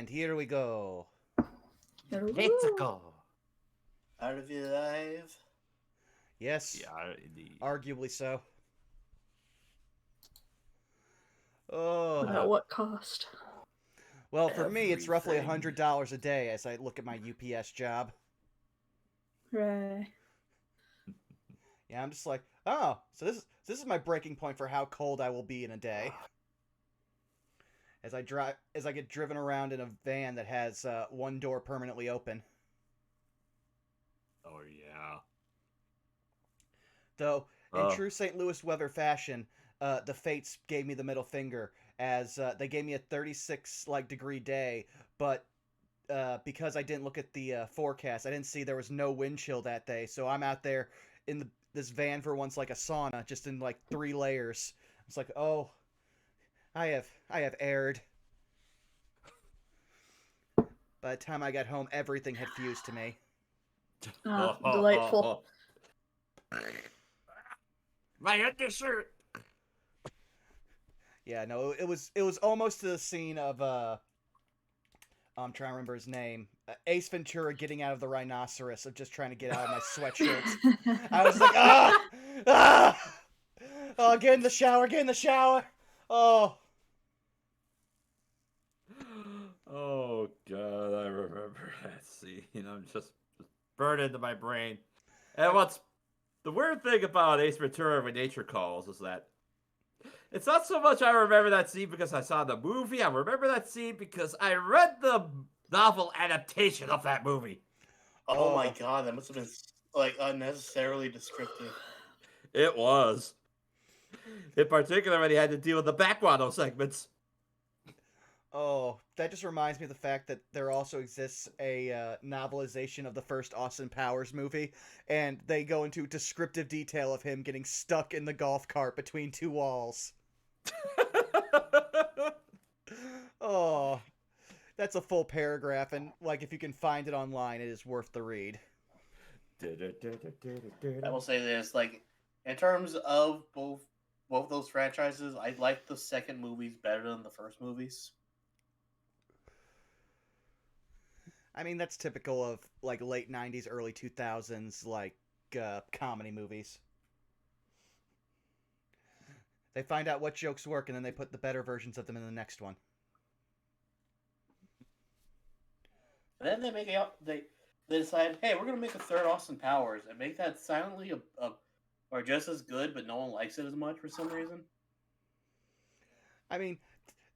And here we go. Let's go. Out of your life. Yes, Yeah, indeed. arguably so. Oh. But at what cost? Well, for me, it's roughly Everything. $100 a day as I look at my UPS job. Right. Yeah, I'm just like, oh, so this is my breaking point for how cold I will be in a day. As I get driven around in a van that has one door permanently open. Oh yeah. Though, in true St. Louis weather fashion, the fates gave me the middle finger as they gave me a 36 degree day, but because I didn't look at the forecast, I didn't see there was no wind chill that day. So I'm out there in this van for once like a sauna, just in like 3 layers. It's like, oh, I have erred. By the time I got home, everything had fused to me. Delightful. My undershirt. Yeah, no, it was almost to the scene of I'm trying to remember his name. Ace Ventura getting out of the rhinoceros of just trying to get out of my sweatshirt. I was like, oh, get in the shower. Oh. Oh god, I remember that scene. I'm just burned into my brain. And what's the weird thing about Ace Ventura when Nature Calls is that it's not so much I remember that scene because I saw the movie. I remember that scene because I read the novel adaptation of that movie. Oh my god, that must have been like unnecessarily descriptive. It was. In particular when he had to deal with the backwater segments. Oh, that just reminds me of the fact that there also exists a novelization of the first Austin Powers movie, and they go into descriptive detail of him getting stuck in the golf cart between 2 walls. Oh, that's a full paragraph, and if you can find it online, it is worth the read. I will say this, in terms of both those franchises, I like the second movies better than the first movies. I mean, that's typical of late 90s, early 2000s comedy movies. They find out what jokes work and then they put the better versions of them in the next one. And then they decide, hey, we're gonna make a third Austin Powers and make that silently or just as good, but no one likes it as much for some reason. I mean,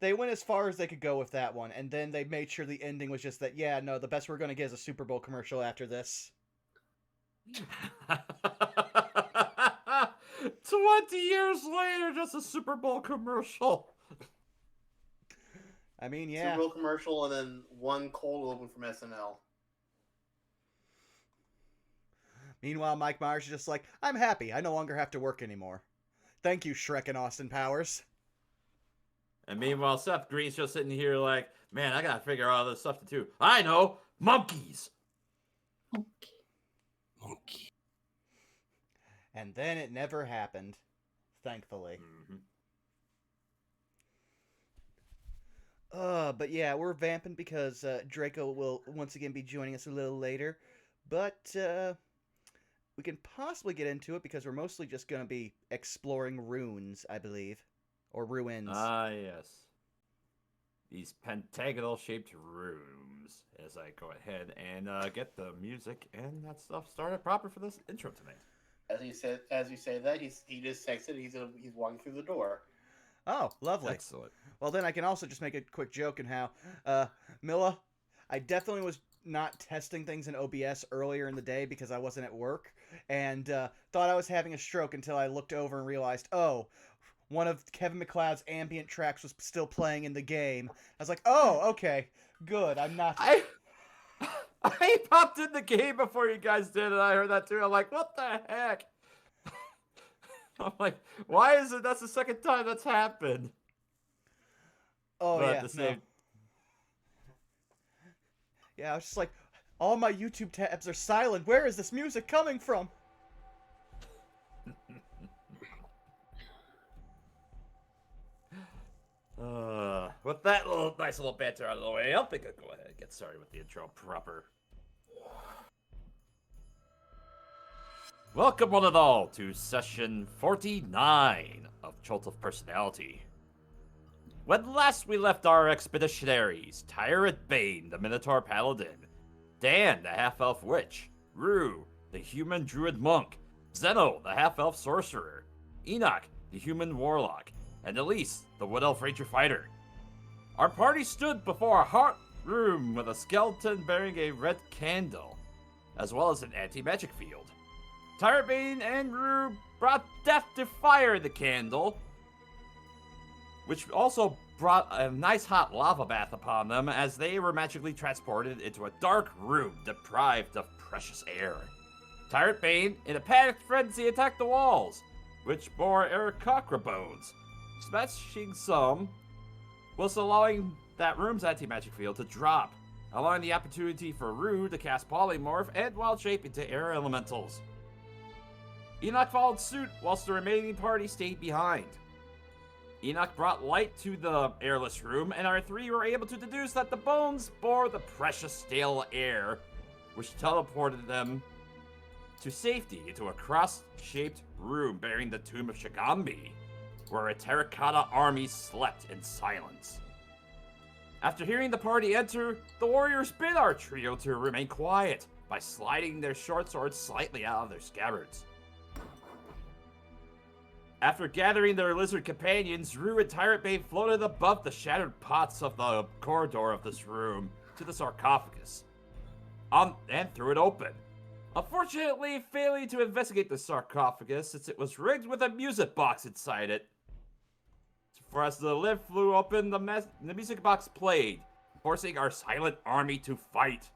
they went as far as they could go with that one, and then they made sure the ending was just that, yeah, no, the best we're going to get is a Super Bowl commercial after this. 20 years later, just a Super Bowl commercial. I mean, yeah. Super Bowl commercial and then one cold open from SNL. Meanwhile, Mike Myers is just like, I'm happy. I no longer have to work anymore. Thank you, Shrek and Austin Powers. And meanwhile, Seth Green's just sitting here like, man, I gotta figure out all this stuff to do. I know, monkeys. Monkey. And then it never happened, thankfully. Mm-hmm. But yeah, we're vamping because Draco will once again be joining us a little later. But we can possibly get into it because we're mostly just going to be exploring runes, I believe. Or ruins. Ah, yes. These pentagonal-shaped rooms. As I go ahead and get the music and that stuff started proper for this intro tonight. As you say that, he just texted. He's walking through the door. Oh, lovely. Excellent. Well, then I can also just make a quick joke in how, Milla, I definitely was not testing things in OBS earlier in the day because I wasn't at work, and thought I was having a stroke until I looked over and realized, oh, one of Kevin MacLeod's ambient tracks was still playing in the game. I was like, oh, okay, good, I'm not... I popped in the game before you guys did, and I heard that too. I'm like, what the heck? I'm like, why is it that's the second time that's happened? Oh, but yeah, no. Yeah, I was just like, all my YouTube tabs are silent. Where is this music coming from? With that little nice nice little banter out of the way, I think I'll go ahead and get started with the intro proper. Welcome one and all to session 49 of Chult of Personality. When last we left our expeditionaries, Tyrant Bane, the Minotaur Paladin, Dan, the half-elf witch, Rue, the human druid monk, Zeno, the half-elf sorcerer, Enoch, the human warlock, and Elise, the wood elf ranger fighter. Our party stood before a hot room with a skeleton bearing a red candle, as well as an anti-magic field. Tyrant Bane and Rue brought death to fire the candle, which also brought a nice hot lava bath upon them as they were magically transported into a dark room deprived of precious air. Tyrant Bane, in a panicked frenzy, attacked the walls, which bore Aarakocra bones, smashing some, whilst allowing that room's anti-magic field to drop, allowing the opportunity for Rue to cast Polymorph and Wild Shape into air elementals. Enoch followed suit whilst the remaining party stayed behind. Enoch brought light to the airless room, and our three were able to deduce that the bones bore the precious stale air, which teleported them to safety into a cross-shaped room bearing the tomb of Shigambi, where a terracotta army slept in silence. After hearing the party enter, the warriors bid our trio to remain quiet by sliding their short swords slightly out of their scabbards. After gathering their lizard companions, Rue and Tyrant Bane floated above the shattered pots of the corridor of this room to the sarcophagus, and threw it open. Unfortunately, failing to investigate the sarcophagus since it was rigged with a music box inside it. For as the lid flew open, the music box played, forcing our silent army to fight.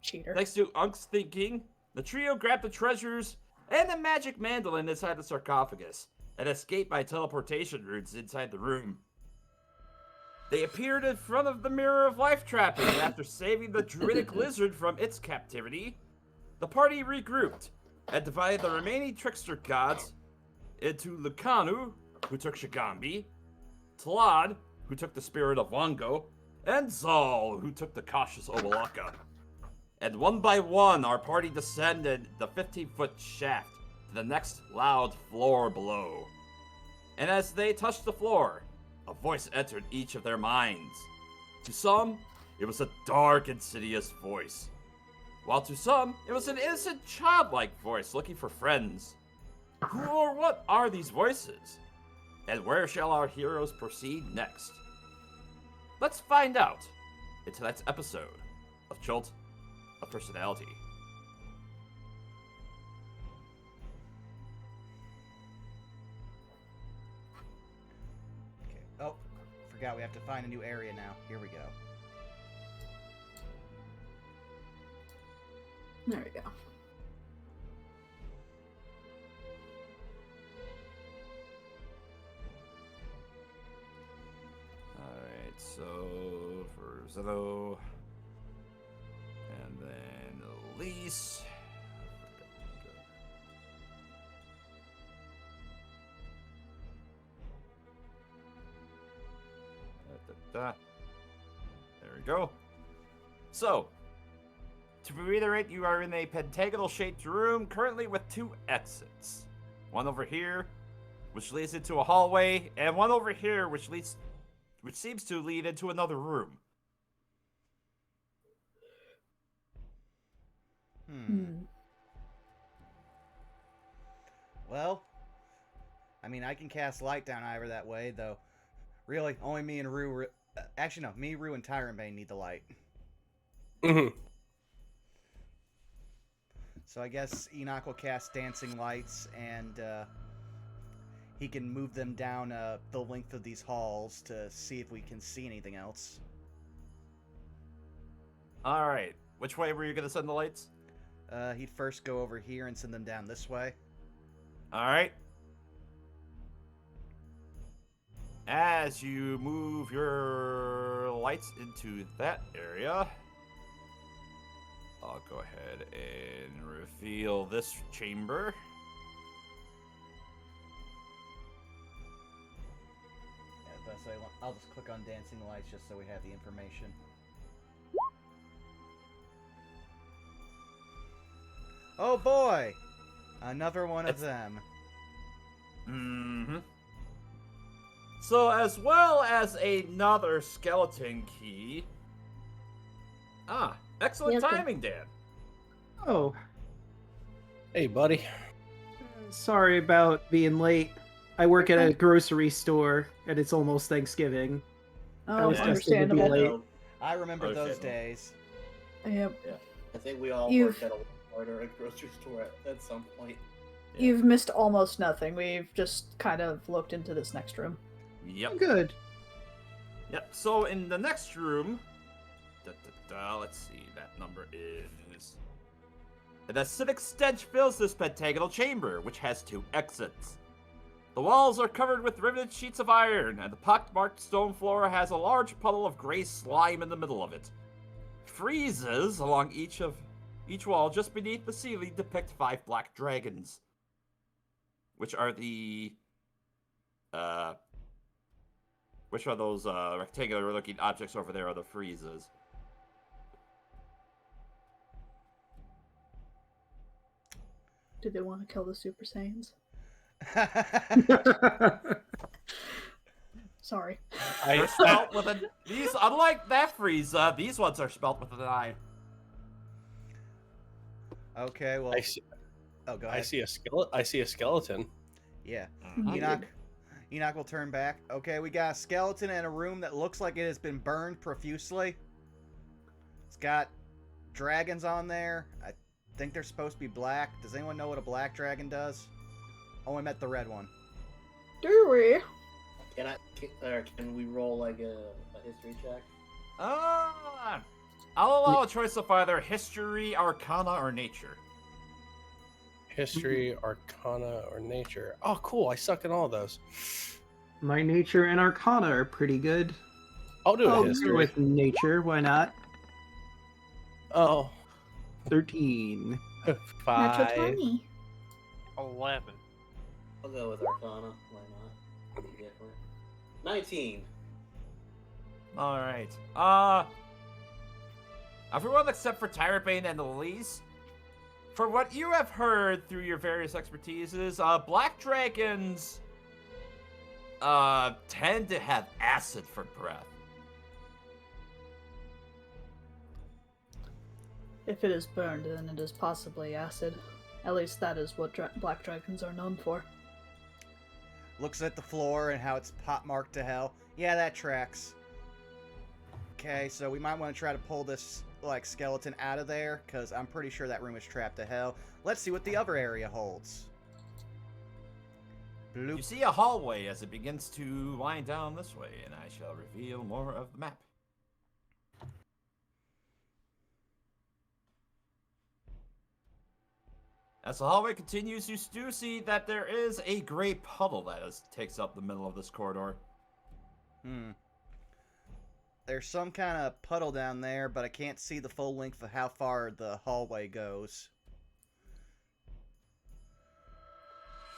Cheater. Thanks to Unk's thinking, the trio grabbed the treasures and the magic mandolin inside the sarcophagus, and escaped by teleportation routes inside the room. They appeared in front of the Mirror of Life trapping, and after saving the druidic lizard from its captivity, the party regrouped, and divided the remaining trickster gods into Lucanu, who took Shigambi, Tlad, who took the spirit of Wango, and Zal, who took the cautious Obalaka. And one by one, our party descended the 15-foot shaft to the next loud floor below. And as they touched the floor, a voice entered each of their minds. To some, it was a dark, insidious voice, while to some, it was an innocent, childlike voice looking for friends. Who or what are these voices? And where shall our heroes proceed next? Let's find out in tonight's episode of Chult of Personality. Okay. Oh, forgot we have to find a new area now. Here we go. There we go. Alright, so for Zeno, and then Elise. There we go. So, to reiterate, you are in a pentagonal-shaped room, currently with two exits. One over here, which leads into a hallway, and one over here, which seems to lead into another room. Well, I mean, I can cast light down either that way, though. Really, only me and Rue. Actually, no, me, Rue, and Tyrant Bane need the light. Mm-hmm. So I guess Enoch will cast dancing lights, and he can move them down the length of these halls to see if we can see anything else. Alright, which way were you going to send the lights? He'd first go over here and send them down this way. Alright. As you move your lights into that area, I'll go ahead and reveal this chamber. Yeah, say, I'll just click on Dancing Lights just so we have the information. Oh boy! Another one of them. Mm-hmm. So, as well as another skeleton key. Ah, excellent Yeah, okay. timing, Dan. Oh. Hey, buddy. Sorry about being late. I work at a grocery store, and it's almost Thanksgiving. I Oh, was destined to be understandable. late. I remember those Understandable. days. Yep. I think we all You've- worked at a Walmart or a grocery store at some point. Yeah. You've missed almost nothing. We've just kind of looked into this next room. Yep. Good. Yep. So in the next room, let's see, that number is. An acidic stench fills this pentagonal chamber, which has 2 exits. The walls are covered with riveted sheets of iron, and the pockmarked stone floor has a large puddle of gray slime in the middle of it. Friezes along each wall just beneath the ceiling depict 5 black dragons, which are the which are those rectangular looking objects over there are the friezes. Do they want to kill the Super Saiyans? Sorry. They're spelt with these, unlike that Frieza, these ones are spelt with an I. Okay, well. I see, Oh, go ahead. I see a skeleton. Yeah. Mhm. Enoch will turn back. Okay, we got a skeleton in a room that looks like it has been burned profusely. It's got dragons on there. I think they're supposed to be black. Does anyone know what a black dragon does? Oh, I met the red one. Do we? Can we roll like a history check? I'll allow a choice of either history, arcana, or nature. History, Arcana, or Nature. Oh, cool. I suck in all those. My nature and arcana are pretty good. I'll do a I'll go history. with nature. Why not? Oh, 13. 5. 20. 11. I'll go with Arcana. Why not? Be different. 19. Alright. Everyone except for Tyrabane and Elise, for what you have heard through your various expertises, black dragons tend to have acid for breath. If it is burned, then it is possibly acid. At least that is what black dragons are known for. Looks at the floor and how it's pot-marked to hell. Yeah, that tracks. Okay, so we might want to try to pull this skeleton out of there, because I'm pretty sure that room is trapped to hell. Let's see what the other area holds. Bloop. You see a hallway as it begins to wind down this way, and I shall reveal more of the map. As the hallway continues, you do see that there is a gray puddle that takes up the middle of this corridor. There's some kind of puddle down there, but I can't see the full length of how far the hallway goes.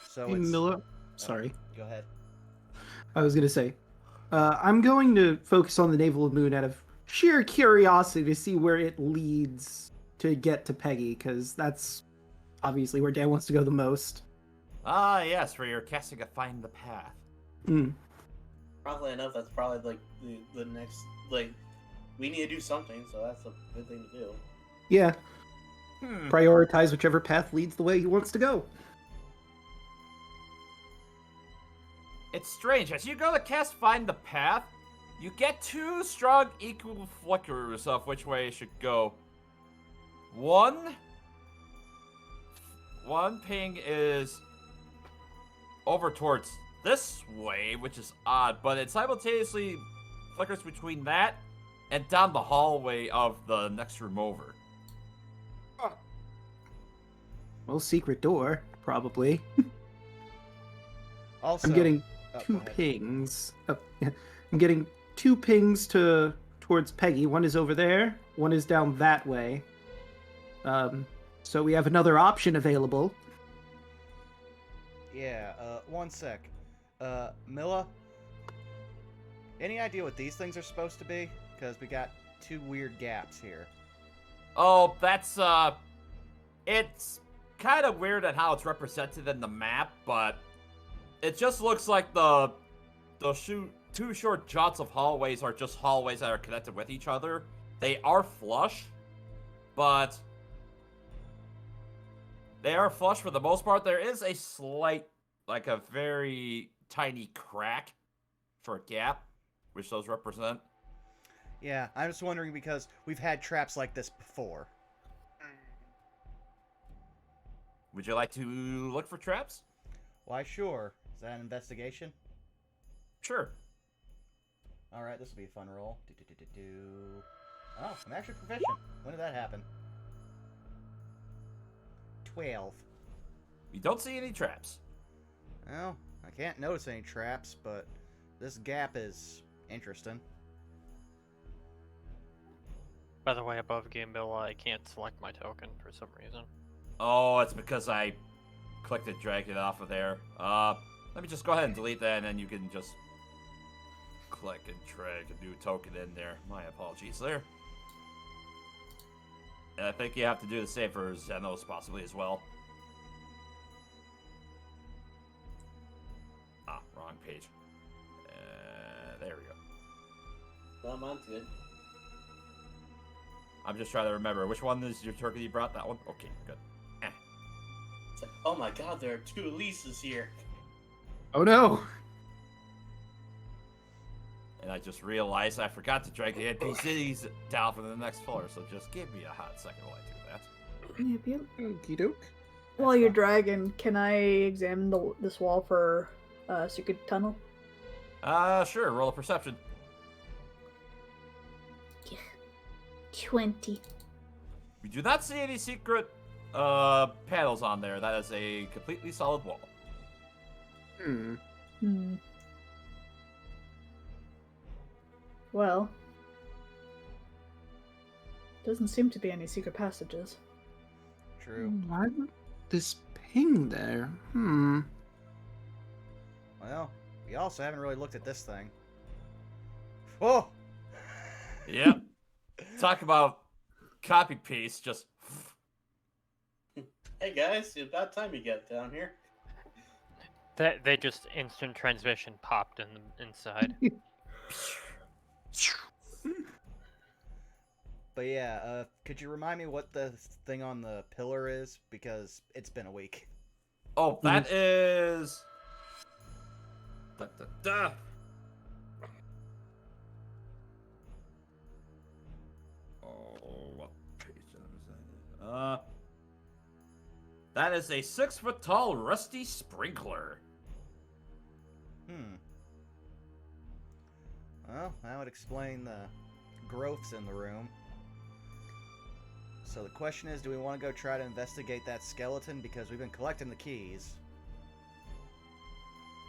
So Hey, it's... Miller. Sorry. Go ahead. I was going to say, I'm going to focus on the Naval Moon out of sheer curiosity to see where it leads to get to Peggy, because that's obviously where Dan wants to go the most. Ah, yes, for your casting a Find the Path. Hmm. Probably enough. That's probably like the next we need to do something, so that's a good thing to do. Yeah. Prioritize whichever path leads the way he wants to go. It's strange. As you go to cast Find the Path, you get 2 strong equal flickers of which way it should go. One ping is over towards this way, which is odd, but it simultaneously flickers between that and down the hallway of the next room over. Well, secret door, probably. Also, I'm getting oh, 2 go ahead. pings. Oh, yeah. I'm getting 2 pings towards Peggy. One is over there. One is down that way. So we have another option available. Yeah, one sec. Milla? Any idea what these things are supposed to be? Because we got two weird gaps here. Oh, that's it's kind of weird at how it's represented in the map, but it just looks like the two short jots of hallways are just hallways that are connected with each other. They are flush, but they are flush for the most part. There is a slight, like a very tiny crack for a gap, which those represent. Yeah, I'm just wondering because we've had traps like this before. Would you like to look for traps? Why, sure. Is that an investigation? Sure. Alright, this will be a fun roll. Oh, I'm actually proficient. When did that happen? 12. You don't see any traps. Well, I can't notice any traps, but this gap is interesting. By the way, above Game Bill, I can't select my token for some reason. Oh, it's because I clicked and dragged it off of there. Let me just go ahead and delete that, and then you can just click and drag a new token in there. My apologies there. And I think you have to do the same for Xenos possibly as well. Ah, wrong page. There we go. Mine's good. I'm just trying to remember. Which one is your turkey you brought? That one? Okay, good. It's like, oh my god, there are two Elises here. Oh no! And I just realized I forgot to drag the NPCs down from the next floor, so just give me a hot second while I do that. Yep, yep. Okie doke. While you're dragging, can I examine this wall for secret tunnel? Sure, roll a perception. 20. We do not see any secret panels on there. That is a completely solid wall. Well, doesn't seem to be any secret passages. True. Why would this ping there? Well, we also haven't really looked at this thing. Oh! Yep. Talk about copy paste, just... Hey guys, it's about time you got down here. They just instant transmission popped in the inside. But yeah, could you remind me what the thing on the pillar is? Because it's been a week. Oh, that is... Da, da, da. Oh, what page is that? That is a 6-foot-tall rusty sprinkler. Well, that would explain the growths in the room. So the question is, do we want to go try to investigate that skeleton? Because we've been collecting the keys.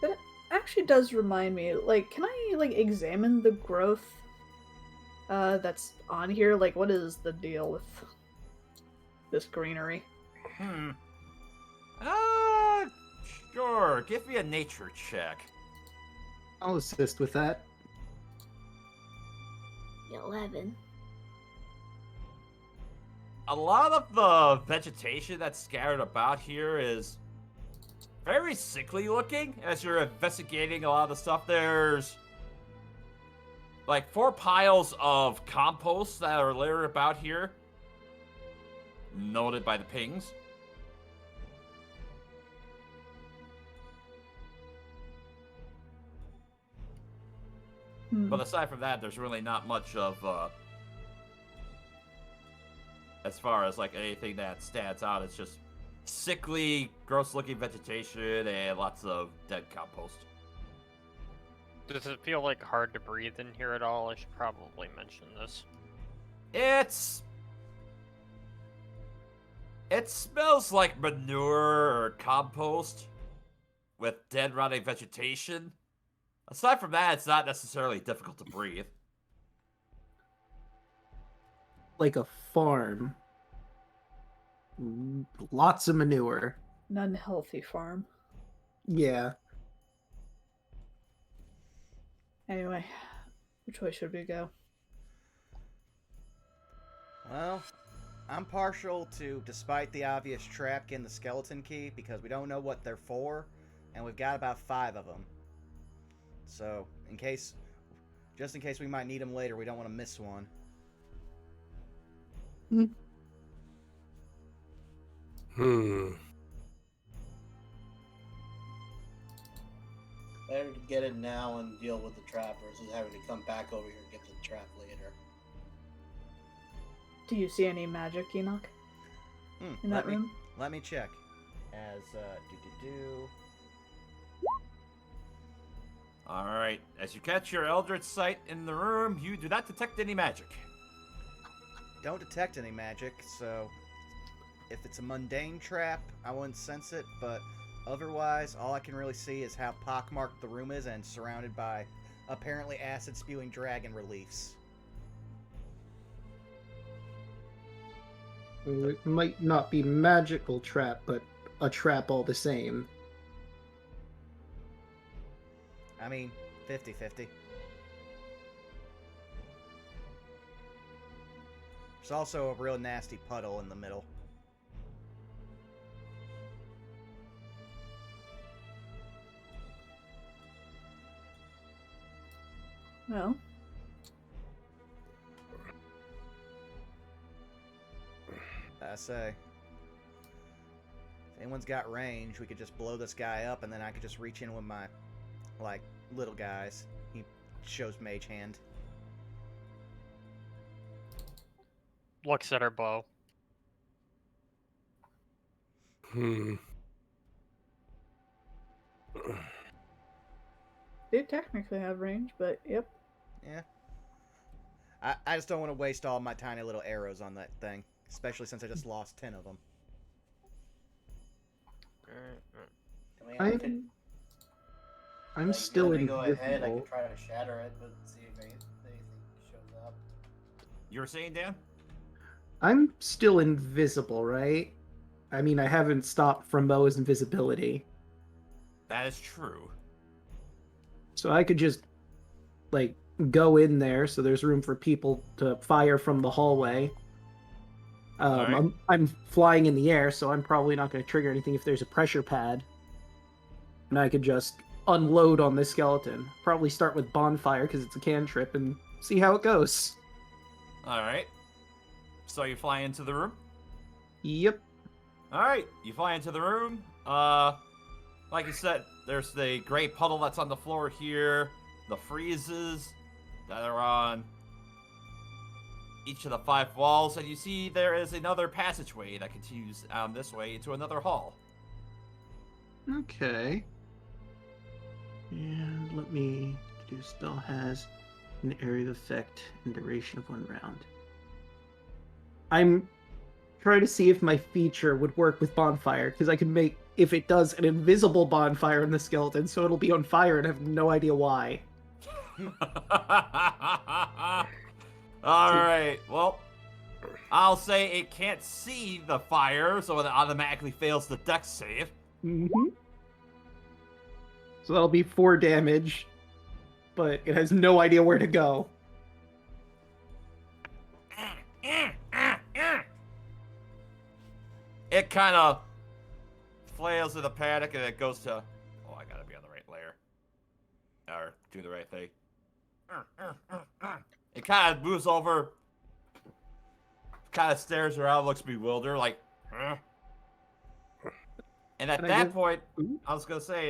But it actually does remind me, like, can I, like, examine the growth that's on here? Like, what is the deal with this greenery? Sure. Give me a nature check. I'll assist with that. 11. A lot of the vegetation that's scattered about here is very sickly looking. As you're investigating a lot of the stuff, there's like 4 piles of compost that are littered about here, noted by the pings. But aside from that, there's really not much of, as far as like anything that stands out. It's just sickly, gross-looking vegetation and lots of dead compost. Does it feel like hard to breathe in here at all? I should probably mention this. It smells like manure or compost with dead, rotting vegetation. Aside from that, it's not necessarily difficult to breathe. Like a farm. Lots of manure. An unhealthy farm. Yeah. Anyway, Which way should we go? Well, I'm partial to, despite the obvious trap, getting the skeleton key because we don't know what they're for, and we've got about 5 of them. So, just in case we might need them later, we don't want to miss one. Better to get it now and deal with the trap versus having to come back over here and get the trap later. Do you see any magic, Enoch? In that room? Let me check. As, do. Alright, as you catch your Eldritch sight in the room, you do not detect any magic. Don't detect any magic, so if it's a mundane trap, I wouldn't sense it, but otherwise, all I can really see is how pockmarked the room is and surrounded by apparently acid-spewing dragon reliefs. It might not be magical trap, but a trap all the same. I mean, 50-50. There's also a real nasty puddle in the middle. Well, I say, if anyone's got range, we could just blow this guy up, and then I could just reach in with my, like, little guys. He shows mage hand. Looks at her bow. they technically have range, but yep. Yeah. I just don't want to waste all my tiny little arrows on that thing, especially since I just lost 10 of them. I'm still Let me go ahead. I invisible. can try to shatter it, but see if anything shows up. You were saying, Dan? I'm still invisible, right? I mean, I haven't stopped from Moa's invisibility. That is true. So I could just, like, go in there so there's room for people to fire from the hallway. Alright. I'm flying in the air, so I'm probably not going to trigger anything if there's a pressure pad. And I could just unload on this skeleton. Probably start with bonfire because it's a cantrip and see how it goes. Alright. So you fly into the room? Yep. Alright, you fly into the room. Like you said, there's the gray puddle that's on the floor here, the freezes that are on each of the 5 walls, and you see there is another passageway that continues this way into another hall. Okay. And let me do spell has an area of effect and duration of 1 round. I'm trying to see if my feature would work with bonfire, because I can make, if it does, an invisible bonfire in the skeleton, so it'll be on fire and have no idea why. Alright, well, I'll say it can't see the fire, so it automatically fails the dex save. So that'll be 4 damage, but it has no idea where to go. It kind of flails in a panic and it goes to, oh, I gotta be on the right layer. Or do the right thing. It kind of moves over, kind of stares around, looks bewildered, like, huh? And at that point, I was gonna say,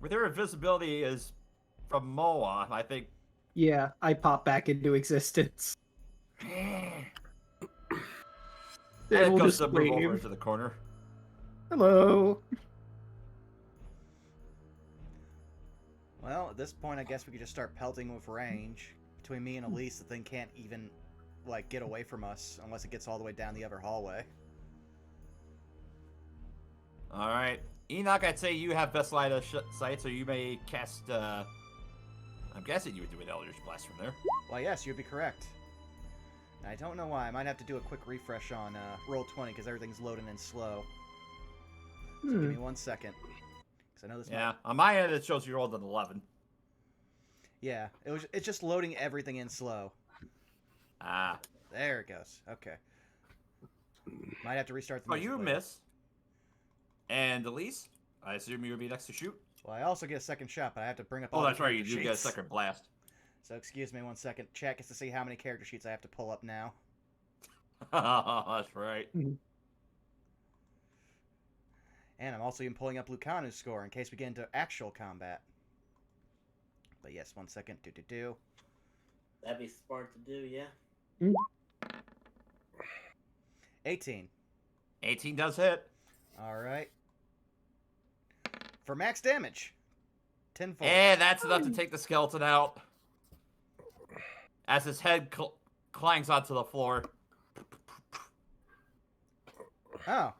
with her invisibility is from Moa, I think. Yeah, I pop back into existence. And it We'll goes just to move over wave. into the corner. Hello. Well, at this point, I guess we could just start pelting with range. Between me and Elise, the thing can't even, like, get away from us unless it gets all the way down the other hallway. Alright. Enoch, I'd say you have best line of sight, so you may cast, I'm guessing you would do an Eldritch Blast from there. Well, yes, you'd be correct. I don't know why. I might have to do a quick refresh on Roll20 because everything's loading in slow. So give me 1 second. Because I know this Yeah, on my end it shows you rolled an 11. Yeah, it's just loading everything in slow. Ah. There it goes. Okay. Might have to restart the Oh, music you later. miss. And Elise, I assume you would be next to shoot. Well, I also get a second shot, but I have to bring up Oh, all that's the right. You character do get a sheets. second blast. So excuse me 1 second. Chat gets to see how many character sheets I have to pull up now. That's right. And I'm also even pulling up Lucanu's score in case we get into actual combat. But yes, 1 second. Do. That'd be smart to do, yeah. 18. 18 does hit. All right. For max damage. 10 volts. And that's enough to take the skeleton out. As his head clangs onto the floor. Oh,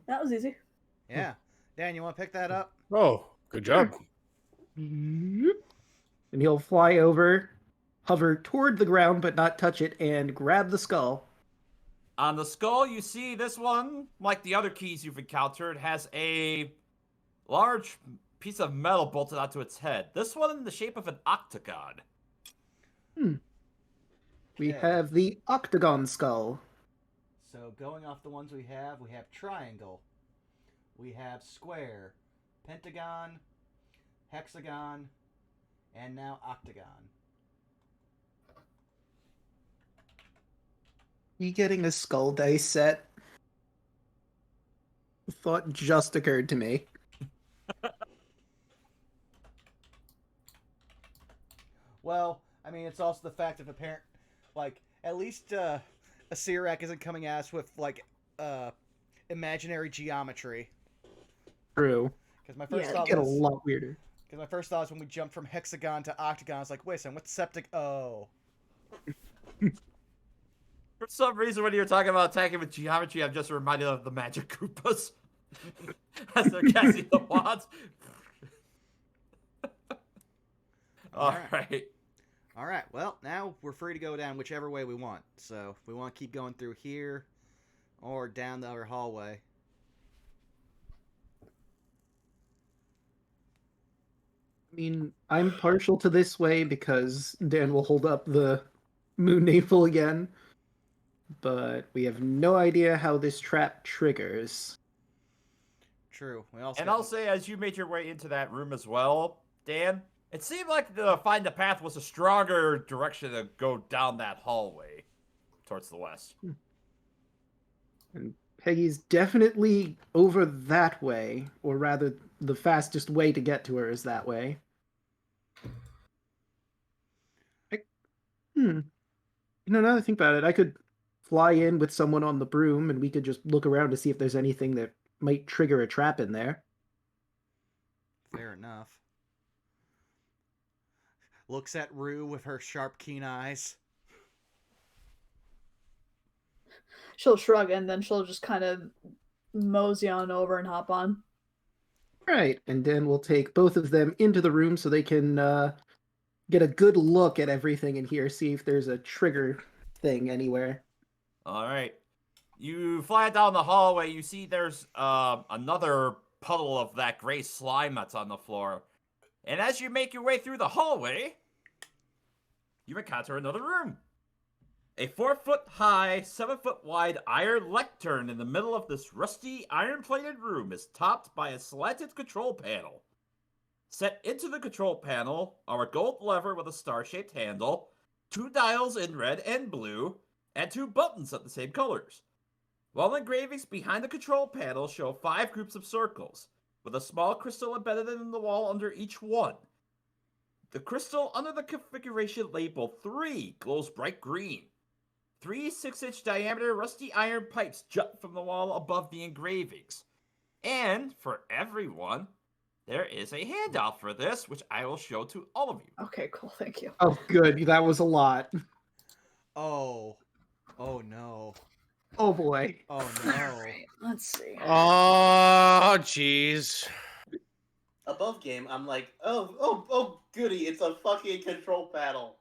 That was easy. yeah. Dan, you want to pick that up? Oh, good job. And he'll fly over, hover toward the ground but not touch it, and grab the skull. On the skull, you see this one, like the other keys you've encountered, has a large piece of metal bolted onto its head. This one in the shape of an octagon. We Okay. have the octagon skull. So going off the ones we have triangle, we have square, pentagon, hexagon, and now octagon. You getting a skull dice set? The thought just occurred to me. Well, I mean, it's also the fact of apparent, like, at least a Sirak isn't coming at us with, like, imaginary geometry. True. Because my first Yeah, thought get a was, lot weirder. because my first thought was when we jumped from hexagon to octagon, I was like, wait a second, what's septic? Oh. For some reason, when you're talking about attacking with geometry, I'm just reminded of the Magic Koopas. As they're casting the wands. Alright. All right. Well, now we're free to go down whichever way we want. So if we want to keep going through here or down the other hallway. I mean, I'm partial to this way because Dan will hold up the moon navel again. But we have no idea how this trap triggers. True. We also And I'll say, as you made your way into that room as well, Dan, it seemed like the find the path was a stronger direction to go down that hallway towards the west. And Peggy's definitely over that way, or rather, the fastest way to get to her is that way. You know, now that I think about it, I could fly in with someone on the broom and we could just look around to see if there's anything that might trigger a trap in there. Fair enough. Looks at Rue with her sharp, keen eyes. She'll shrug and then she'll just kind of mosey on over and hop on. Right, and then we'll take both of them into the room so they can get a good look at everything in here, see if there's a trigger thing anywhere. Alright. You fly down the hallway, you see there's another puddle of that gray slime that's on the floor. And as you make your way through the hallway, you encounter another room. A 4-foot-high, 7-foot-wide iron lectern in the middle of this rusty, iron-plated room is topped by a slanted control panel. Set into the control panel are a gold lever with a star-shaped handle, 2 dials in red and blue, and 2 buttons of the same colors. Wall engravings behind the control panel show 5 groups of circles, with a small crystal embedded in the wall under each one. The crystal under the configuration label 3 glows bright green. 3 6-inch diameter rusty iron pipes jut from the wall above the engravings. And, for everyone, there is a handout for this, which I will show to all of you. Okay, cool, thank you. Oh, good. That was a lot. Oh. Oh no. Oh, boy. Oh no. Alright, let's see. Oh, jeez. Above game, I'm like, oh, goody, it's a fucking control panel.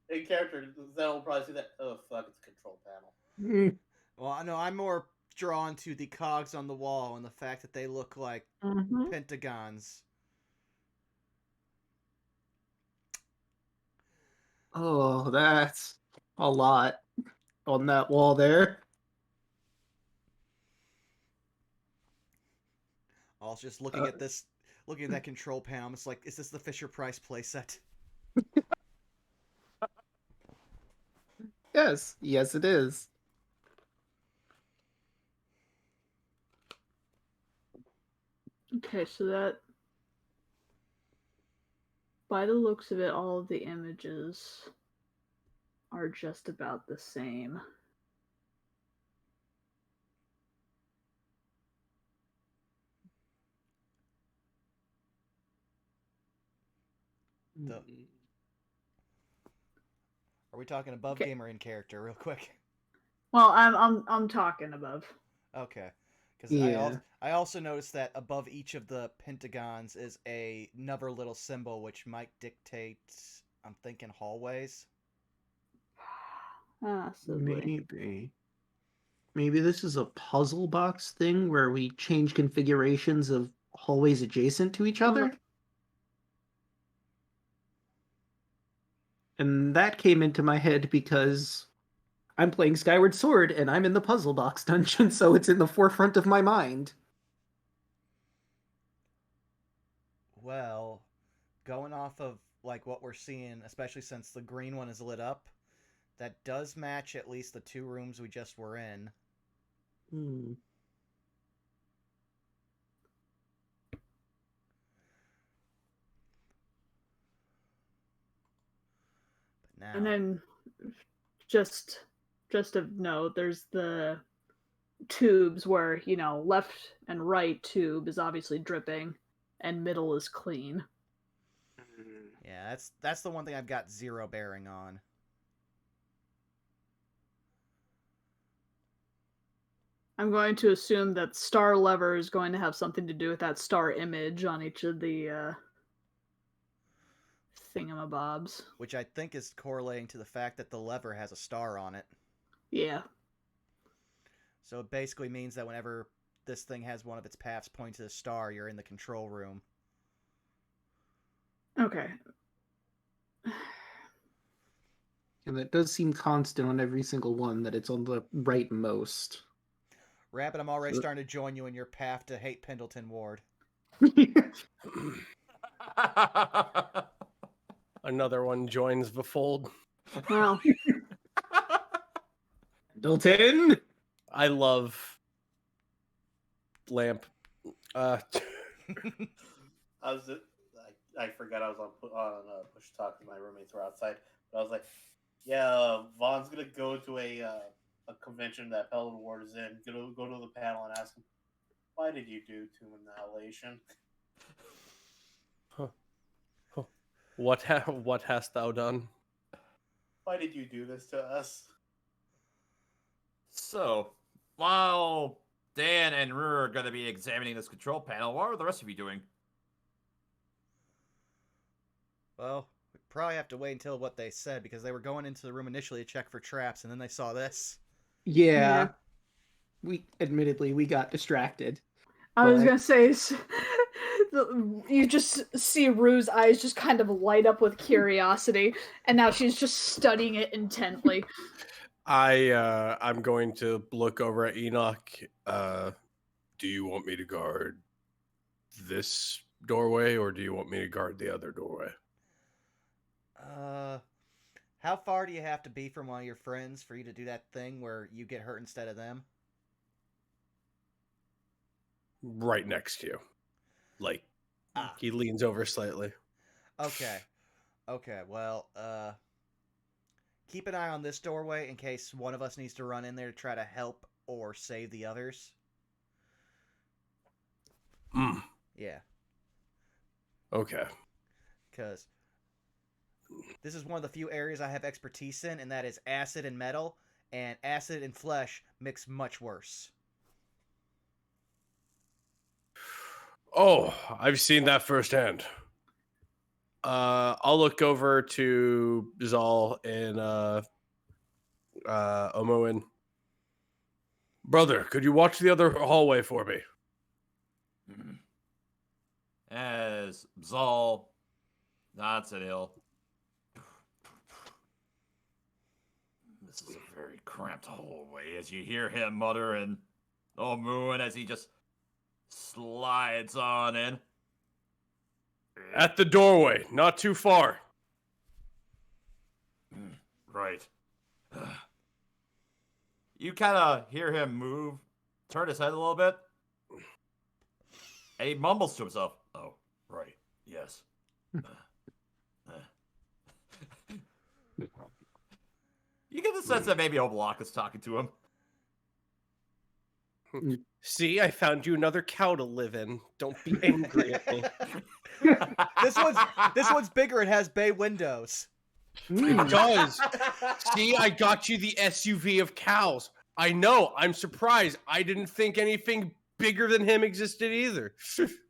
In character, Zen will probably see that. Oh fuck, it's a control panel. Well, I know I'm more drawn to the cogs on the wall and the fact that they look like pentagons. Oh, that's a lot on that wall there. I was just looking at this, looking at that control panel. It's like, is this the Fisher Price playset? Yes, yes, it is. Okay, so that, by the looks of it, all of the images are just about the same. The- Are we talking above Okay. game or in character, real quick? Well, I'm talking above. Okay, because Yeah. I also noticed that above each of the pentagons is another little symbol, which might dictate. I'm thinking hallways. Possibly. Maybe this is a puzzle box thing where we change configurations of hallways adjacent to each other. And that came into my head because I'm playing Skyward Sword and I'm in the puzzle box dungeon, so it's in the forefront of my mind. Well, going off of like what we're seeing, especially since the green one is lit up, that does match at least the 2 rooms we just were in. Hmm. But now, And then just of note, there's the tubes where, you know, left and right tube is obviously dripping and middle is clean. yeah, that's the one thing I've got 0 bearing on. I'm going to assume that star lever is going to have something to do with that star image on each of the thingamabobs. Which I think is correlating to the fact that the lever has a star on it. Yeah. So it basically means that whenever this thing has one of its paths point to the star, you're in the control room. Okay. And that does seem constant on every single one, that it's on the rightmost. Rabbit, I'm already starting to join you in your path to hate Pendleton Ward. Another one joins the fold. Well, Dalton! I love lamp. I forgot I was on push talk and my roommates were outside. But I was like, yeah, Vaughn's gonna go to a convention that Pelham Ward is in. Go to the panel and ask him, why did you do to Annihilation? What hast thou done? Why did you do this to us? So, while Dan and Ruhr are going to be examining this control panel, what are the rest of you doing? Well, we probably have to wait until what they said, because they were going into the room initially to check for traps, and then they saw this. Yeah. We got distracted. I was But- gonna say, you just see Rue's eyes just kind of light up with curiosity, and now she's just studying it intently. I'm going to look over at Enoch. Do you want me to guard this doorway, or do you want me to guard the other doorway? How far do you have to be from one of your friends for you to do that thing where you get hurt instead of them? Right next to you. Like, he leans over slightly. Okay. Okay, well, keep an eye on this doorway in case one of us needs to run in there to try to help or save the others. Yeah. Okay. Because this is one of the few areas I have expertise in, and that is acid and metal, and acid and flesh mix much worse. Oh, I've seen that firsthand. I'll look over to Zal and Omoen. Brother, could you watch the other hallway for me? As Zal nods at Ill. This is a very cramped hallway as you hear him mutter and oh moon as he just slides on in. At the doorway, not too far. Right. You kind of hear him move, turn his head a little bit, and he mumbles to himself, "Oh, right, yes." You get the sense that maybe Oblock is talking to him. See, I found you another cow to live in. Don't be angry at me. This one's bigger. It has bay windows. It does. See, I got you the SUV of cows. I know. I'm surprised. I didn't think anything bigger than him existed either.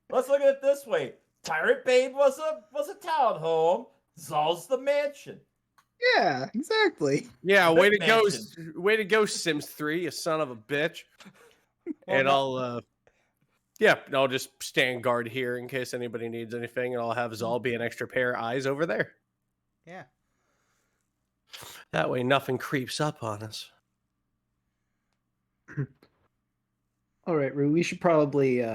Let's look at it this way: Tyrant Babe was a townhome. Zal's the mansion. Yeah, exactly. Yeah, Big way to go, mansion. way to go, Sims 3, you son of a bitch. Well, And no- I'll just stand guard here in case anybody needs anything, and I'll have Zal be an extra pair of eyes over there. Yeah. That way, nothing creeps up on us. All right, Rue, we should probably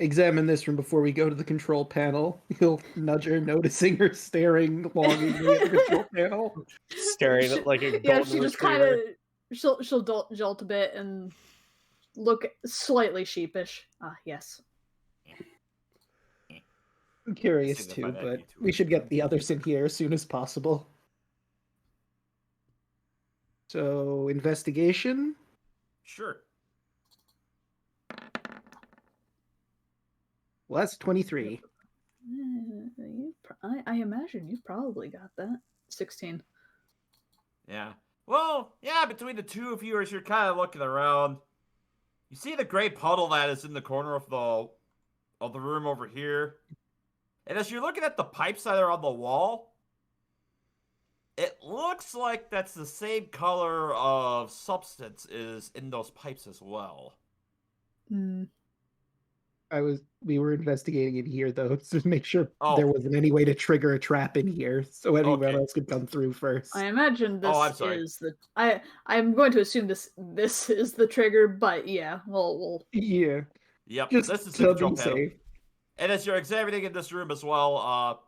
examine this room before we go to the control panel. You'll nudge her, noticing her staring longingly at the control panel. Staring at like a Yeah, golden she just retriever. kind of she'll jolt a bit and look slightly sheepish. Ah, yes. I'm curious Signify too, that but you two we are should get friends. the others in here as soon as possible. So, investigation. Sure. Well, that's 23. I imagine you probably got that. 16. Yeah. Well, yeah, between the two of you as you're kind of looking around, you see the gray puddle that is in the corner of the room over here. And as you're looking at the pipes that are on the wall, it looks like that's the same color of substance is in those pipes as well. Hmm. We were investigating in here though, to make sure Oh. there wasn't any way to trigger a trap in here, so anyone Okay. else could come through first. I imagine this Oh, I'm sorry. is the I'm going to assume this is the trigger, but yeah, we'll Yeah, Yep, just this is to the control be panel. safe. And as you're examining in this room as well,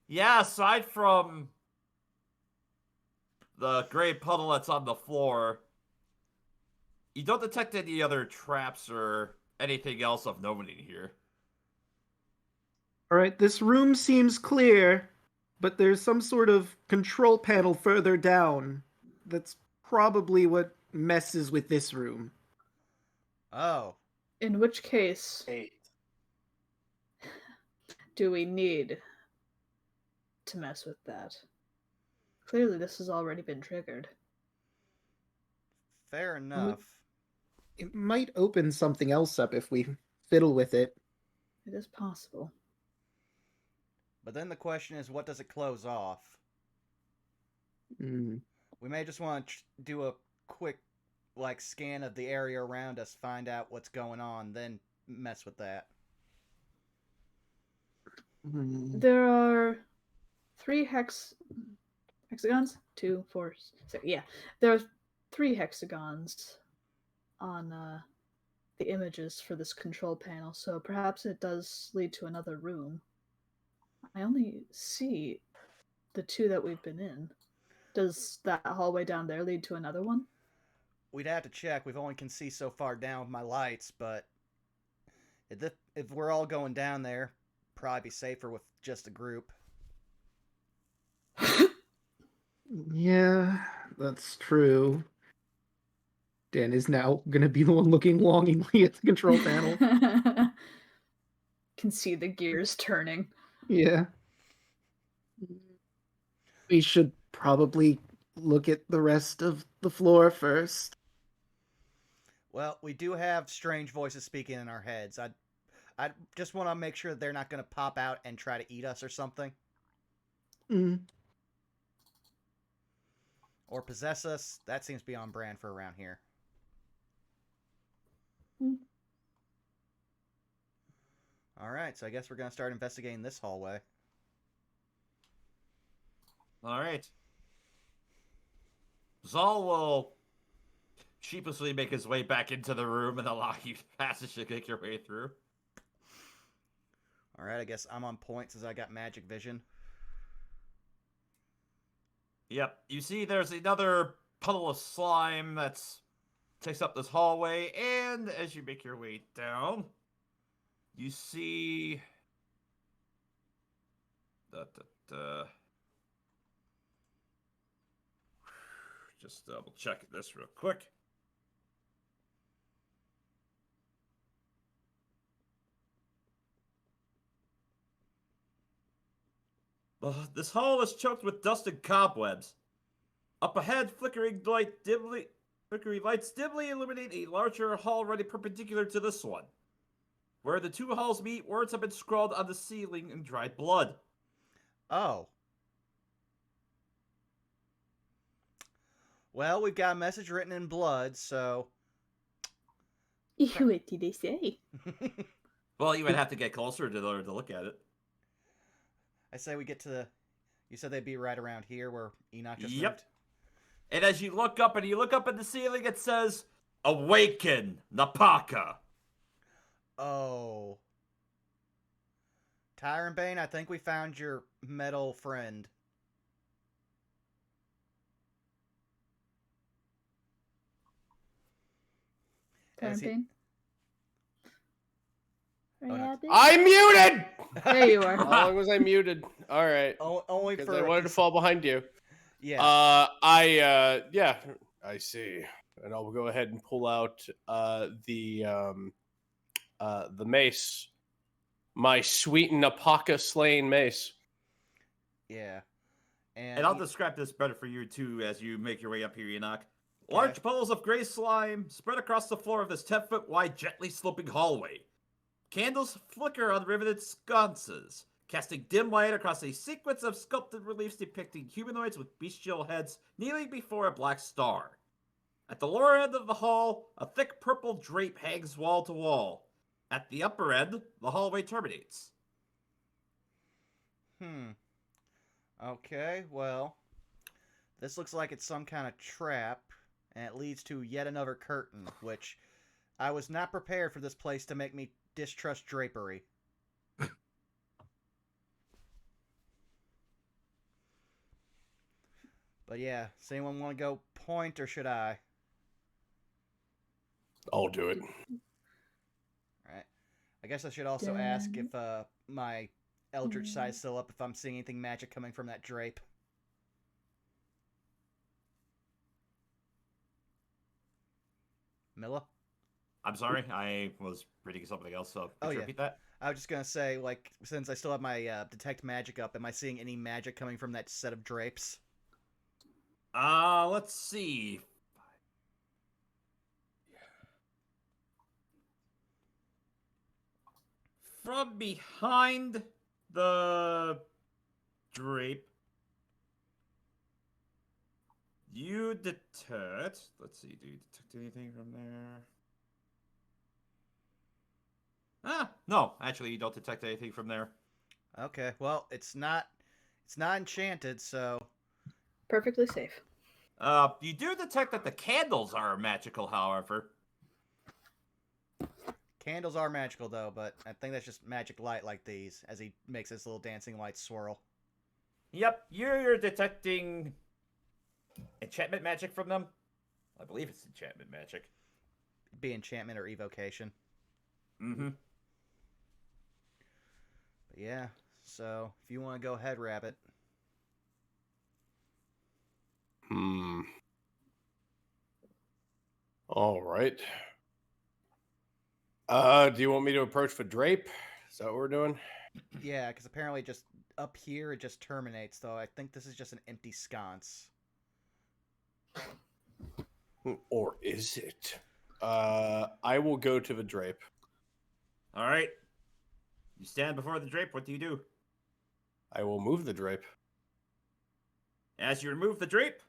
yeah, aside from the gray puddle that's on the floor, you don't detect any other traps or anything else of note in here. All right, this room seems clear, but there's some sort of control panel further down. That's probably what messes with this room. Oh. in which case 8. do we need to mess with that? Clearly this has already been triggered. Fair enough. It might open something else up if we fiddle with it. It is possible. But then the question is, what does it close off? Hmm. We may just want to do a quick, scan of the area around us, find out what's going on, then mess with that. There are 3 hexagons? 2, 4, 6. Yeah, there are 3 hexagons on the images for this control panel, so perhaps it does lead to another room. I only see the 2 that we've been in. Does that hallway down there lead to another one? We'd have to check. We've only can see so far down with my lights, but if we're all going down there, probably be safer with just a group. Yeah, that's true. Dan is now going to be the one looking longingly at the control panel. Can see the gears turning. Yeah. We should probably look at the rest of the floor first. Well, we do have strange voices speaking in our heads. I just want to make sure they're not going to pop out and try to eat us or something. Mm. Or possess us. That seems to be on brand for around here. Alright, so I guess we're going to start investigating this hallway. All right. Zal will sheepishly make his way back into the room and allow you passage to make your way through. All right, I guess I'm on point since I got magic vision. Yep, you see there's another puddle of slime that's takes up this hallway, and as you make your way down, you see just double check this real quick. This hall is choked with dust and cobwebs. Up ahead, flickering lights dimly illuminate a larger hall running perpendicular to this one. Where the two halls meet, words have been scrawled on the ceiling in dried blood. Oh. Well, we've got a message written in blood, so... What did they say? Well, you would have to get closer to look at it. I say we get to the... You said they'd be right around here where Enoch just Yep. moved? And as you look up at the ceiling, it says, "Awaken, Napaka." Oh. Tyrant Bane, I think we found your metal friend. As he- Quarantine? Oh, no. Rabbit? I'm muted. There you are. How long was I muted? All right. Only Because for... I wanted to fall behind you. Yeah. Yeah, I see. And I'll go ahead and pull out the mace, my sweet Napaka slain mace. Yeah. And I'll describe this better for you, too, as you make your way up here, Enoch. Large puddles of gray slime spread across the floor of this 10-foot wide, gently sloping hallway. Candles flicker on riveted sconces, casting dim light across a sequence of sculpted reliefs depicting humanoids with bestial heads kneeling before a black star. At the lower end of the hall, a thick purple drape hangs wall to wall. At the upper end, the hallway terminates. Okay, well, this looks like it's some kind of trap, and it leads to yet another curtain, which I was not prepared for this place to make me distrust drapery. But yeah, does anyone want to go point, or should I? I'll do it. Alright. I guess I should also ask if my Eldritch side's still up, if I'm seeing anything magic coming from that drape. Milla? I'm sorry, I was reading something else, so could you yeah. repeat that? I was just gonna say, like, since I still have my detect magic up, am I seeing any magic coming from that set of drapes? Let's see. From behind the drape, you detect... Let's see, do you detect anything from there? No, actually you don't detect anything from there. Okay, well, it's not enchanted, so... Perfectly safe. You do detect that the candles are magical, however. Candles are magical, though, but I think that's just magic light like these, as he makes this little dancing light swirl. Yep, you're detecting enchantment magic from them. I believe it's enchantment magic. Be enchantment or evocation. Mm-hmm. But yeah, so if you want to go ahead, Rabbit. All right. Do you want me to approach the drape? Is that what we're doing? Yeah, because apparently just up here it just terminates, though. I think this is just an empty sconce. Or is it? I will go to the drape. All right. You stand before the drape. What do you do? I will move the drape. As you remove the drape,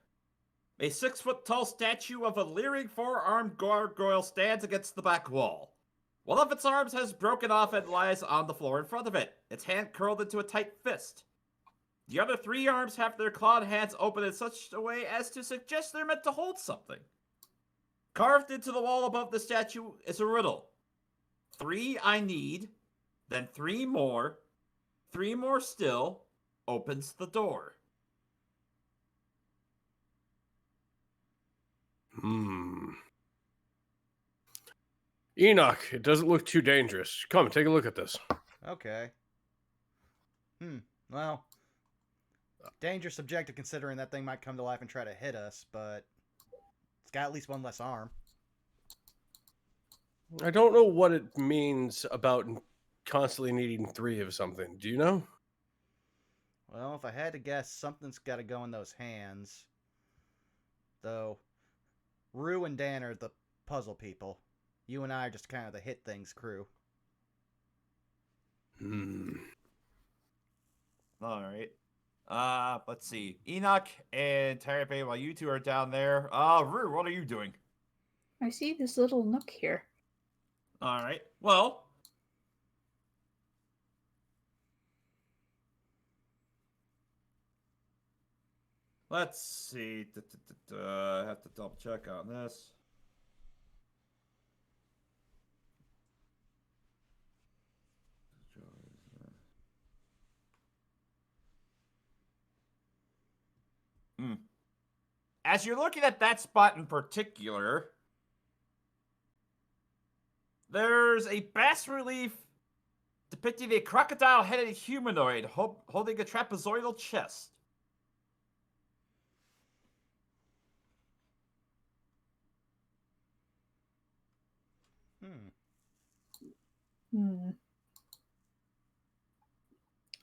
a 6-foot-tall statue of a leering 4-armed gargoyle stands against the back wall. One of its arms has broken off and lies on the floor in front of it, its hand curled into a tight fist. The other 3 arms have their clawed hands open in such a way as to suggest they're meant to hold something. Carved into the wall above the statue is a riddle. 3 I need, then 3 more still, opens the door. Enoch, it doesn't look too dangerous. Come, take a look at this. Okay. Well, dangerous subjective considering that thing might come to life and try to hit us, but it's got at least 1 less arm. I don't know what it means about constantly needing 3 of something. Do you know? Well, if I had to guess, something's got to go in those hands. Though, Rue and Dan are the puzzle people. You and I are just kind of the hit things crew. Alright. Let's see. Enoch and Tarape, while you 2 are down there. Rue, what are you doing? I see this little nook here. Alright. Well, let's see. I have to double check on this. As you're looking at that spot in particular, there's a bas relief depicting a crocodile-headed humanoid holding a trapezoidal chest.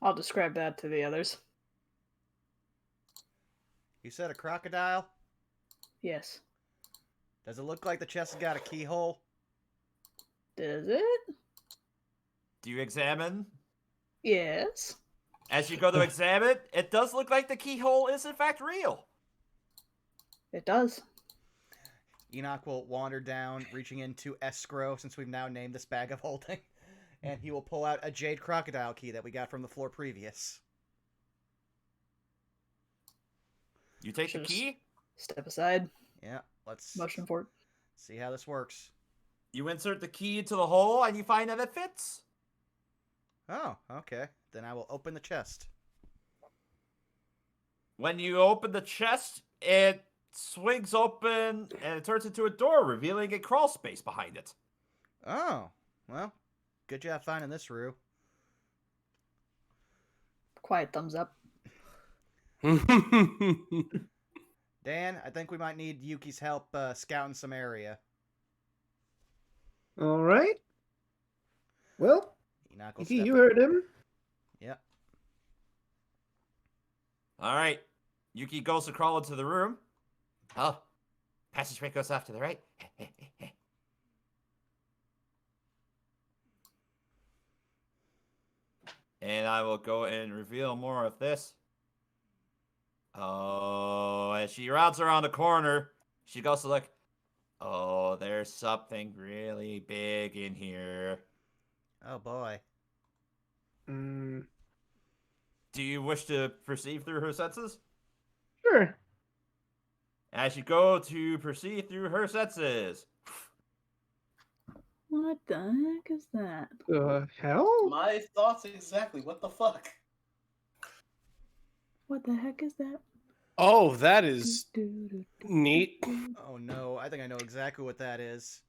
I'll describe that to the others. You said a crocodile? Yes. Does it look like the chest has got a keyhole? Does it? Do you examine? Yes. As you go to examine, it does look like the keyhole is in fact real. It does. Enoch will wander down, reaching into escrow, since we've now named this bag of holding, and he will pull out a jade crocodile key that we got from the floor previous. You take the key? Step aside. Yeah, let's Motion forward. see how this works. You insert the key into the hole and you find that it fits. Oh, okay. Then I will open the chest. When you open the chest, it swings open and it turns into a door, revealing a crawl space behind it. Oh, well, good job finding this, Rue. Quiet thumbs up. Dan, I think we might need Yuki's help scouting some area. All right. Well, Enoch will Yuki, step you up. heard him. Yep. All right. Yuki goes to crawl into the room. Oh, passageway goes off to the right. And I will go and reveal more of this. Oh, as she rounds around the corner, she goes to look. Oh, there's something really big in here. Oh, boy. Mm, Do you wish to perceive through her senses? sure. As you go to perceive through her senses. What the heck is that? The hell? My thoughts exactly. What the fuck? What the heck is that? Oh, that is neat. Oh, no. I think I know exactly what that is.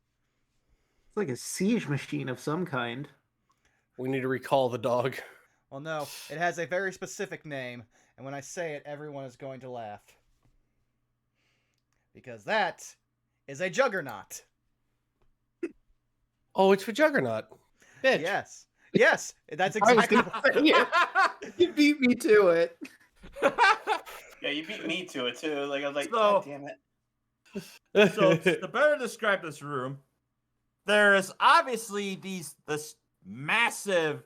It's like a siege machine of some kind. We need to recall the dog. Well, no. It has a very specific name, and when I say it, everyone is going to laugh. Because that is a juggernaut. Oh, it's for Juggernaut. Bitch. Yes. Yes, that's I was exactly gonna say it. You beat me to it. Yeah, you beat me to it too. Like I was like, So- God damn it. So to better describe this room, there is obviously this massive,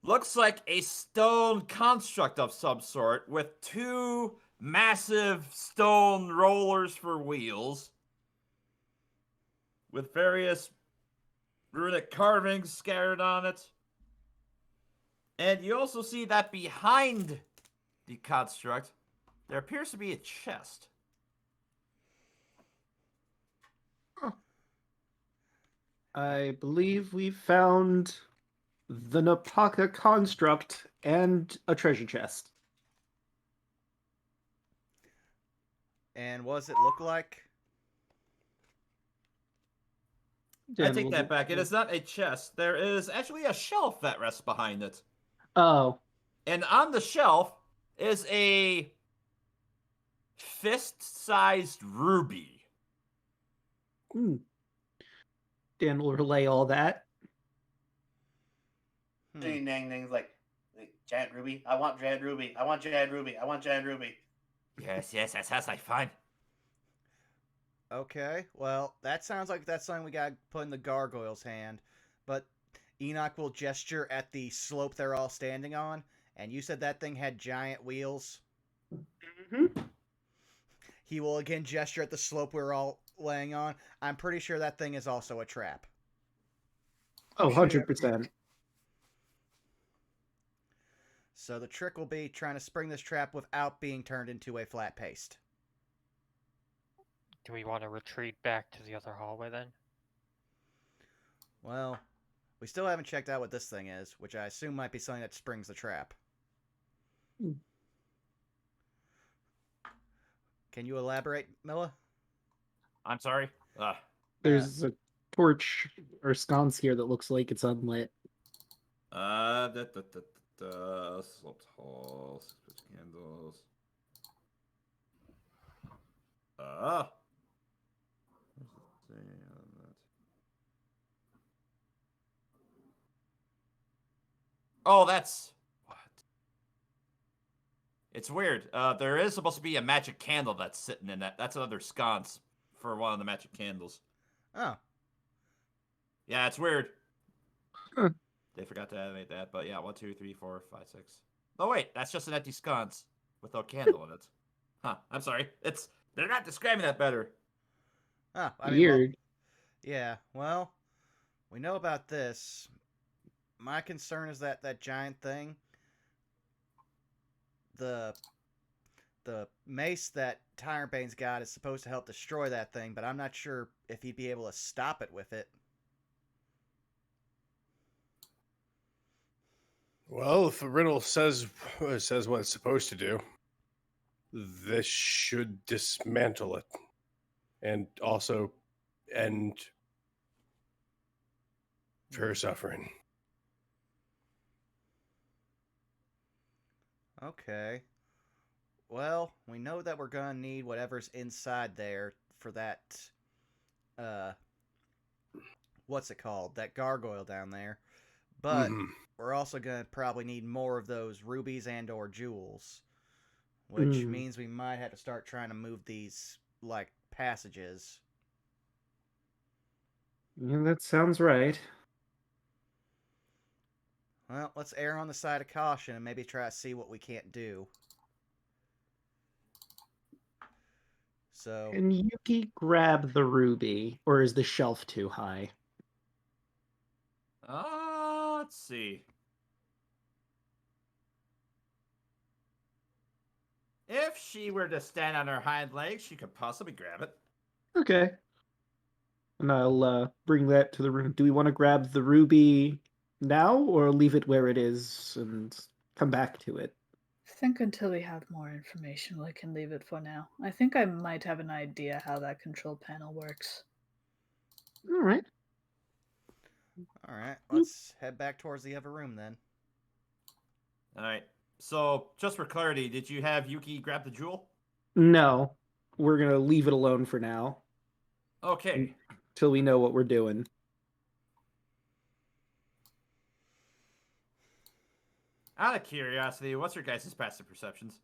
looks like a stone construct of some sort with 2 massive stone rollers for wheels, with various runic carvings scattered on it. And you also see that behind the construct, there appears to be a chest. I believe we found the Napaka construct and a treasure chest. And what does it look like? I take that back. It is not a chest. There is actually a shelf that rests behind it. Oh. And on the shelf is a fist-sized ruby. Dan will relay all that. Ding dang ding's like, giant ruby. I want giant ruby. I want giant ruby. I want giant ruby. Yes, that sounds like fun. Okay, well, that sounds like that's something we gotta put in the gargoyle's hand. But Enoch will gesture at the slope they're all standing on, and you said that thing had giant wheels. Mm-hmm. He will again gesture at the slope we're all laying on. I'm pretty sure that thing is also a trap. Oh, 100%. So the trick will be trying to spring this trap without being turned into a flat paste. Do we want to retreat back to the other hallway then? Well, we still haven't checked out what this thing is, which I assume might be something that springs the trap. Can you elaborate, Milla? I'm sorry. There's a torch or sconce here that looks like it's unlit. Sloped hall, 6 candles. Oh, that's what? It's weird. There is supposed to be a magic candle that's sitting in that. That's another sconce for one of the magic candles. Oh. Yeah, it's weird. Huh. They forgot to animate that, but yeah, 1, 2, 3, 4, 5, 6. Oh wait, that's just an empty sconce with no candle in it. Huh? I'm sorry. They're not describing that better. Oh, I mean, Weird. well, yeah, well, we know about this. My concern is that giant thing, the mace that Tyrebane's got is supposed to help destroy that thing, but I'm not sure if he'd be able to stop it with it. Well, if the riddle says what it's supposed to do, this should dismantle it, and also end her suffering. Okay. Well, we know that we're gonna need whatever's inside there for that, what's it called? That gargoyle down there. But we're also gonna probably need more of those rubies and or jewels. Which means we might have to start trying to move these, like, passages. Yeah, that sounds right. Well, let's err on the side of caution and maybe try to see what we can't do. So, Can Yuki grab the ruby, or is the shelf too high? Let's see. If she were to stand on her hind legs, she could possibly grab it. Okay. And I'll bring that to the room. Do we want to grab the ruby now, or leave it where it is and come back to it? I think until we have more information, we can leave it for now. I think I might have an idea how that control panel works. All right. alright, let's head back towards the other room then. Alright. So, just for clarity, did you have Yuki grab the jewel? No, we're gonna leave it alone for now Okay. till we know what we're doing. Out of curiosity, what's your guys' passive perceptions?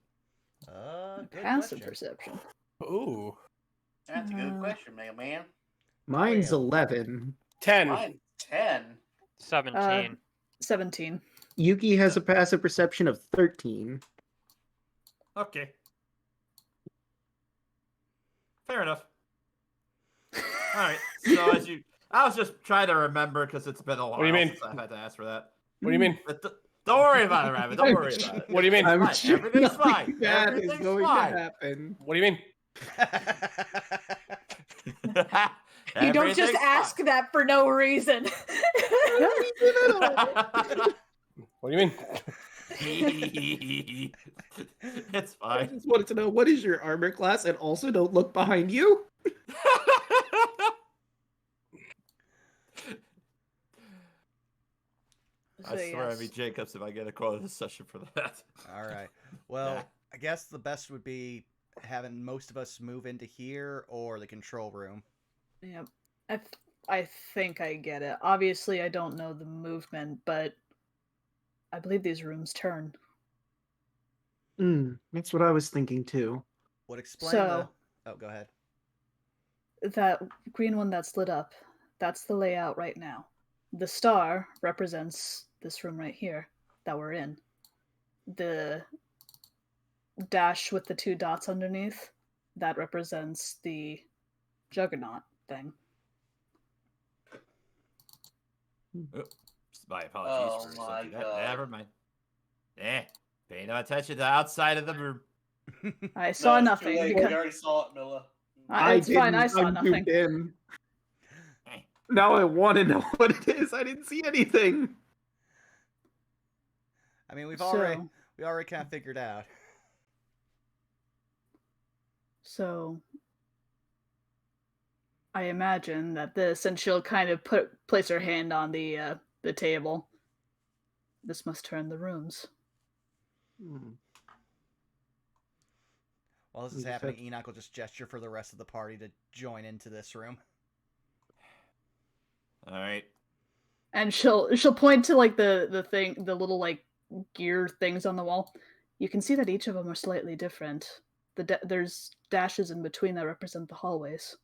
Good Passive question. perception. Ooh. That's a good question, Mega Man. Mine's yeah. 11. 10. Mine's 10. 17. 17. Yuki has a passive perception of 13. Okay. Fair enough. Alright, so I was just trying to remember because it's been a while do you mean? since I've had to ask for that. What do you mean? The Don't worry about it, Rabbit. Don't worry about it. What do you mean? I'm Fine. sure Everything's nothing fine. bad is Everything's going fine. to happen. What do you mean? You don't just Everything's ask fine. that for no reason. What do you mean? It's I fine. just wanted to know, what is your armor class, and also don't look behind you. I So, swear, yes. I mean Jacobs, if I get a quote this session for that. All right. Well, Yeah. I guess the best would be having most of us move into here or the control room. Yep. I think I get it. Obviously, I don't know the movement, but I believe these rooms turn. That's what I was thinking too. Would explain So- the... Oh, go ahead. That green one that's lit up, that's the layout right now. The star represents this room right here that we're in. The dash with the 2 dots underneath, that represents the juggernaut thing. Oops, my apologies Oh for my something. God. Never mind. Pay no attention to the outside of the room. I saw No, it's too nothing. late. Because... We already saw it, Milla. It's fine, I didn't. saw I'm nothing. zoomed in. Now I want to know what it is. I didn't see anything. I mean, we So, already kind of figured out. so I imagine that this, and she'll kind of place her hand on the table. This must turn the rooms. While this We is just happening, have- Enoch will just gesture for the rest of the party to join into this room. All right. And she'll point to like the thing, the little like gear things on the wall. You can see that each of them are slightly different. There's dashes in between that represent the hallways.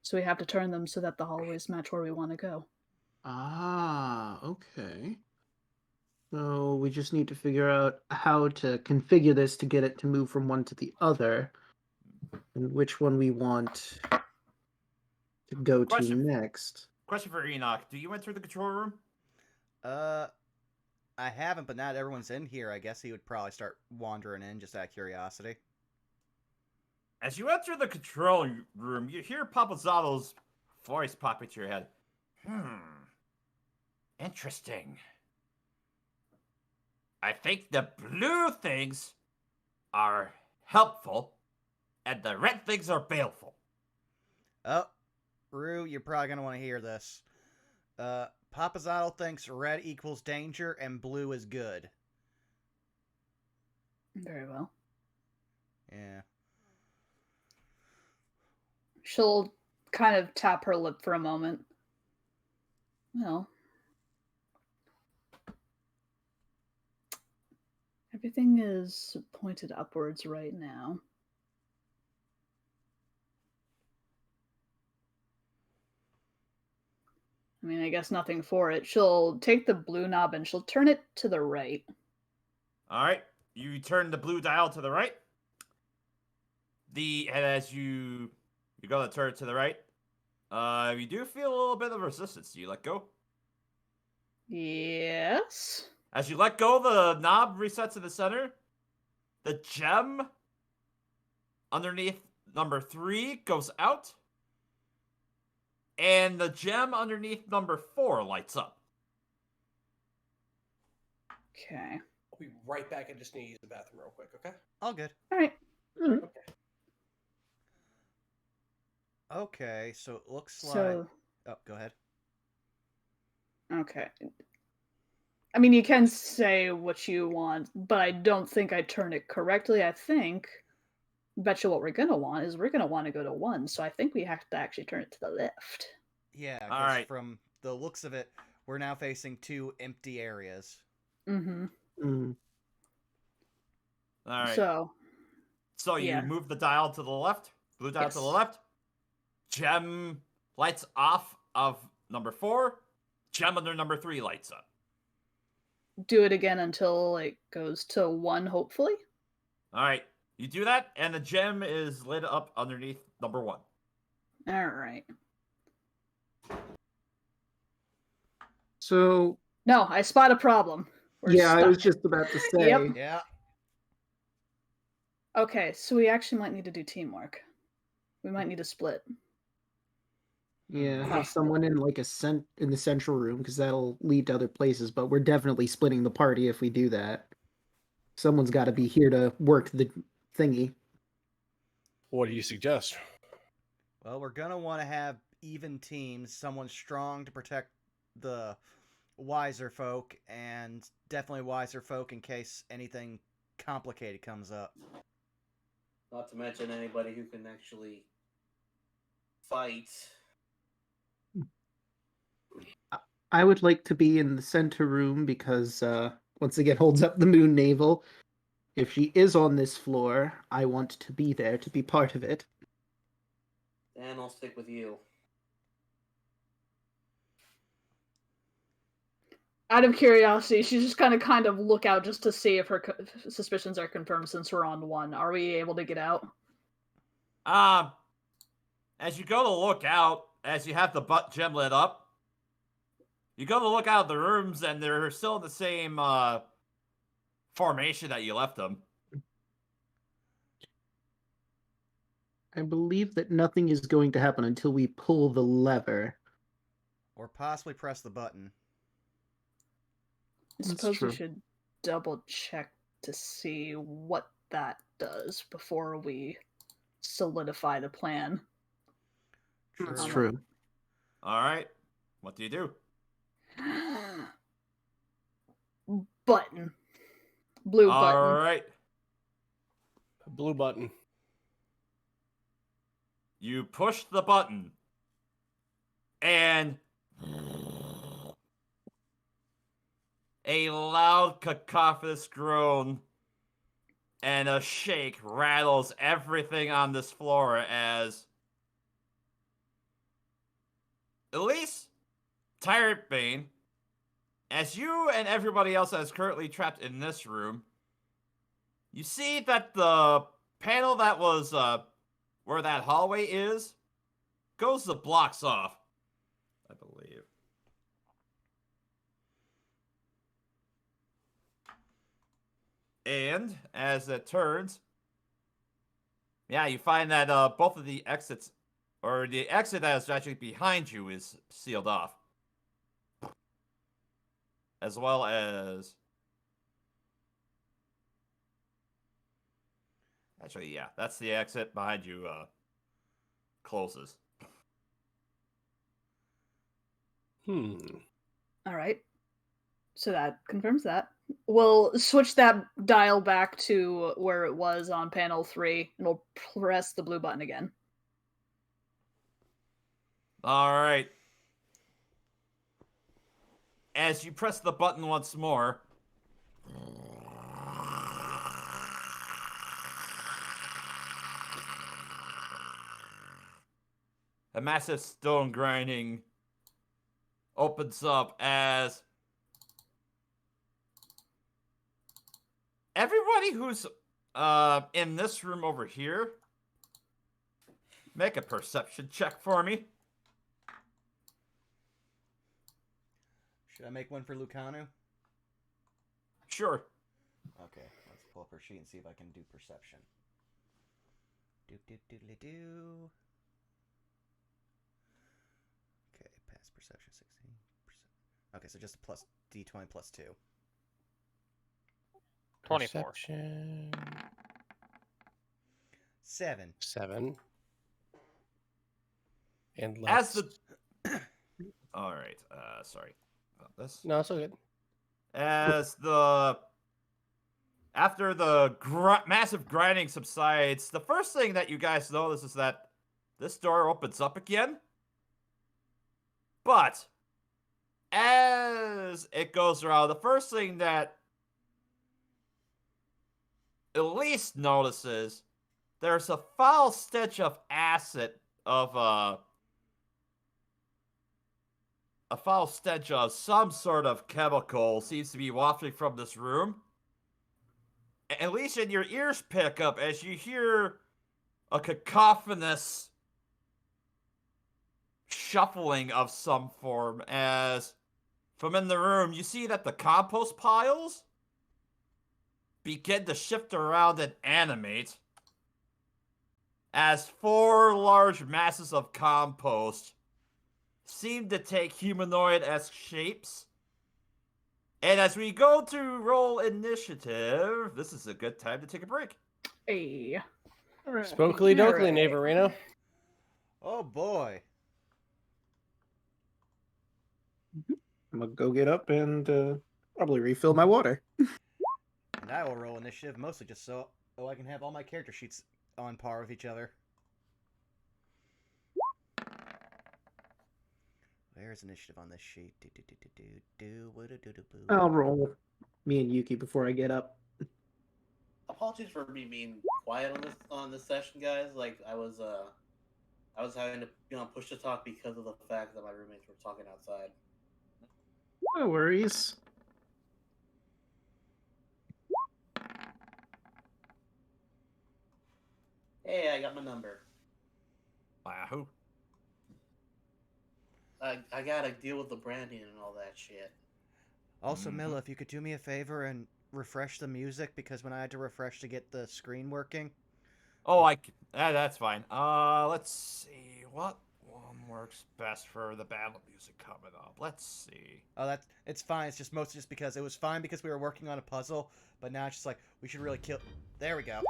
So we have to turn them so that the hallways match where we want to go. Ah, okay. So we just need to figure out how to configure this to get it to move from one to the other, and which one we want to go to Question. next. Question for Enoch. Do you enter the control room? I haven't, but now that everyone's in here, I guess he would probably start wandering in just out of curiosity. As you enter the control room, you hear Papazato's voice pop into your head. Interesting. I think the blue things are helpful, and the red things are baleful. Oh, Rue, you're probably going to want to hear this. Papazotto thinks red equals danger and blue is good. Very well. Yeah. She'll kind of tap her lip for a moment. Well, everything is pointed upwards right now. I mean, I guess nothing for it. She'll take the blue knob and she'll turn it to the right. All right, you turn the blue dial to the right. And as you go to turn it to the right, you do feel a little bit of resistance. Do you let go? Yes. As you let go, the knob resets in the center. The gem underneath number 3 goes out. And the gem underneath number 4 lights up. Okay. I'll be right back. I just need to use the bathroom real quick, okay? All good. All right. Okay, so it looks like... So, Oh, go ahead. okay. I mean, you can say what you want, but I don't think I turned it correctly. I think, bet you what we're going to want is we're going to want to go to 1, so I think we have to actually turn it to the left. Yeah, All 'cause right. from the looks of it, we're now facing 2 empty areas. Mm-hmm. Mm. All right. So, you yeah. move the dial to the left. Blue dial to the Yes. left. Gem lights off of number 4. Gem under number 3 lights up. do it again until it goes to 1, hopefully. All right. You do that, and the gem is lit up underneath number 1. All right. So No, I spot a problem. We're Yeah, I was stuck. just about to say. Yep. Yeah. Okay, so we actually might need to do teamwork. We might need to split. Yeah, have Possibly. someone in like in the central room because that'll lead to other places. But we're definitely splitting the party if we do that. Someone's got to be here to work the thingy. What do you suggest? Well, we're gonna want to have even teams. Someone strong to protect the wiser folk, and definitely wiser folk in case anything complicated comes up. Not to mention anybody who can actually fight. I would like to be in the center room because once again holds up the moon navel. If she is on this floor, I want to be there to be part of it. And I'll stick with you. Out of curiosity, she's just kind of look out just to see if her suspicions are confirmed since we're on one. Are we able to get out? As you go to look out, as you have the butt gem lit up, you go to look out of the rooms, and they're still in the same formation that you left them. I believe that nothing is going to happen until we pull the lever. Or possibly press the button. I suppose we should double check to see what that does before we solidify the plan. That's true. All right. What do you do? Button. Blue button. All right. Blue button. You push the button, and a loud cacophonous groan and a shake rattles everything on this floor as Elise, Tyrant Bane, as you and everybody else that is currently trapped in this room, you see that the panel that was where that hallway is goes the blocks off, I believe. And as it turns, yeah, you find that both of the exits, or the exit that is actually behind you, is sealed off. As well as... Actually, yeah, that's the exit behind you closes. All right. So that confirms that. We'll switch that dial back to where it was on panel 3, and we'll press the blue button again. All right. As you press the button once more, a massive stone grinding opens up as everybody who's in this room over here, make a perception check for me. Should I make one for Lucanu? Sure. Okay, let's pull up her sheet and see if I can do perception. Do. Okay, pass perception 16%. Okay, so just a plus d20 plus 2. 24. Perception. 7. 7. And As let's... the... All right, sorry about this. No, it's all good. As the... After the massive grinding subsides, the first thing that you guys notice is that this door opens up again. But as it goes around, the first thing that Elise notices, there's a foul stench of acid, of a foul stench of some sort of chemical seems to be wafting from this room. At least in your ears pick up as you hear a cacophonous shuffling of some form as from in the room, you see that the compost piles begin to shift around and animate as 4 large masses of compost seem to take humanoid-esque shapes. And as we go to roll initiative, this is a good time to take a break. Hey. Spokely dokely, Alright. Neighborino. Oh boy. I'm gonna go get up and probably refill my water. And I will roll initiative mostly just so I can have all my character sheets on par with each other. Where's initiative on this sheet? I'll roll me and Yuki before I get up. Apologies for me being quiet on this session, guys. Like I was having to push to talk because of the fact that my roommates were talking outside. No worries. Hey, I got my number. Wahoo. I gotta deal with the branding and all that shit. Also, Mila, if you could do me a favor and refresh the music, because when I had to refresh to get the screen working. Oh, that's fine. Let's see. What one works best for the battle music coming up? Let's see. Oh, it's fine. It's just mostly just because it was fine because we were working on a puzzle, but now it's just like we should really kill. There we go.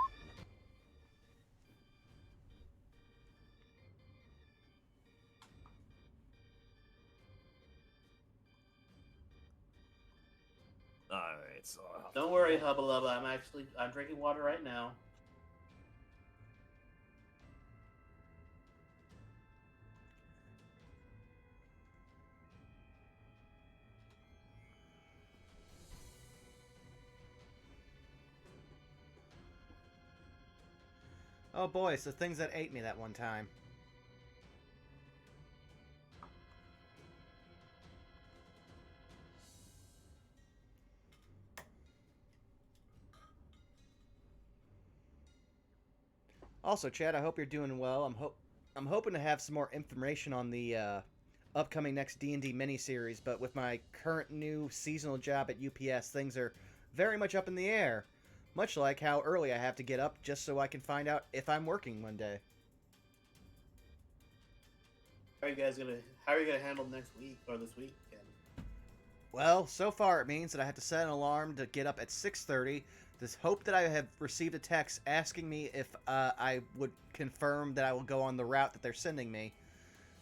Alright, so Don't worry, Hubba Lubba. I'm drinking water right now. Oh boy, so things that ate me that one time. Also, Chad, I hope you're doing well. I'm hoping to have some more information on the upcoming next D&D miniseries, but with my current new seasonal job at UPS, things are very much up in the air. Much like how early I have to get up just so I can find out if I'm working one day. How are you gonna handle next week or this weekend? Well, so far it means that I have to set an alarm to get up at 6:30. This hope that I have received a text asking me if I would confirm that I will go on the route that they're sending me.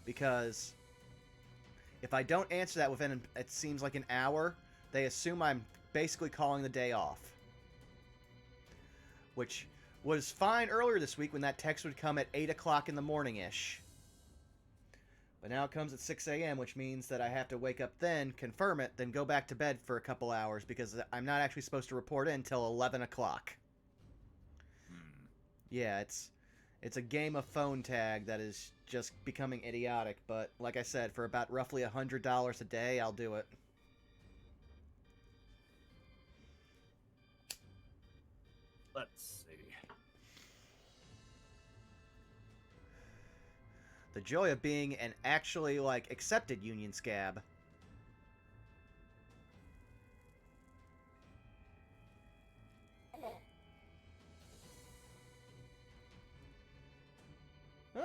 Because if I don't answer that within, it seems like an hour, they assume I'm basically calling the day off. Which was fine earlier this week when that text would come at 8 o'clock in the morning-ish. But now it comes at 6 a.m., which means that I have to wake up then, confirm it, then go back to bed for a couple hours because I'm not actually supposed to report in until 11 o'clock. Yeah, it's a game of phone tag that is just becoming idiotic, but like I said, for about roughly $100 a day, I'll do it. let's see. The joy of being an actually, accepted union scab.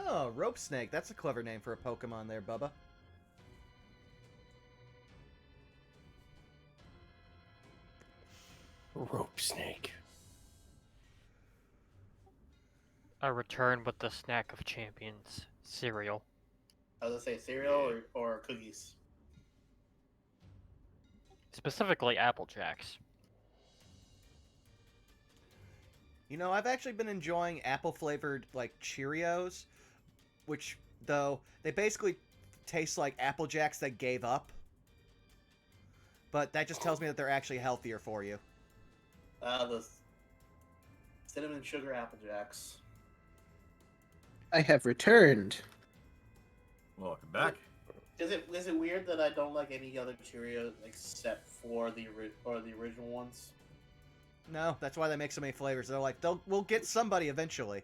Oh, Rope Snake. That's a clever name for a Pokemon there, Bubba. Rope snake. I return with the snack of champions, cereal. I was gonna say cereal or cookies. Specifically Apple Jacks. You know, I've actually been enjoying apple-flavored, Cheerios, which, though, they basically taste like Apple Jacks that gave up. But that just tells me that they're actually healthier for you. The cinnamon sugar Apple Jacks. I have returned. Welcome back. Is it weird that I don't like any other Cheerios except for the original ones? No, that's why they make so many flavors. We'll get somebody eventually.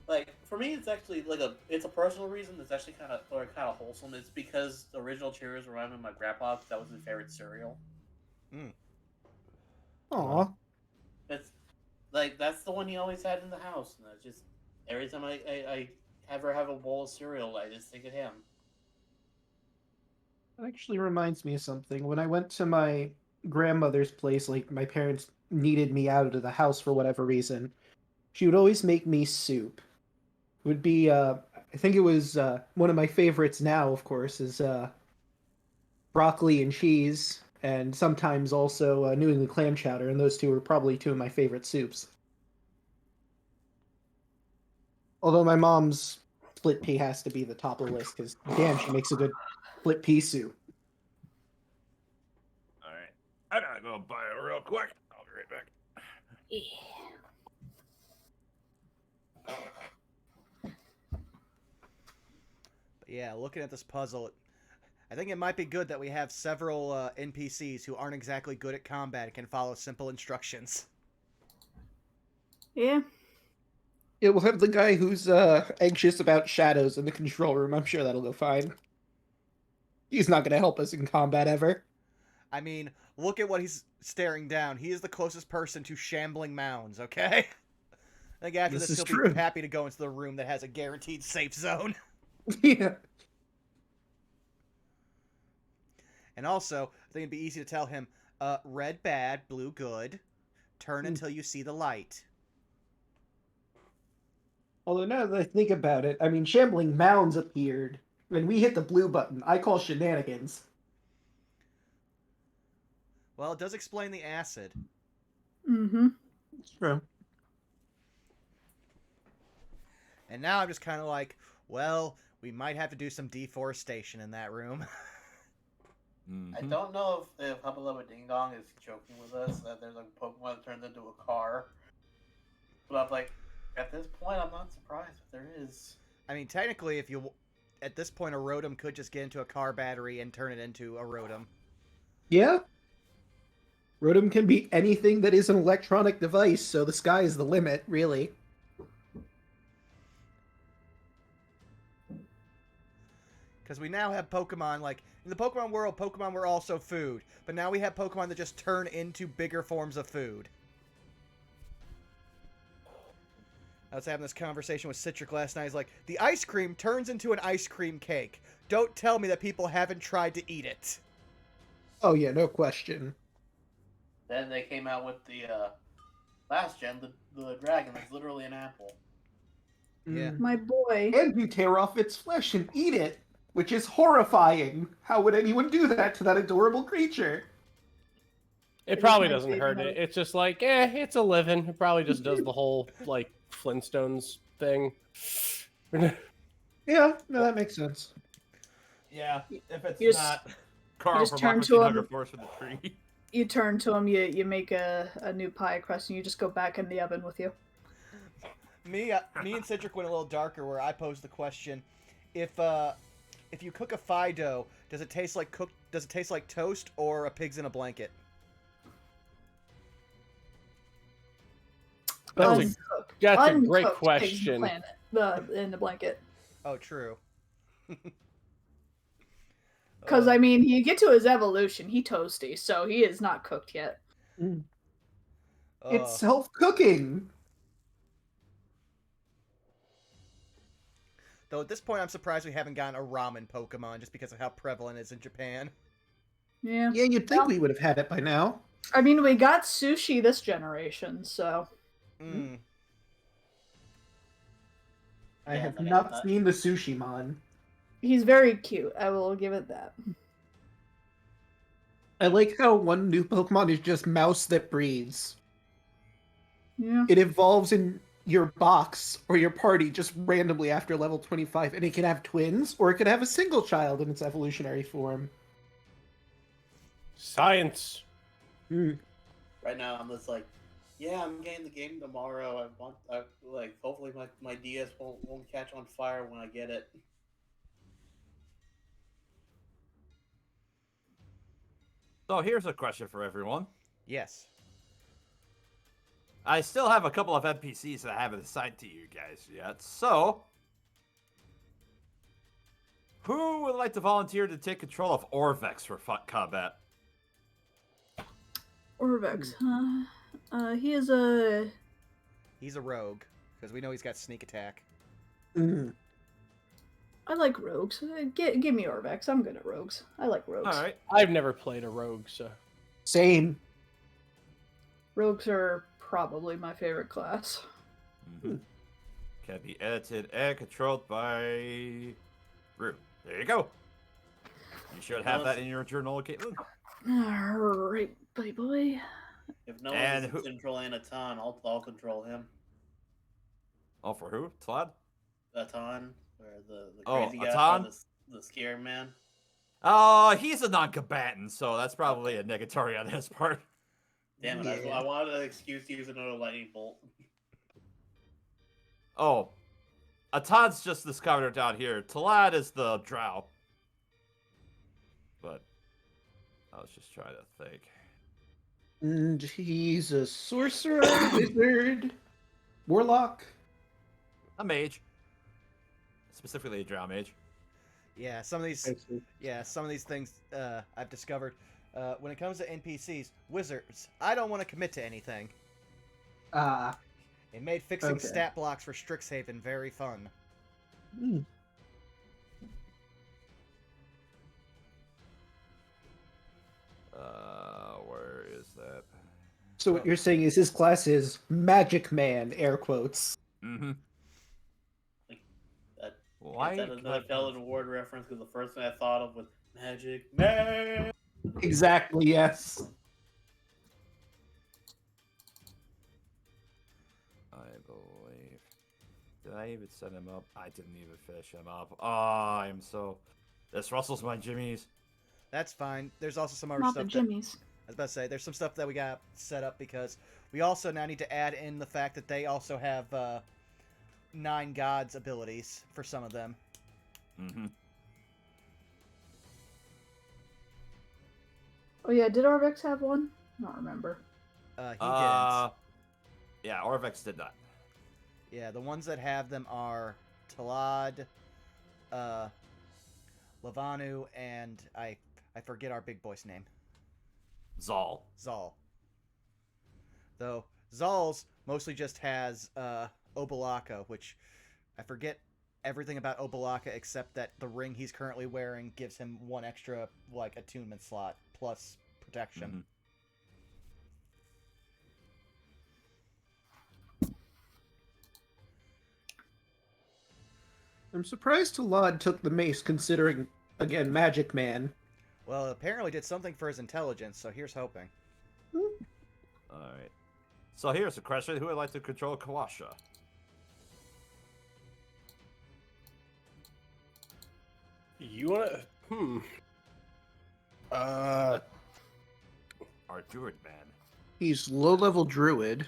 Like, for me, it's actually like it's a personal reason. It's actually kind of wholesome. It's because the original Cheerios remind me of my grandpa. Because that was his favorite cereal. Aw. It's like that's the one he always had in the house, and it's just every time I ever have a bowl of cereal, I just think of him. That actually reminds me of something. When I went to my grandmother's place, like my parents needed me out of the house for whatever reason, she would always make me soup. It would be, I think it was one of my favorites now, of course, is broccoli and cheese, and sometimes also New England clam chowder, and those two are probably two of my favorite soups. Although my mom's split pea has to be the top of the list, because damn, she makes a good split pea soup. All right. I gotta go buy it real quick. I'll be right back. But yeah, looking at this puzzle, I think it might be good that we have several NPCs who aren't exactly good at combat and can follow simple instructions. Yeah. Yeah, we'll have the guy who's anxious about shadows in the control room. I'm sure that'll go fine. He's not going to help us in combat ever. I mean, look at what he's staring down. He is the closest person to shambling mounds, okay? I think after This this, is he'll true. be happy to go into the room that has a guaranteed safe zone. Yeah. And also, I think it'd be easy to tell him, red bad, blue good. Turn until you see the light. Although now that I think about it, I mean, shambling mounds appeared. When we hit the blue button, I call shenanigans. Well, it does explain the acid. Mm-hmm. It's true. And now I'm just kind of like, well, we might have to do some deforestation in that room. I don't know if Hubba Lubba Ding Dong is joking with us that there's like a Pokemon that turns into a car. But I'm like, at this point, I'm not surprised if there is. I mean, technically, if you... At this point, a Rotom could just get into a car battery and turn it into a Rotom. Yeah. Rotom can be anything that is an electronic device, so the sky is the limit, really. Because we now have Pokemon, like, in the Pokemon world, Pokemon were also food. But now we have Pokemon that just turn into bigger forms of food. I was having this conversation with Citric last night. He's like, the ice cream turns into an ice cream cake. Don't tell me that people haven't tried to eat it. Oh yeah, no question. Then they came out with the last gen, the dragon that's literally an apple. Yeah. My boy. And you tear off its flesh and eat it, which is horrifying. How would anyone do that to that adorable creature? It It probably is my doesn't hurt favorite. it. It's just like, it's a living. It probably just does the whole, like, Flintstones thing. Yeah, no, that makes sense. Yeah, if it's You just- not Carl just from turn Rocket to Hugger him. Force with the tree. You turn to him, you make a new pie crust, and you just go back in the oven with you. Me and Citric went a little darker, where I posed the question: if you cook a Fido, does it taste like toast or a pig's in a blanket? That's a Uncooked. That's a great Uncooked pigs in the question. in the blanket. Oh, true. Because, I mean, you get to his evolution, he toasty, so he is not cooked yet. It's self-cooking. Though at this point, I'm surprised we haven't gotten a ramen Pokemon just because of how prevalent it is in Japan. Yeah. Yeah, you'd think we would have had it by now. I mean, we got sushi this generation, so... Mm. I Yeah, have I not got seen the sushi mon. He's very cute, I will give it that. I like how one new Pokemon is just Mouse that breeds. Yeah. It evolves in your box or your party just randomly after level 25, and it can have twins, or it can have a single child in its evolutionary form. Science. Right now, I'm just like, yeah, I'm getting the game tomorrow. Hopefully my DS won't catch on fire when I get it. So here's a question for everyone. Yes. I still have a couple of NPCs that I haven't assigned to you guys yet. So, who would like to volunteer to take control of Orvex for combat? Orvex, huh? He is a. He's a rogue because we know he's got sneak attack. Mm. I like rogues. Give me Orvex. I'm good at rogues. I like rogues. All right. I've never played a rogue, so Same. Rogues are probably my favorite class. Mm-hmm. Can be edited and controlled by Rue. There you go. You should have that in your journal, Caitlin. Alright, buddy boy. If no And one is controlling Atan, I'll control him. Oh, for who? Tlad? Atan, or the Oh, crazy guy, Atan? the scare man. He's a non-combatant, so that's probably a negatory on his part. Damn it! I wanted an excuse to use another lightning bolt. Oh, Atan's just this counter down here. Tlad is the drow. But I was just trying to think. And he's a sorcerer, wizard, warlock. A mage. Specifically a drow mage. Yeah, some of these things I've discovered. When it comes to NPCs, wizards, I don't want to commit to anything. It made fixing Okay. stat blocks for Strixhaven very fun. Mm. Where is that? So what you're saying is his class is Magic Man, air quotes. Mm-hmm. Why? That is a Felon Award reference because the first thing I thought of was Magic Man. Exactly, yes. I believe. Did I even set him up? I didn't even finish him up. Oh, I am so. This rustles my jimmies. That's fine. There's also some other Not stuff. the Jimmies. I was about to say, there's some stuff that we got set up because we also now need to add in the fact that they also have 9 gods abilities for some of them. Mm-hmm. Oh yeah, did Orvex have one? I don't remember. He didn't. Yeah, Orvex did not. Yeah, the ones that have them are Talad, Lavanu, and I forget our big boy's name. Zal. Zal. Though Zal's mostly just has Obalaka, which I forget everything about Obalaka except that the ring he's currently wearing gives him 1 extra attunement slot plus protection. Mm-hmm. I'm surprised Talad took the mace considering, again, Magic Man. Well, apparently did something for his intelligence, so here's hoping. Alright. So here's a question. Who would like to control Kawasha? you wanna? Our druid man. He's low-level druid.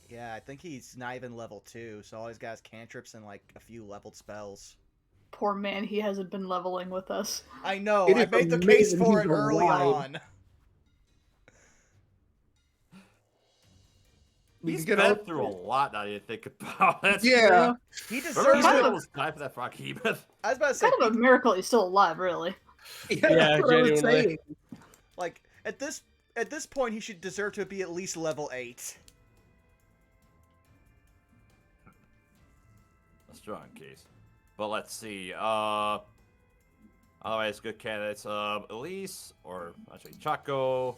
Yeah, I think he's not even level 2, so all he's got is cantrips and a few leveled spells. Poor man, he hasn't been leveling with us. I know, It I is made the case amazing for he's it early alive. on. He's get been out- through a lot now you think about it. Yeah. He Remember deserves when it. I was typing that fuck hemoth? I was about to say, Kind of a miracle he's still alive, really. Yeah, Yeah, that's what I was genuinely. saying. at this point, he should deserve to be at least level 8. A strong case. But let's see. Otherwise, good candidates. Elise, or actually Chaco,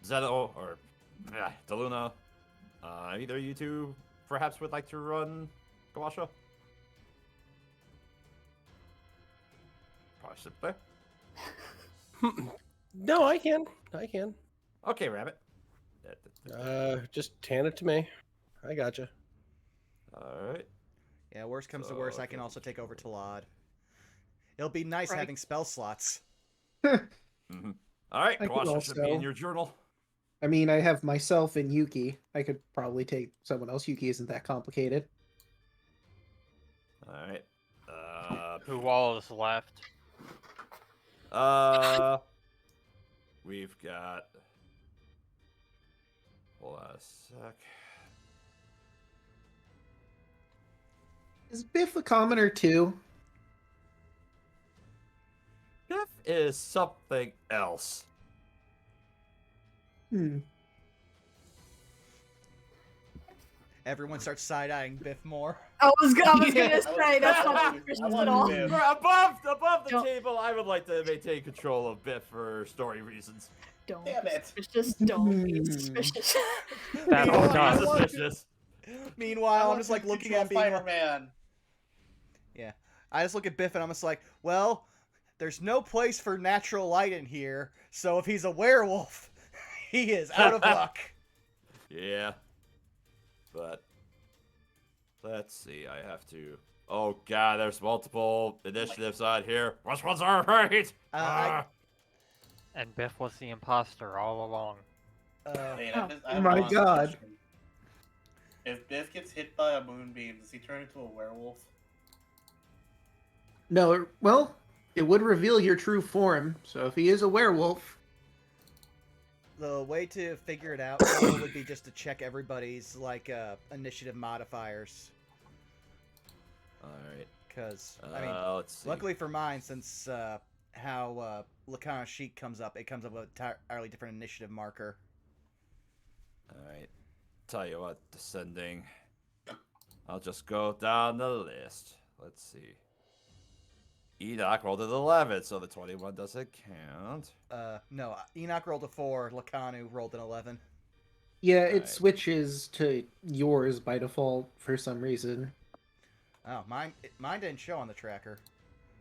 Zeno, or Deluna. Either of you two perhaps would like to run Kawasha? Probably sit there. No, I can. Okay, Rabbit. Just hand it to me. I gotcha. Alright. Yeah, worst comes to So, worst, I can okay. also take over Talad. It'll be nice Right. having spell slots. Mm-hmm. Alright, I could Kawasha should be in also- your journal. I mean, I have myself and Yuki. I could probably take someone else. Yuki isn't that complicated. Alright. Who all is left? We've got Hold on a sec. Is Biff a commoner too? Biff is something else. Everyone starts side-eyeing Biff more. I was Yeah. gonna say that's I not want suspicious to at all. Biff. Above the Don't- table, I would like to maintain control of Biff for story reasons. Don't Damn be it. suspicious. Don't be suspicious. That Meanwhile, was Not I want- suspicious. Meanwhile, I'm just like looking at being like, Spider-Man. I just look at Biff and I'm just like, well, there's no place for natural light in here, so if he's a werewolf, he is out of luck. Yeah. But let's see, I have to. Oh god, there's multiple initiatives on here. Which ones are right? And Biff was the imposter all along. Wait, Oh. I have My one God. question. If Biff gets hit by a moonbeam, does he turn into a werewolf? No, well, it would reveal your true form. So if he is a werewolf, The way to figure it out would be just to check everybody's like initiative modifiers, Alright. because I mean, Let's see. luckily for mine, since how Lacana's sheet comes up, it comes up with an entirely different initiative marker. Alright. Tell you what, descending. I'll just go down the list. Let's see. Enoch rolled an 11, so the 21 doesn't count. No, Enoch rolled a 4, Lacanu rolled an 11. yeah, it Right. switches to yours by default for some reason. Oh, mine didn't show on the tracker.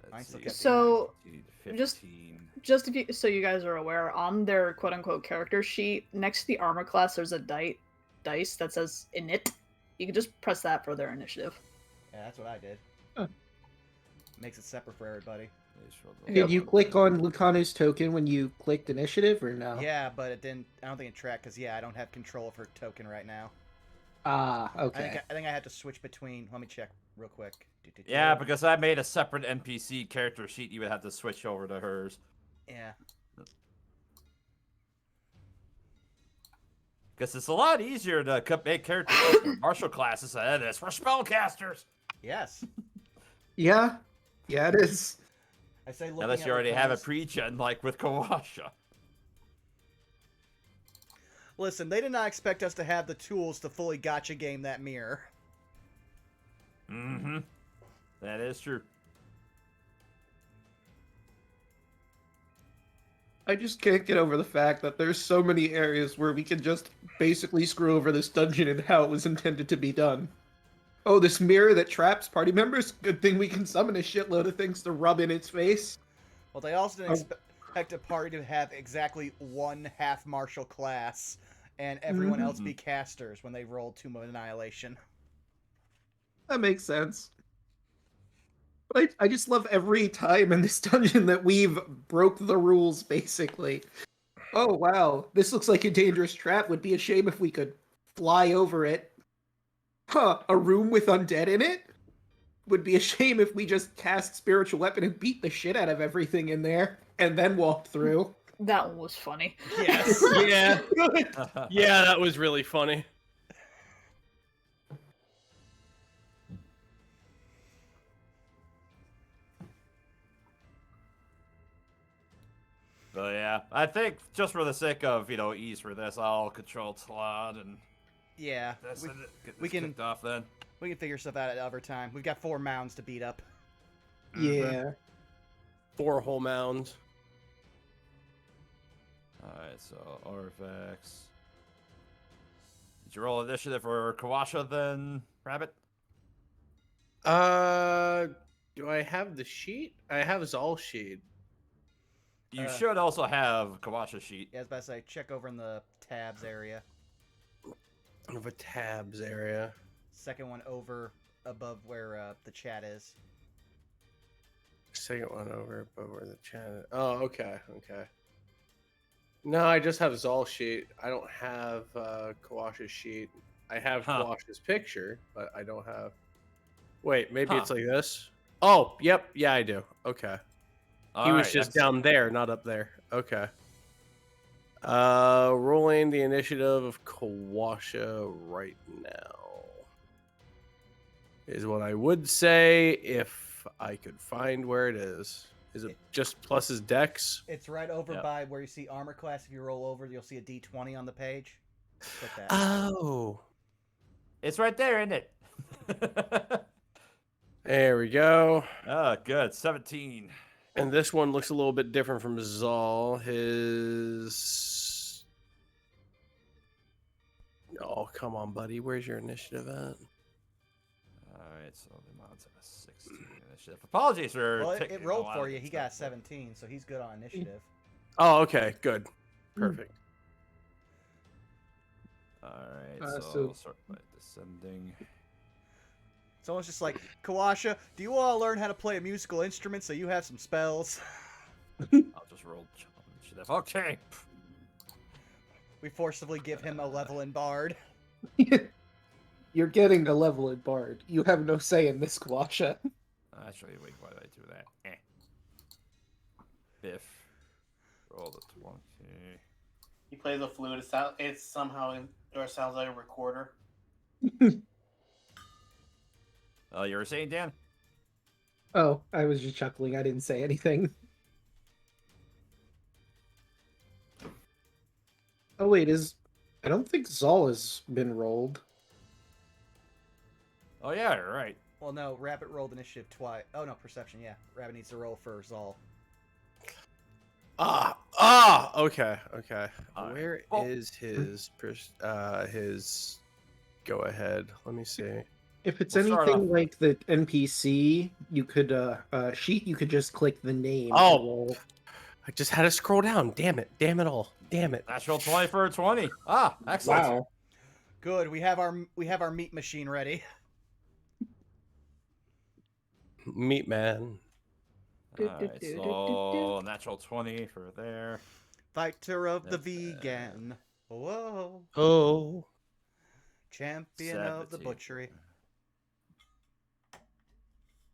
Let's Mine's still see. kept So, 15, just- 15. Just if you, so you guys are aware, on their quote-unquote character sheet, next to the armor class, there's a dice that says init. You can just press that for their initiative. Yeah, that's what I did. Huh. Makes it separate for everybody. Did you click on Lucanu's token when you clicked initiative or no? Yeah, but it didn't. I don't think it tracked because I don't have control of her token right now. Ah, I okay. think I had to switch between. Let me check real quick. Yeah, because I made a separate NPC character sheet, you would have to switch over to hers. Yeah. Because it's a lot easier to make characters for martial classes than it is for spellcasters. Yes. Yeah, yeah, it is. I say looking Unless at you already have a Lacana's- pre-gen like with Kawasha. Listen, they did not expect us to have the tools to fully gotcha game that mirror. Mm-hmm. That is true. I just can't get over the fact that there's so many areas where we can just basically screw over this dungeon and how it was intended to be done. Oh, this mirror that traps party members? Good thing we can summon a shitload of things to rub in its face. Well, they also didn't Oh. expect a party to have exactly one half martial class and everyone else be casters when they rolled Tomb of Annihilation. That makes sense. But I just love every time in this dungeon that we've broke the rules, basically. Oh, wow. This looks like a dangerous trap. Would be a shame if we could fly over it. Huh, a room with undead in it? Would be a shame if we just cast spiritual weapon and beat the shit out of everything in there, and then walked through. That one was funny. Yes. Yeah, yeah, that was really funny. But yeah, I think just for the sake of, ease for this, I'll control Tlon and Yeah. get we this can- kicked off then. We can figure stuff out at other time. We've got 4 mounds to beat up. Yeah. 4 whole mounds. Alright, so Arvex. Did you roll initiative for Kawasha then, Rabbit? Do I have the sheet? I have Zal sheet. You should also have Kawasha sheet. Yeah, I was about to say, check over in the tabs area. I have a tabs area. Second one over above where the chat is. Second one over, but where the chat. Oh, okay, okay. No, I just have Zal sheet. I don't have Kawasha's sheet. I have Kawasha's picture, but I don't have. Wait, maybe it's like this. Oh, yep, yeah, I do. Okay. He was just down there, not up there. Okay. Rolling the initiative of Kawasha right now is what I would say if I could find where it is. Is it just plus his dex? It's right over Yep. by where you see armor class. If you roll over, you'll see a D20 on the page. Click that. Oh. It's right there, isn't it? There we go. Oh, good. 17. And this one looks a little bit different from Zal. His... Oh, come on, buddy. Where's your initiative at? Alright, so the mod's at a 16 initiative. Apologies for Well, it taking a rolled while for to you. get He got stuff. 17, so he's good on initiative. Oh, okay. Good. Perfect. Alright, Uh, so so- we'll start by descending. It's almost just like, Kawasha, do you want to learn how to play a musical instrument so you have some spells? I'll just roll initiative. Okay. We forcibly give him a level in Bard. You're getting a level in Bard. You have no say in this, Kawasha. Actually, wait, why did I do that? Biff. Roll the 20. He plays a flute. It's somehow or sounds like a recorder. You were saying, Dan? Oh, I was just chuckling. I didn't say anything. Oh wait, I don't think Zal has been rolled. Oh, yeah, you're right. Well, no, Rabbit rolled initiative twice. Oh, no, perception, yeah. Rabbit needs to roll for Zal. Okay. Alright. Where Well- is his go ahead? Let me see. If it's We'll start anything off- like the NPC, you could sheet. You could just click the name. Oh. and roll. I just had to scroll down. Damn it all. Damn it. Natural 20 for a 20. Ah, excellent. Wow. Good, we have our meat machine ready. Meat man. Alright, so natural 20 for there. Fighter of the That's, vegan. Whoa. Oh. Champion of the 17. butchery.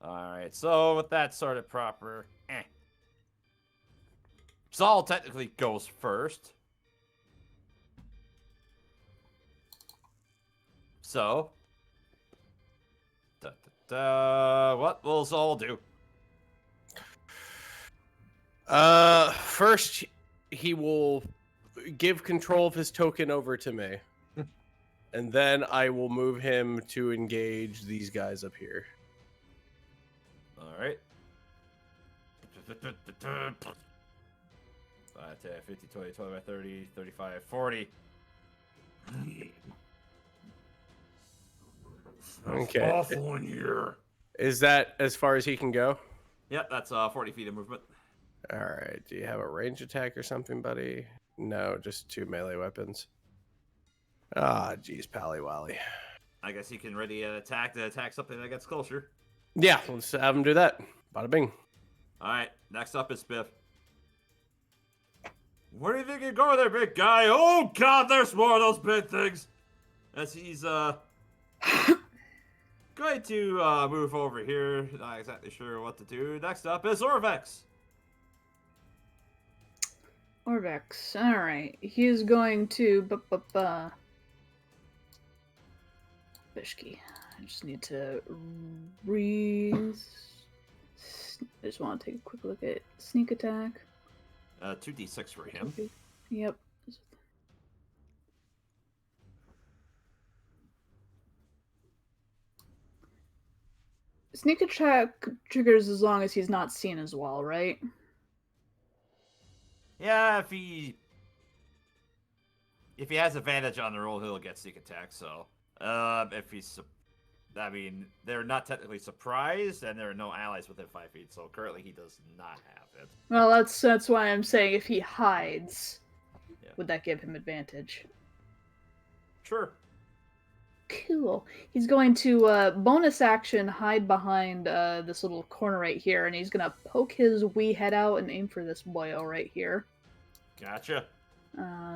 Alright, so with that sorted proper, Zal technically goes first. So, what will Zal do? First he will give control of his token over to me. And then I will move him to engage these guys up here. Alright. 5, 10, 50, 20, 25, 30, 35, 40. Okay. Awful in here. Is that as far as he can go? Yep, that's 40 feet of movement. All right. Do you have a range attack or something, buddy? No, just 2 melee weapons. Ah, geez, Pally Wally. I guess he can ready an attack to attack something that gets closer. Yeah, let's have him do that. Bada bing. Alright, next up is Biff. Where do you think you're going there, big guy? Oh god, there's more of those big things! As he's going to move over here. Not exactly sure what to do. Next up is Orvex. Orvex. Alright. He's going to Bishki. I just need to I just want to take a quick look at sneak attack. 2d6 for him. Yep. Sneak attack triggers as long as he's not seen as well, right? Yeah, if he has advantage on the roll, he'll get sneak attack. So, if he's, I mean, they're not technically surprised, and there are no allies within 5 feet. So currently, he does not have it. Well, that's why I'm saying if he hides, Yeah. would that give him advantage? Sure. Cool. He's going to bonus action hide behind this little corner right here, and he's gonna poke his wee head out and aim for this boyo right here. Gotcha.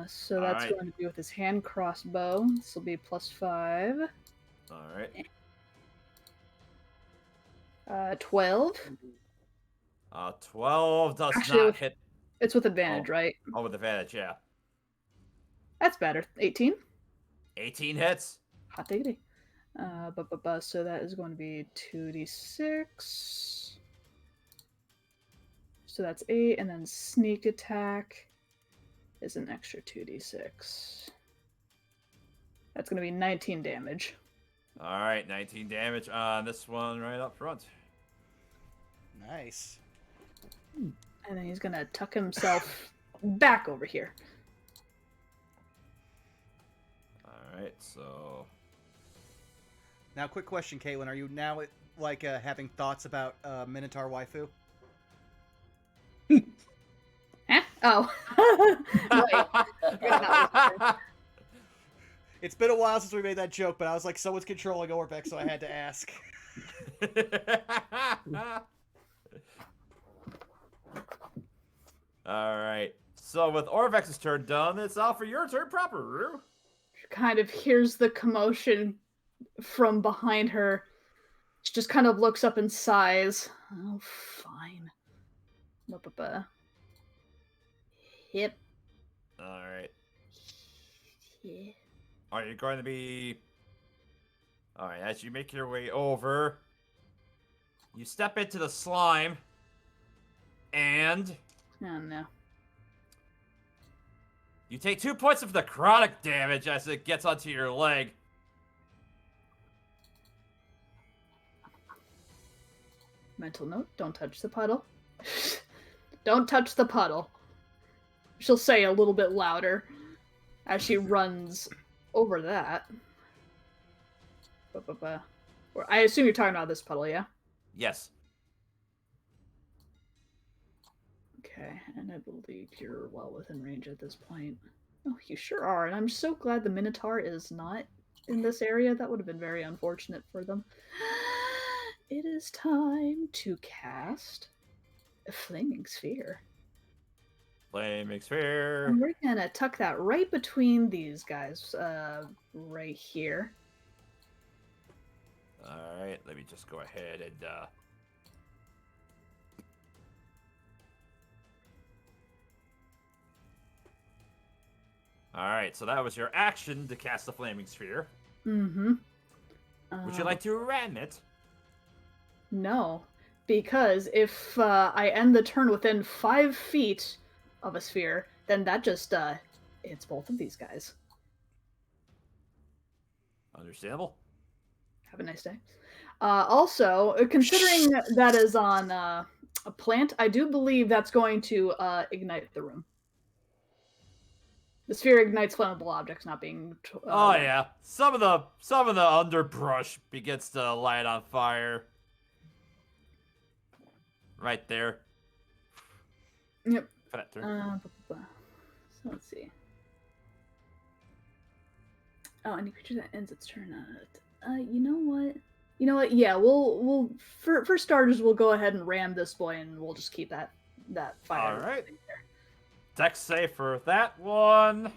So that's Alright. going to be with his hand crossbow. This will be +5. All right. 12. 12 does Actually, not hit. It's with advantage, right? Oh, with advantage, yeah. That's better. 18. 18 hits. Hot diggity. So that is going to be 2d6. So that's 8, and then sneak attack is an extra 2d6. That's going to be 19 damage. All right, 19 damage on this one right up front. Nice. And then he's going to tuck himself back over here. All right, so Now, quick question, Caitlin. Are you now like having thoughts about Minotaur waifu? Huh? Oh. Right. It's been a while since we made that joke, but I was like, someone's controlling Orbeck, so I had to ask. All right. So with Orvex's turn done, it's all for your turn proper, Rue. Kind of hears the commotion from behind her. She just kind of looks up and sighs. Oh, fine. Hip. All right. Yeah. Are you going to be... All right, as you make your way over, you step into the slime, and Oh, no. you take 2 points of necrotic damage as it gets onto your leg. Mental note, don't touch the puddle. Don't touch the puddle. She'll say a little bit louder as she runs over that. I assume you're talking about this puddle, yeah? Yes. Okay, and I believe you're well within range at this point. Oh, you sure are, and I'm so glad the Minotaur is not in this area. That would have been very unfortunate for them. It is time to cast a Flaming Sphere. Flaming Sphere. And we're gonna tuck that right between these guys, right here. All right, let me just go ahead and All right, so that was your action to cast the Flaming Sphere. Mm-hmm. Would you like to ram it? No, because if I end the turn within 5 feet of a sphere, then that just hits both of these guys. Understandable. Have a nice day. Also, considering that is on a plant, I do believe that's going to ignite the room. The sphere ignites flammable objects, not being. Oh yeah, some of the underbrush begins to light on fire. Right there. Yep. For that turn. So let's see. Oh, any creature that ends its turn. You know what? You know what? Yeah, we'll for starters, we'll go ahead and ram this boy, and we'll just keep that fire. All right. Dex save for that one.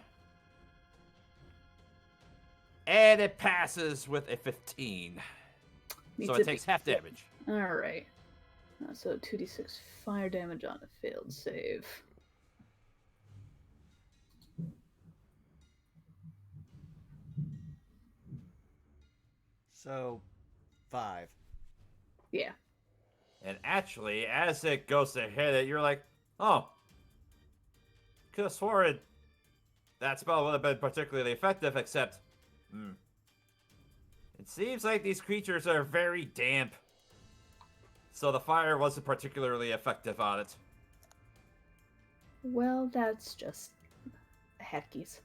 And it passes with a 15. So it takes half damage. All right. So 2d6 fire damage on a failed save. So, 5. Yeah. And actually, as it goes to hit it, you're like, oh. Could have sworn that spell would have been particularly effective, except... It seems like these creatures are very damp. So the fire wasn't particularly effective on it. Well, that's just heckies.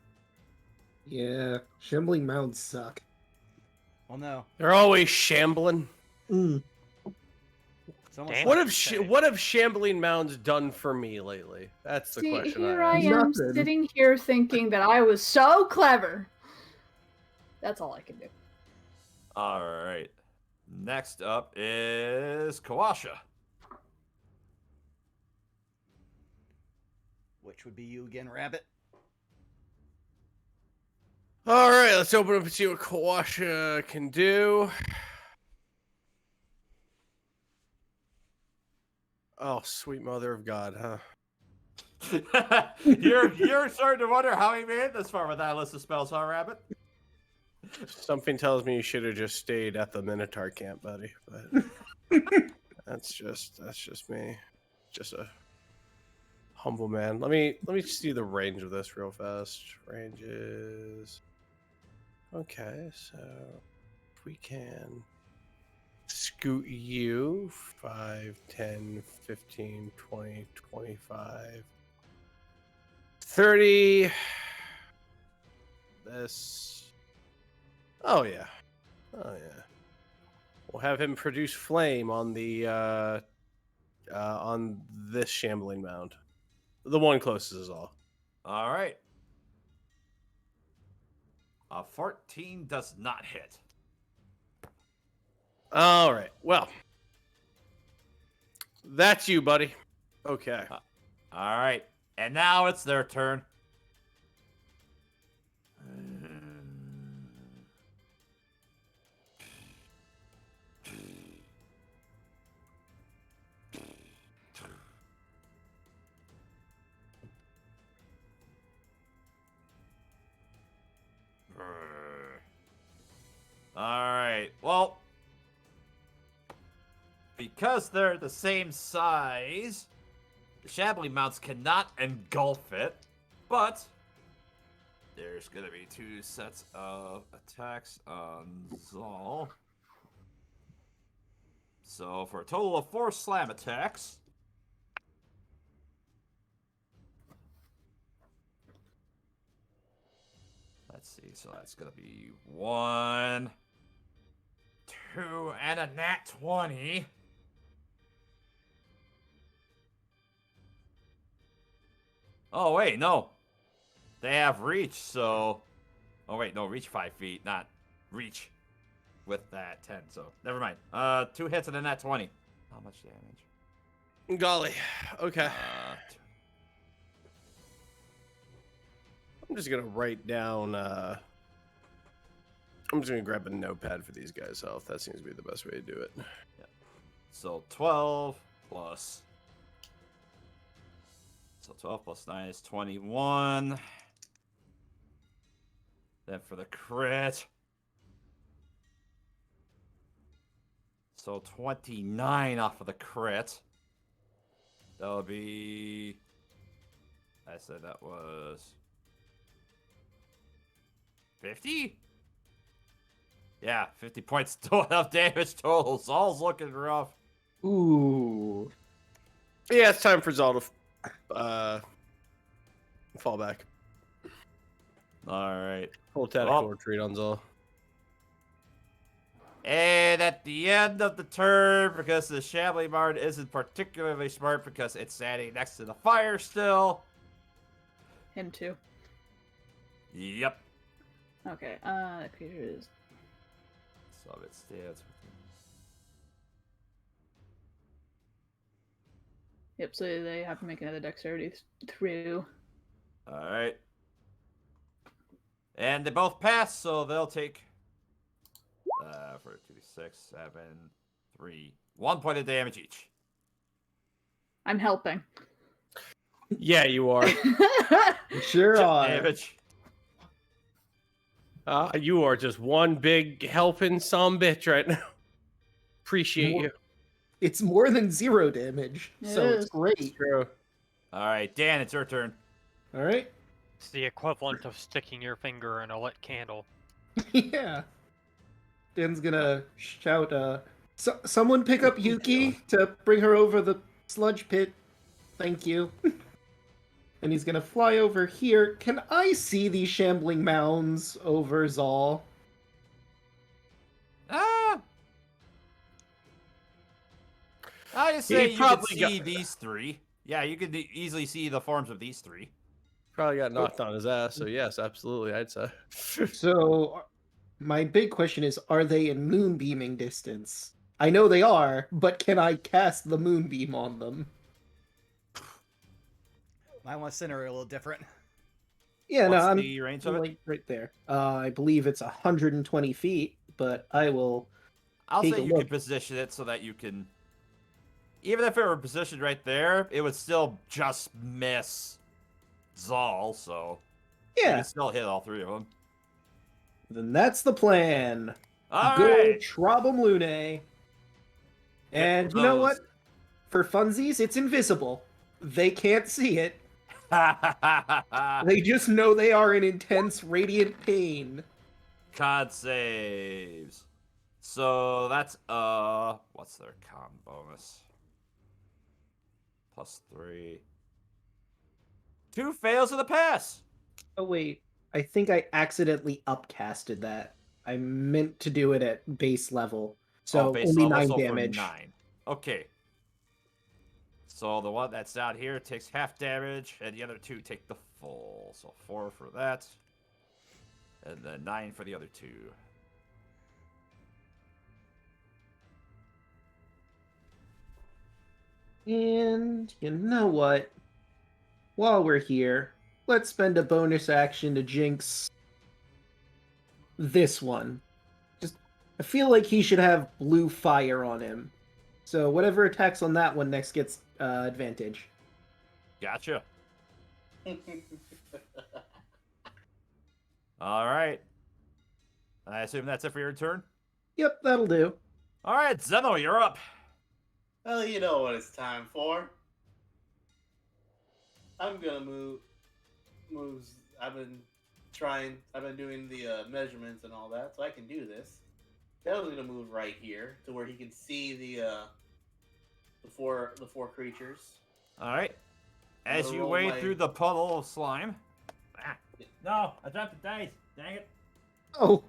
Yeah, shambling mounds suck. Well, no. They're always shambling. It's almost Damn. like- What have shambling mounds done for me lately? That's the See, question. here I I ask. am Nothing. sitting here thinking that I was so clever. That's all I can do. Alright. Next up is Kawasha. Which would be you again, Rabbit. All right, let's open up and see what Kawasha can do. Oh, sweet mother of God, huh? You're starting to wonder how he made it this far with that list of spells, huh, Rabbit? Something tells me you should have just stayed at the Minotaur camp, buddy. But that's just me. Just a humble man. Let me see the range of this real fast. Ranges. Okay, so if we can scoot you 5, 10, 15, 20, 25, 30. This. Oh yeah. Oh yeah. We'll have him produce flame on the on this shambling mound. The one closest is all. All right. A 14 does not hit. All right. Well, that's you, buddy. Okay. All right. And now it's their turn. All right. Well, because they're the same size, the Shabbily Mounts cannot engulf it, but there's going to be 2 sets of attacks on Zal. So for a total of 4 slam attacks. Let's see, so that's going to be 1, 2, and a nat 20. Oh, wait, no. They have reach, so... Oh, wait, no, reach 5 feet, not reach with that 10, so never mind. 2 hits and a nat 20. How much damage? Golly. Okay. T- I'm just gonna write down. I'm just gonna grab a notepad for these guys' health. That seems to be the best way to do it. Yeah. So 12 plus. So 12 plus 9 is 21. Then for the crit. So 29 off of the crit. That'll be. I said that was 50? Yeah, 50 points of damage total. Zal's looking rough. Ooh. Yeah, it's time for Zal to fall back. All right. Full tactical Well. retreat on Zal. And at the end of the turn, because the Shabbily Bard isn't particularly smart because it's standing next to the fire still. Him too. Yep. Okay, creature is So it stands. Yep, so they have to make another dexterity through. All right. And they both pass, so they'll take for 2d6, 7, 3, 1 point of damage each. I'm helping. Yeah, you are. Sure Chip are. damage. You are just one big helping bitch right now. Appreciate you. It's more than 0 damage, It so is. it's great. True. All right, Dan, it's your turn. All right. It's the equivalent of sticking your finger in a lit candle. Yeah. Dan's gonna shout, someone pick up Yuki to bring her over the sludge pit. Thank you. And he's gonna fly over here. Can I see these shambling mounds over Zal? I say He you probably could see these 3. Yeah, you could easily see the forms of these 3. Probably got knocked on his ass, so yes, absolutely, I'd say. So, my big question is, are they in moonbeaming distance? I know they are, but can I cast the moonbeam on them? Might want to center it a little different. Yeah, What's no, I'm the range of it? like right there. I believe it's 120 feet, but I will I'll take say a you can look. position it so that you can even if it were positioned right there, it would still just miss Zal, so you Yeah, can still hit all three of them. then that's the plan. All Good old right. Trabum Lune. And you know those. what? For funsies, it's invisible. They can't see it. They just know they are in intense radiant pain. Con saves. So that's what's their con bonus? +3. 2 fails of the pass. Oh wait, I think I accidentally upcasted that. I meant to do it at base level. So base only level, 9 so for damage. 9. Okay. So the one that's out here takes half damage, and the other 2 take the full. So 4 for that, and then 9 for the other 2. And you know what? While we're here, let's spend a bonus action to jinx this one. Just, I feel like he should have blue fire on him. So whatever attacks on that one next gets advantage. Gotcha. All right. I assume that's it for your turn? Yep, that'll do. All right, Zeno, you're up. Well, you know what it's time for. I'm gonna moves. I've been doing the measurements and all that, so I can do this. Dell's gonna move right here to where he can see the four creatures. All right. As Gonna you roll wade my- through the puddle of slime. Ah, no, I dropped the dice. Dang it. Oh,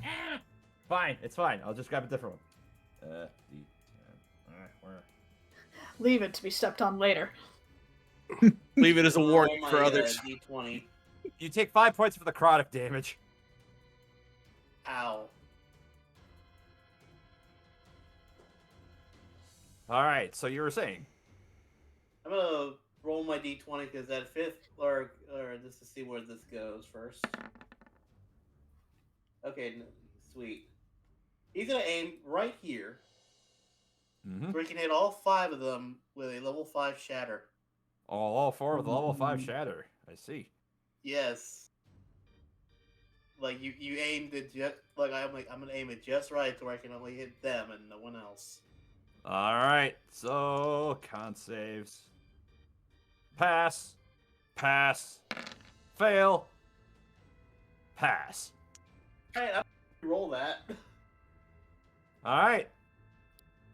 Ah, fine, it's fine. I'll just grab a different one. D10. All right, where? Leave it to be stepped on later. Leave it as a Roll warning my, for others. D20. You take 5 points for the necrotic damage. Ow. All right, so you were saying. I'm gonna roll my D20 because that fifth, or just to see where this goes first. Okay, sweet. He's gonna aim right here, Mm-hmm. where he can hit all 5 of them with a level 5 shatter. All 4 with level 5 shatter. I see. Yes. Like you aimed it just I'm gonna aim it just right to where I can only hit them and no one else. All right, so con saves. Pass. Pass. Fail. Pass. Hey, I'm gonna roll that. All right.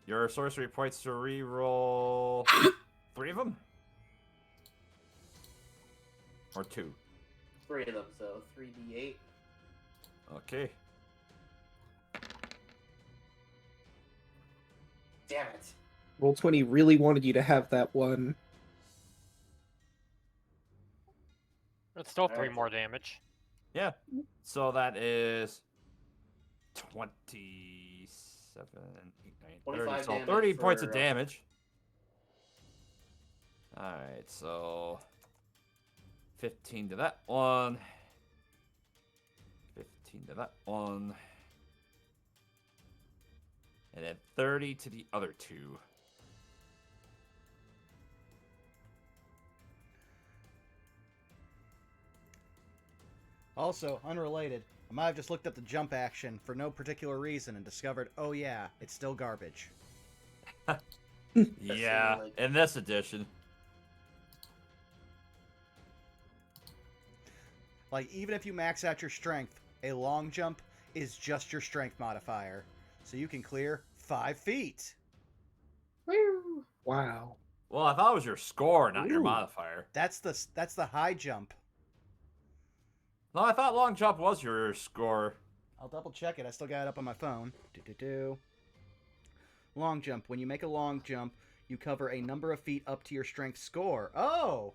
Your sorcery points to re-roll 3 of them? Or 2? 3 of them, so 3d8. Okay. Damn it. Roll20 really wanted you to have that one. It's still 3 Alright. more damage. Yeah. So that is 27, 8, 9, 30. 25 So damage 30 points of for, damage. Alright, so 15 to that one. 15 to that one. And then 30 to the other 2. Also, unrelated, I might have just looked up the jump action for no particular reason and discovered, oh yeah, it's still garbage. Yeah, like- in this edition. Like, even if you max out your strength, a long jump is just your strength modifier. So you can clear 5 feet. Woo! Wow. Well, I thought it was your score, not your Ooh. modifier. That's the high jump. No, I thought long jump was your score. I'll double check it. I still got it up on my phone. Long jump. When you make a long jump, you cover a number of feet up to your strength score. Oh,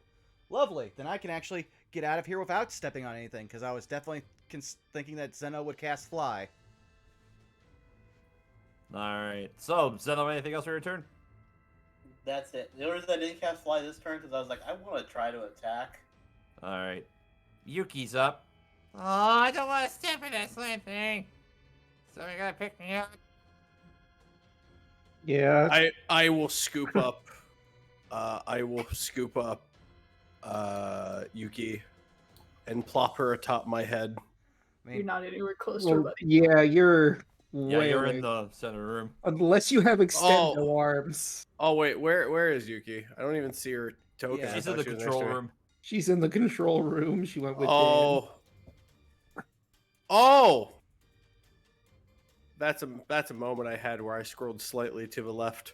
lovely. Then I can actually get out of here without stepping on anything, because I was definitely thinking that Zeno would cast fly. Alright. So, Zeno, anything else for your turn? That's it. The only reason I didn't cast fly this turn because I was like, I want to try to attack. Alright. Yuki's up. Oh, I don't want to step in that slime thing. So you gotta pick me up. Yeah. I will scoop up. I will scoop up Yuki and plop her atop my head. I You're mean, not anywhere close to her, Well, buddy. yeah, you're Yeah, way you're away. in the center room. Unless you have extendo Oh. arms. Oh wait, where is Yuki? I don't even see her token. Yeah. I She's in thought the she was next control to me. room. She's in the control room. She went with Dan. Oh. That's a moment I had where I scrolled slightly to the left.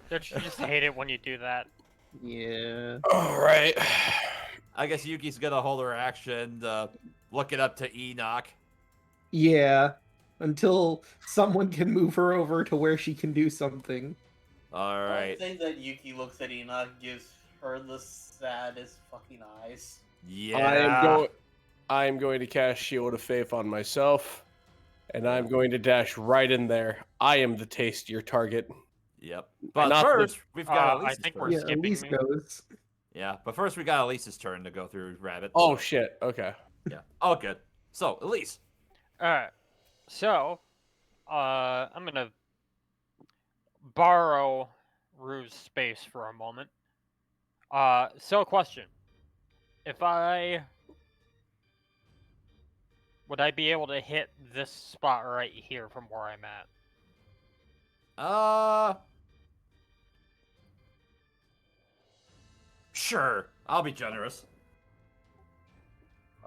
Don't you just hate it when you do that? Yeah. All right. I guess Yuki's gonna hold her action, look it up to Enoch. Yeah. Until someone can move her over to where she can do something. All I right. think that Yuki looks at Enoch, gives her the saddest fucking eyes. Yeah. I am going to cast Shield of Faith on myself, and I'm going to dash right in there. I am the tastier target. Yep. But Not the- first, we've got I Elise's think turn. we're Yeah, skipping Elise me. goes. Yeah, but first we got Elise's turn to go through Rabbit. Oh so- shit. Okay. Yeah. Oh, good. So, Elise. Alright. So, I'm gonna borrow Rue's space for a moment. So question. Would I be able to hit this spot right here from where I'm at? Sure. I'll be generous.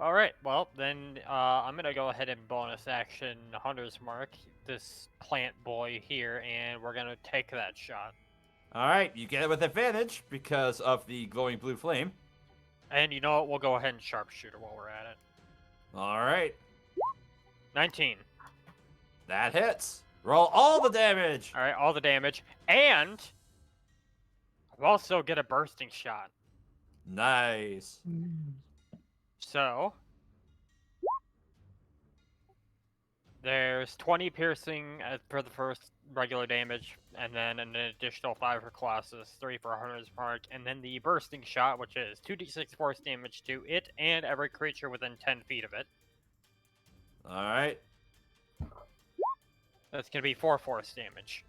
Alright, well, then I'm gonna go ahead and bonus action Hunter's Mark this plant boy here, and we're gonna take that shot. All right, you get it with advantage because of the glowing blue flame. And you know what? We'll go ahead and sharpshooter while we're at it. All right, 19. that hits. Roll all the damage. Alright, all the damage. And I'll also get a bursting shot. Nice. So there's 20 piercing for the first regular damage, and then an additional 5 for Colossus, 3 for Hunter's Mark, and then the bursting shot, which is 2d6 force damage to it and every creature within 10 feet of it. All right. That's going to be 4 force damage.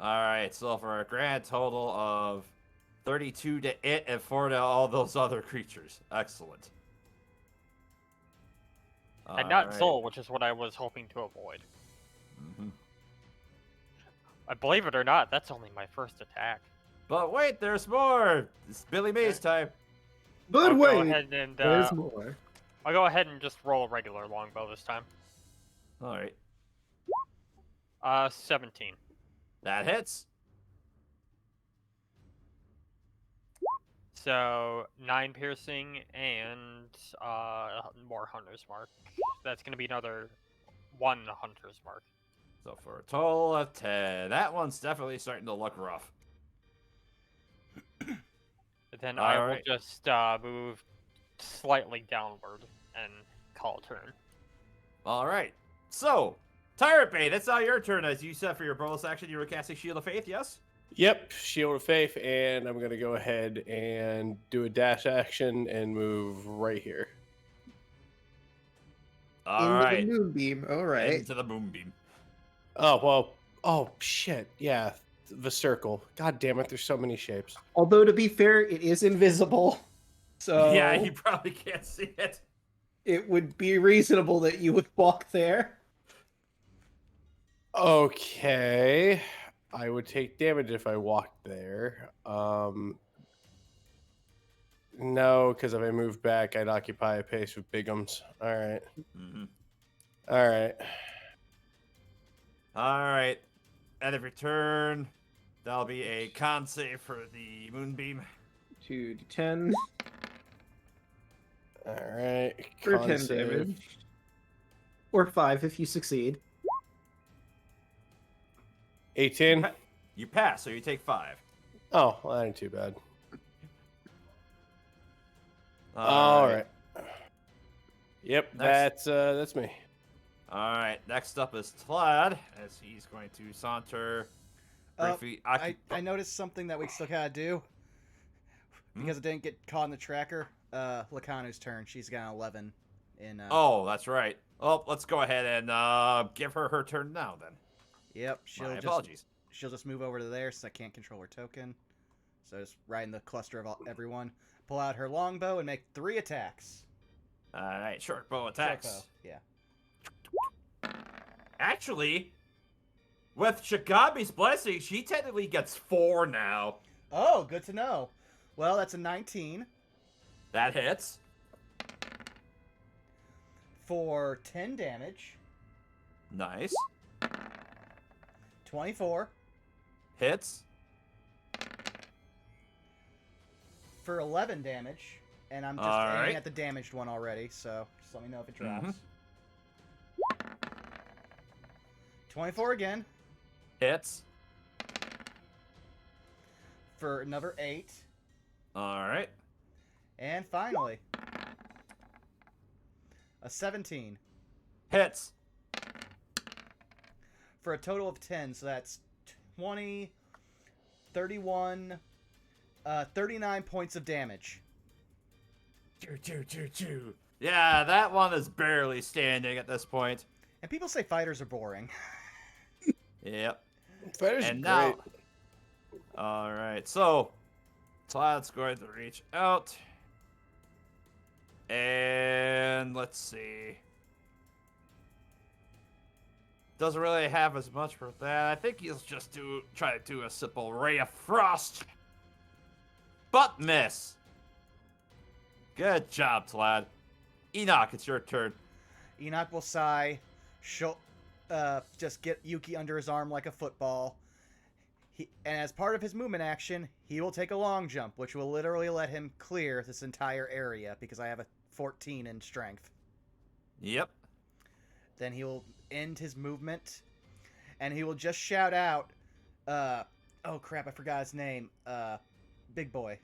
All right. So for a grand total of 32 to it and 4 to all those other creatures. Excellent. And not All right. Zol, which is what I was hoping to avoid. Mhm. Believe it or not, that's only my first attack. But wait, there's more. It's Billy Mays time. But I'll go wait, ahead and there's more. I'll go ahead and just roll a regular longbow this time. All right. 17. That hits. So 9 piercing and more Hunter's Mark. That's gonna be another 1 Hunter's Mark. So for a total of 10. That one's definitely starting to look rough. Then I will Alright. just move slightly downward and call a turn. All right. So, Tyrant Bane, it's now your turn. As you said for your bonus action, you were casting Shield of Faith, yes? Yep, Shield of Faith, and I'm gonna go ahead and do a dash action and move right here. All Into right. the moonbeam. All right. Into the moonbeam. Oh well. Oh shit. Yeah, the circle. God damn it. There's so many shapes. Although to be fair, it is invisible, so Yeah, you probably can't see it. it would be reasonable that you would walk there. Okay. I would take damage if I walked there. No, because if I moved back, I'd occupy a pace with bigums. All right. Mm-hmm. All right. All right. End of your turn. That'll be a con save for the moonbeam. 2d10 All right. for Con 10 save. damage. Or 5 if you succeed. 18. You pass, so you take 5. Oh, well, that ain't too bad. All All right. Yep, Next. that's me. All right. Next up is Tlad, as he's going to saunter. Briefly, I noticed something that we still gotta do because it didn't get caught in the tracker. Lakanu's turn. She's got an 11 in. Oh, that's right. Oh, let's go ahead and give her turn now then. Yep, My apologies. she'll just move over to there since I can't control her token. So just right in the cluster of everyone. Pull out her longbow and make 3 attacks. All right, short bow attacks. Short bow, yeah. Actually, with Shagabi's blessing, she technically gets 4 now. Oh, good to know. Well, that's a 19 That hits. for 10 damage. Nice. 24 Hits. for 11 damage. And I'm just All aiming right. at the damaged one already, so just let me know if it drops. 24 again Hits. for another 8. All right. And finally, a 17 Hits. for a total of 10. So that's 20, 31, 39 points of damage. Yeah, that one is barely standing at this point. And people say fighters are boring. Yep. Fighters are And great. now, all right. So, Todd's going to reach out, and let's see. Doesn't really have as much for that. I think he'll just try to do a simple ray of frost, but miss. Good job, Tlad. Enoch, it's your turn. Enoch will sigh. She'll just get Yuki under his arm like a football. And as part of his movement action, he will take a long jump, which will literally let him clear this entire area because I have a 14 in strength. Yep. Then he will end his movement, and he will just shout out, oh crap, I forgot his name. Big boy.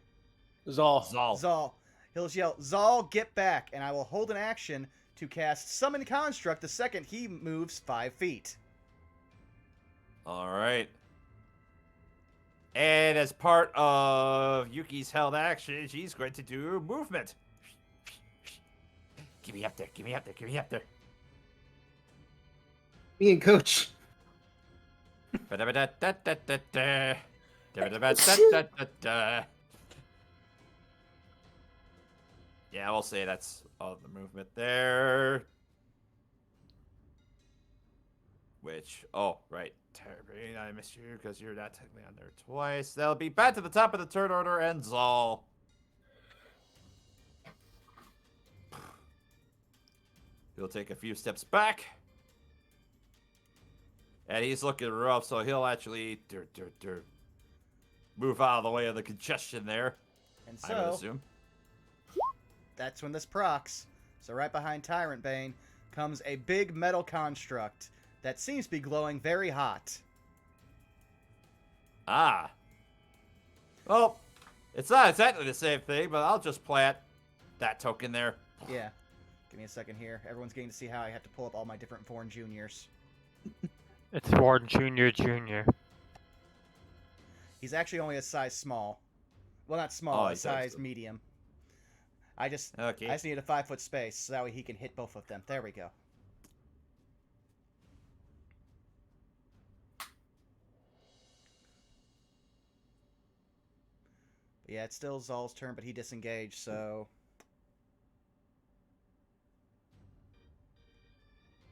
Zal. Zal. He'll yell, Zal, get back, and I will hold an action to cast Summon Construct the second he moves 5 feet. All right. And as part of Yuki's held action, she's going to do movement. Give me up there, give me up there, give me up there. Me and Coach. Yeah, we'll say that's all the movement there. Which, oh, right. Terry, I missed you because you're not technically on there twice. That'll be back to the top of the turn order and Zal. He'll take a few steps back. And he's looking rough, so he'll actually move out of the way of the congestion there. And I would so, assume. that's when this procs. So right behind Tyrant Bane comes a big metal construct that seems to be glowing very hot. Ah. Well, it's not exactly the same thing, but I'll just plant that token there. Yeah. Give me a second here. Everyone's getting to see how I have to pull up all my different Vorn Juniors. It's Warden Jr. He's actually only a size small. Well, not small, Oh, a he does, size though. medium. I just Okay. need a 5-foot space so that way he can hit both of them. There we go. But yeah, it's still Zal's turn, but he disengaged, so...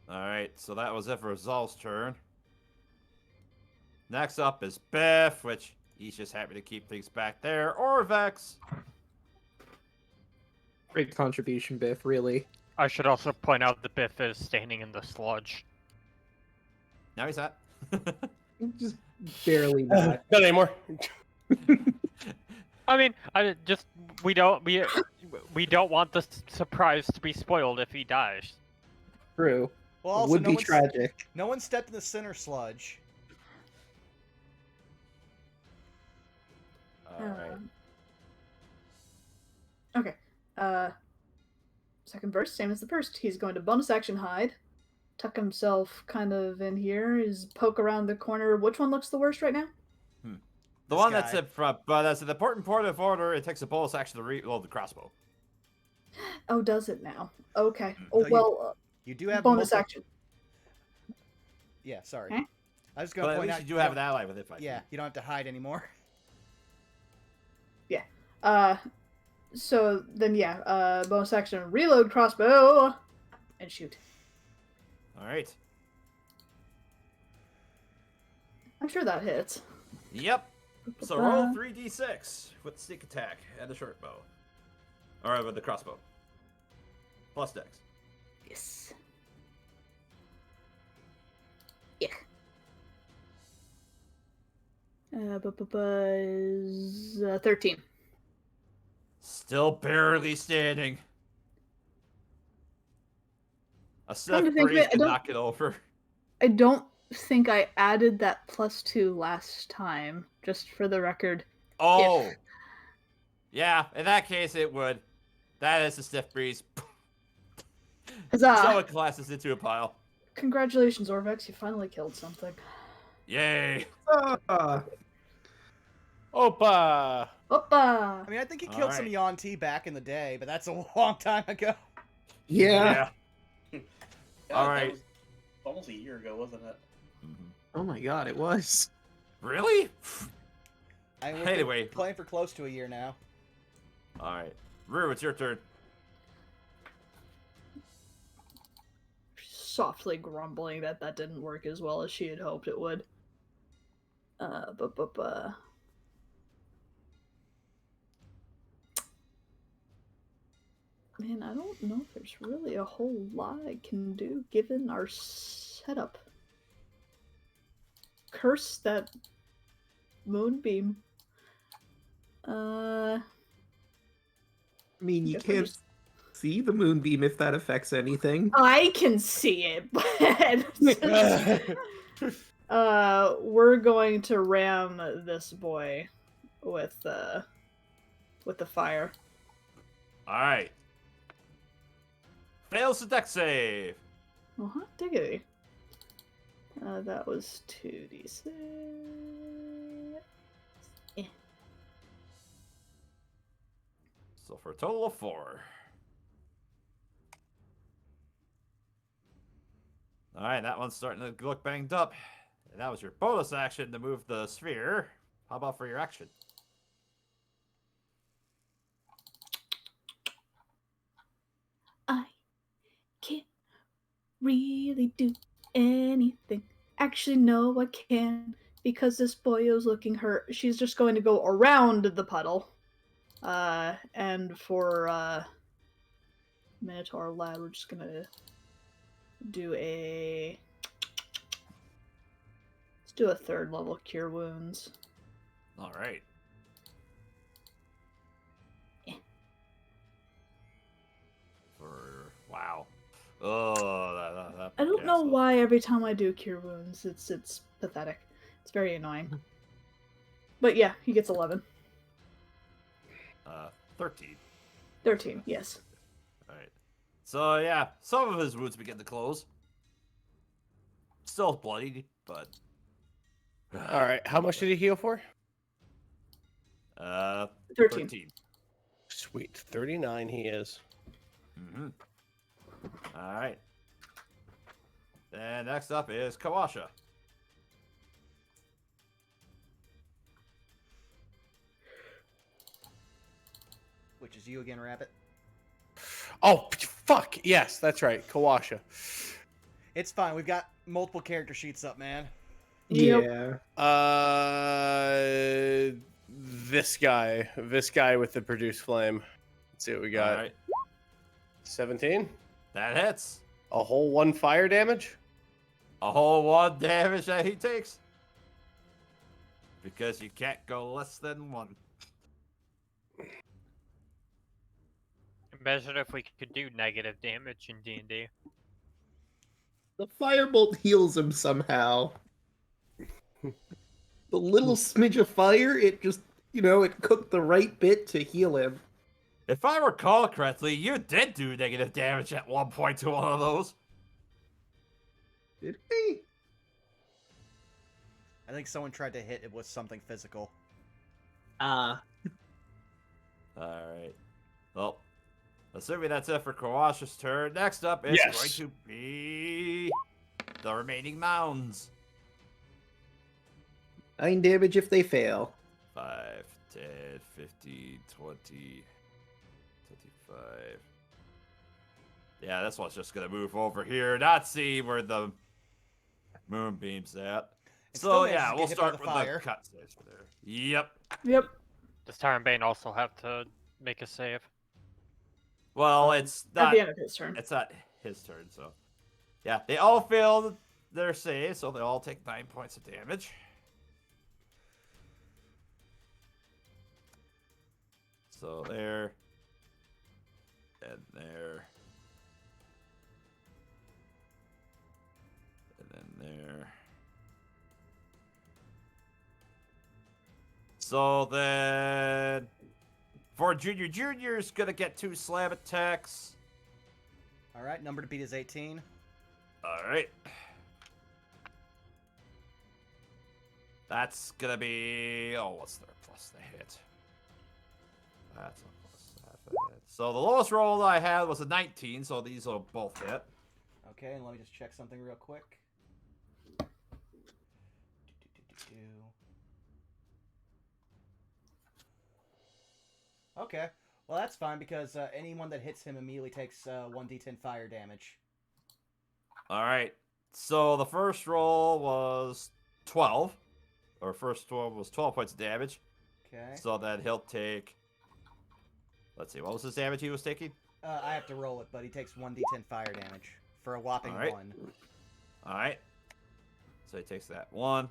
Alright, so that was it for Zal's turn. Next up is Biff, which he's just happy to keep things back there. Or Vex. Great contribution, Biff, really. I should also point out that Biff is standing in the sludge. Now he's not. Just barely not. Not anymore. I mean, we don't want the surprise to be spoiled if he dies. True. Well, also, Would no be one's- tragic. No one stepped in the center sludge. Alright. Okay. Second burst, same as the first. He's going to bonus action hide, tuck himself kind of in here, is poke around the corner. Which one looks the worst right now? The This one that's guy. in front, but as an important point of order, it takes a bonus action to reload the crossbow. Oh, does it now? Okay. So Oh you- well. You do have bonus multiple... action. Yeah, sorry. Eh? I was going But to at point least out you do have an ally within 5 Yeah, feet. you don't have to hide anymore. Yeah. So then, yeah. Bonus action, reload crossbow, and shoot. All right. I'm sure that hits. Yep. So roll 3d6 with sneak attack and the short bow. Or with the crossbow. Plus dex. Yes. Yeah. 13. Still barely standing. A Come to stiff think of breeze it, can knock it over. I don't think I added that +2 last time, just for the record. Oh. Yeah, in that case it would. That is a stiff breeze. Huzzah! So it collapses into a pile. Congratulations, Orvex, you finally killed something. Yay. Opa! Oppa! I mean, I think he All killed some right. Yuan-Ti back in the day, but that's a long time ago. Yeah. God, All that right. was almost a year ago, wasn't it? Oh my god, it was. Really? I mean, we've Anyway. been playing for close to a year now. All right. Rue, it's your turn. Softly grumbling that that didn't work as well as she had hoped it would. Man, I don't know if there's really a whole lot I can do given our setup. Curse that moonbeam. I mean, you Guess we'll can't just- see the moonbeam if that affects anything. I can see it, but we're going to ram this boy with the fire. All right. Fails the deck save. Oh, hot diggity. That was 2d6. So for a total of 4. All right, that one's starting to look banged up. And that was your bonus action to move the sphere. How about for your action? I can't really do anything. Actually, no, I can. Because this boyo's looking hurt. She's just going to go around the puddle. And for Minotaur Lad, we're just gonna do a... Let's do a 3rd level Cure Wounds. All right. Yeah. Wow. Oh, that I don't know asshole. why every time I do Cure Wounds, it's pathetic. It's very annoying. But yeah, he gets 11. 13. 13, yes. All right. So yeah, some of his wounds begin to close. Still bloody, but. All right, how much did he heal for? 13. Sweet, 39 he is. Mm-hmm. All right. And next up is Kawasha. Which is you again, Rabbit. Oh, fuck, yes, that's right, Kawasha. It's fine. We've got multiple character sheets up, man. Yep. Yeah. This guy with the produce flame. Let's see what we got. All right. 17. That hits. A whole 1 fire damage. A whole 1 damage that he takes. Because you can't go less than 1. Imagine if we could do negative damage in D&D. The firebolt heals him somehow. The little smidge of fire, it just, it cooked the right bit to heal him. If I recall correctly, you did do negative damage at one point to one of those. Did he? I think someone tried to hit it with something physical. Alright. Well, Assuming that's it for Kawash's turn. Next up is Yes. going to be the remaining mounds. 9 damage if they fail. 5, 10, 15, 20, 25. Yeah, this one's just going to move over here, not see where the moonbeam's at. It So, still yeah, manages to we'll get hit by start the with fire. the cut saves there. Yep. Yep. Does Tyrant Bane also have to make a save? Well, it's At not. the end of his turn. It's not his turn, so. Yeah, they all failed their save, so they all take 9 points of damage. So there. And there. And then there. So then. For Junior's gonna get 2 slam attacks. All right, number to beat is 18. Alright. That's gonna be. Oh, what's their plus the hit? That's a plus 7. So the lowest roll I had was a 19, so these will both hit. Okay, and let me just check something real quick. Okay, well that's fine because anyone that hits him immediately takes 1d10 fire damage. Alright. So the first roll was 12. Or first one was 12 points of damage. Okay. So then he'll take. Let's see, what was his damage he was taking? I have to roll it, but he takes 1d10 fire damage for a whopping Alright. 1. Alright. So he takes that 1.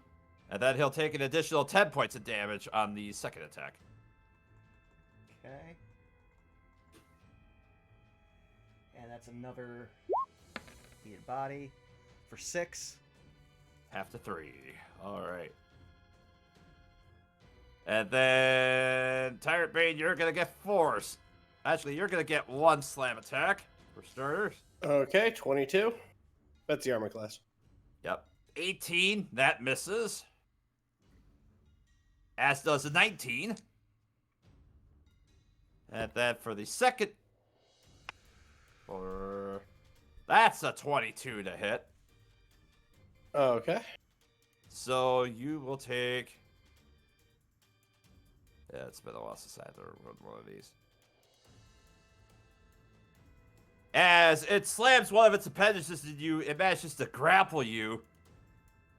And then he'll take an additional 10 points of damage on the second attack. Okay. And that's another beat body for 6. Half to 3. Alright. And then Tyrant Bane, you're gonna get 4. Actually, you're gonna get 1 slam attack for starters. Okay, 22. That's the armor class. Yep. 18, that misses. As does a 19. And then for the second. That's a 22 to hit. Okay. So you will take. Yeah, it's been a while since I had to run one of these. As it slams one of its appendages at you, it manages to grapple you.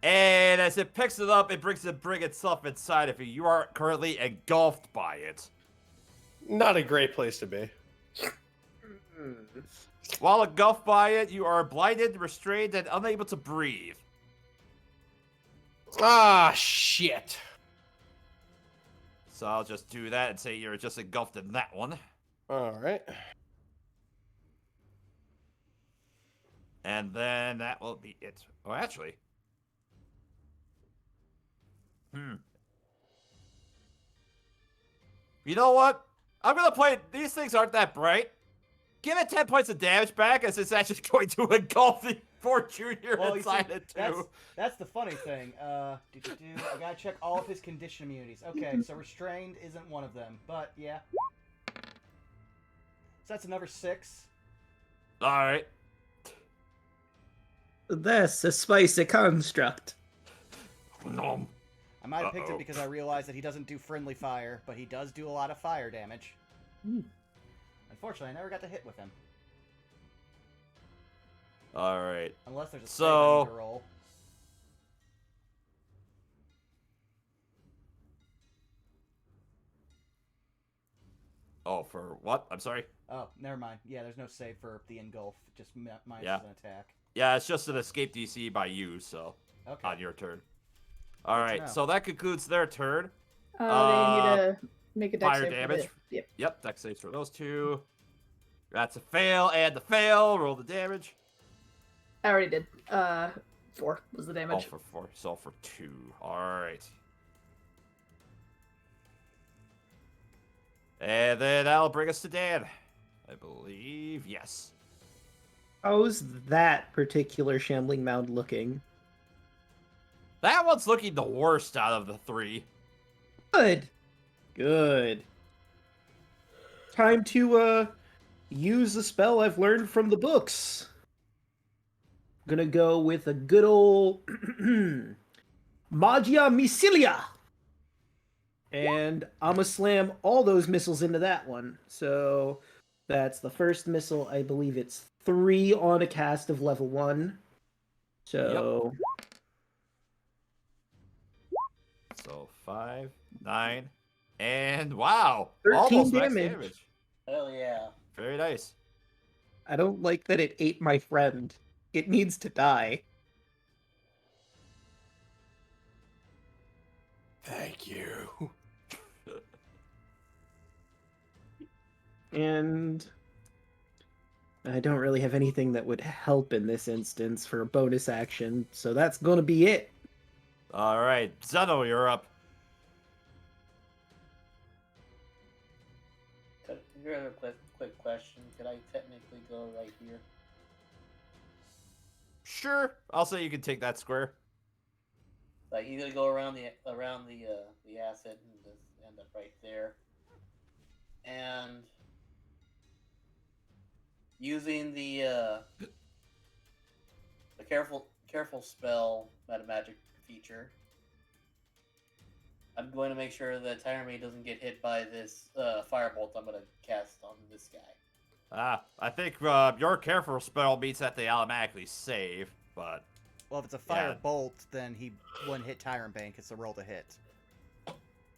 And as it picks it up, it brings to bring itself inside of you. You are currently engulfed by it. Not a great place to be. While engulfed by it, you are blinded, restrained, and unable to breathe. Ah, shit. So I'll just do that and say you're just engulfed in that one. All right. And then that will be it. Oh, actually. You know what? I'm going to play. These things aren't that bright. Give it 10 points of damage back as it's actually going to engulf the poor Junior Well, you inside see, it, too. that's the funny thing. I gotta check all of his condition immunities. Okay, so restrained isn't one of them, but yeah. So that's another 6. All right. That's a spicy construct. Nom. I might have picked Uh-oh. it because I realized that he doesn't do friendly fire, but he does do a lot of fire damage. Unfortunately, I never got to hit with him. All right. Unless there's a So- save I need to roll. Oh, for what? I'm sorry. Oh, never mind. Yeah, there's no save for the engulf. Just minus Yeah. an attack. Yeah, it's just an escape DC by you, so Okay. on your turn. All Good to right, know. so that concludes their turn. They need to make a dex Fire save for damage. the- Yep. Yep, dex saves for those two. That's a fail and a fail. Roll the damage. I already did. 4 was the Oh, damage. for 4. So for 2. All right. And then that'll bring us to Dan. I believe. Yes. How's that particular shambling mound looking? That one's looking the worst out of the 3. Good. Good. Time to use a spell I've learned from the books. I'm gonna go with a good old Magia Missilia. And I'm gonna slam all those missiles into that one. So that's the first missile. I believe it's 3 on a cast of level 1. So So 5, 9, and wow, 13 almost max damage. damage. Hell yeah. Very nice. I don't like that it ate my friend. It needs to die. Thank you. And I don't really have anything that would help in this instance for a bonus action, so that's gonna be it. All right, Zeno, you're up. Here's a quick question. Could I technically go right here? Sure, I'll say you can take that square. Like he's gonna go around the asset and just end up right there. And using the careful spell meta magic feature, I'm going to make sure that Tyrant Maid doesn't get hit by this firebolt I'm going to cast on this guy. I think your careful spell means that they automatically save, but Well, if it's a fire Yeah. bolt, then he wouldn't hit Tyrant Bank. It's a roll to hit.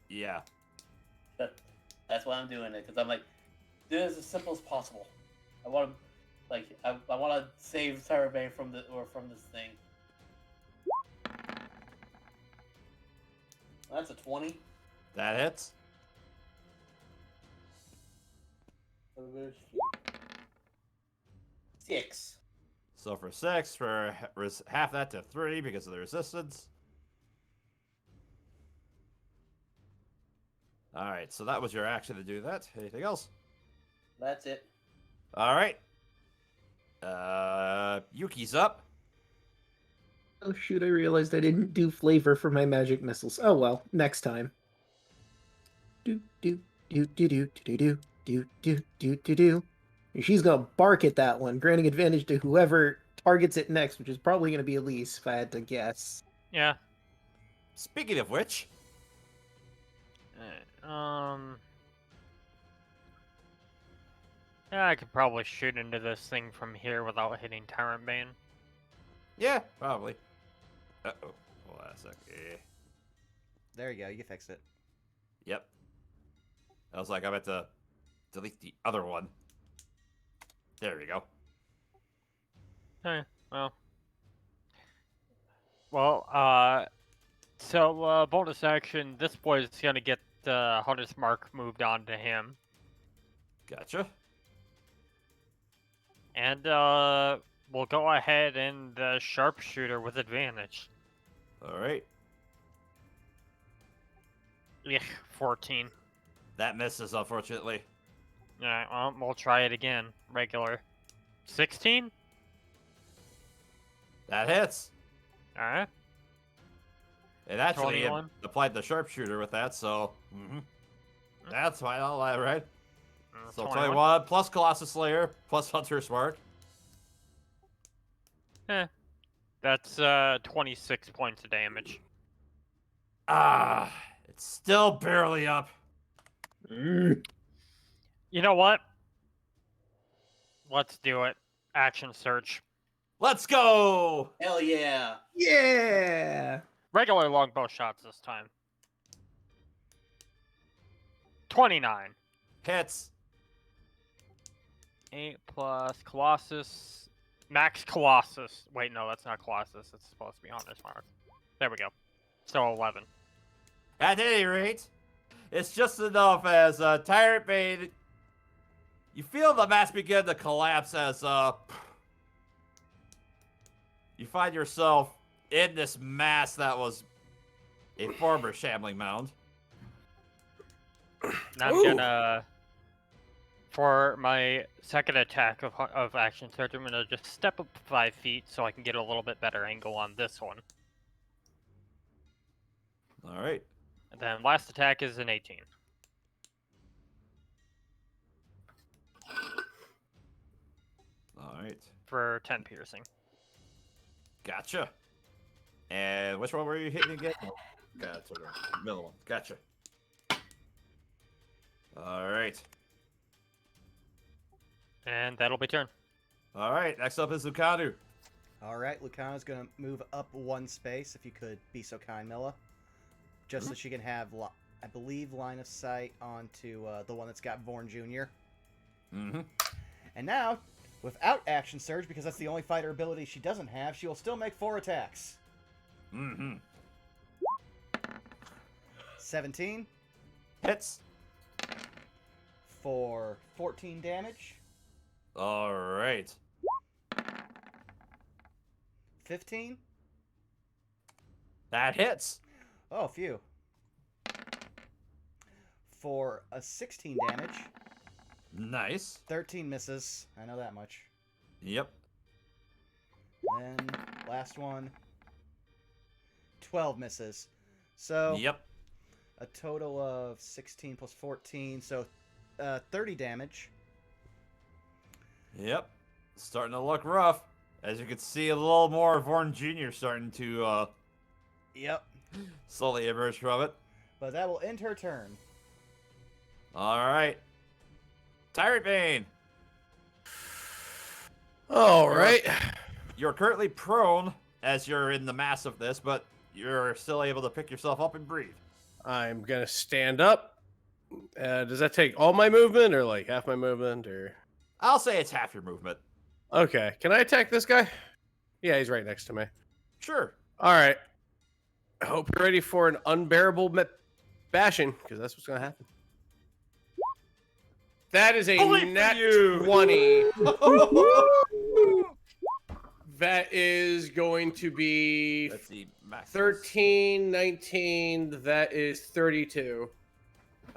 yeah. That's why I'm doing it, because I'm like, do it as simple as possible. I want to, I want to save Tyrant Bank from this thing. That's a 20. That hits. 6. So for 6, for half that to 3 because of the resistance. All right, so that was your action to do that. Anything else? That's it. All right. Yuki's up. Oh shoot, I realized I didn't do flavor for my magic missiles. Oh well, next time. Do do do do do do do do do do do do. She's gonna bark at that one, granting advantage to whoever targets it next, which is probably gonna be Elise, if I had to guess. Yeah. Speaking of which, Yeah, I could probably shoot into this thing from here without hitting Tyrant Bane. yeah, probably. Uh-oh. Hold on a sec. There you go. You fixed it. Yep. I was like, I meant to delete the other one. There we go. Hey, well. So, bonus action, this boy's gonna get the Hunter's Mark moved on to him. Gotcha. And, we'll go ahead and sharpshooter with advantage. All right. Yeah, 14. That misses, unfortunately. Alright, well, we'll try it again. Regular. 16? That hits. Alright. It actually 21. applied the sharpshooter with that, so that's fine. I'll lie, right? So 21 plus Colossus Slayer plus Hunter's Mark. That's 26 points of damage. Ah, it's still barely up. You know what? Let's do it. Action search. Let's go! Hell yeah. Yeah! Regular longbow shots this time. 29. Hits. 8 plus Colossus. Max Colossus. Wait, no, that's not Colossus. It's supposed to be Hunter's Mark. There we go. So 11. At any rate, it's just enough as Tyrant Bane. You feel the mass begin to collapse as you find yourself in this mass that was a former shambling mound. Now I'm gonna, for my second attack of action search, I'm gonna just step up 5 feet so I can get a little bit better angle on this one. All right. And then last attack is an 18. All right. for 10 piercing. Gotcha. And which one were you hitting again? Oh, gotcha. The middle one. Gotcha. All right. And that'll be turn. All right. Next up is Lucanu. All right, Lucana's going to move up one space, if you could be so kind, Milla. Just so she can have, I believe, line of sight onto the one that's got Vorn Jr. Mm-hmm. And now, without Action Surge, because that's the only fighter ability she doesn't have, she will still make 4 attacks. Mm-hmm. 17 Hits. for 14 damage. All right. 15. That hits. Oh, phew. For a 16 damage. Nice. 13 misses. I know that much. Yep. Then, last one. 12 misses. So, Yep. a total of 16 plus 14, so 30 damage. Yep. Starting to look rough. As you can see, a little more Vorn Jr. starting to Yep. slowly emerge from it. But that will end her turn. All right. Tyrant Bane. All right. You're currently prone as you're in the mass of this, but you're still able to pick yourself up and breathe. I'm gonna stand up. Does that take all my movement or like half my movement or? I'll say it's half your movement. Okay. Can I attack this guy? Yeah, he's right next to me. Sure. All right. I hope you're ready for an unbearable bashing, because that's what's gonna happen. That is a Only for nat you. 20. That is going to be Let's see. Max. 13, 19. That is 32.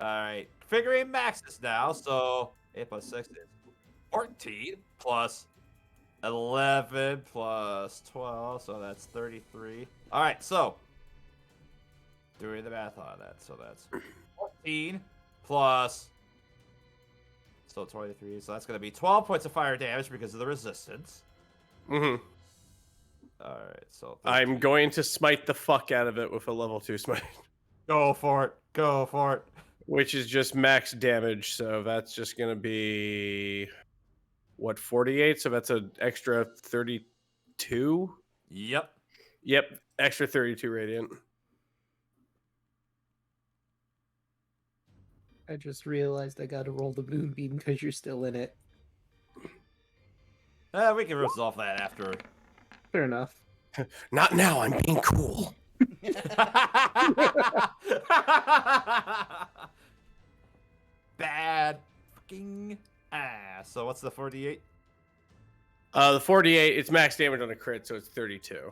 All right. Figuring maxes now, so 8 plus 6 is 14 plus 11 plus 12, so that's 33. All right, so doing the math on that, so that's 14 plus, so 23, so that's going to be 12 points of fire damage because of the resistance. Mm-hmm. All right, so 13. I'm going to smite the fuck out of it with a level 2 smite, Go for it. Go for it. which is just max damage. So that's just going to be, what, 48? So that's an extra 32? Yep. Yep, extra 32 radiant. I just realized I gotta roll the moonbeam because you're still in it. We can resolve that after. Fair enough. Not now, I'm being cool. Bad fucking ass. So what's the 48? The 48, it's max damage on a crit, so it's 32.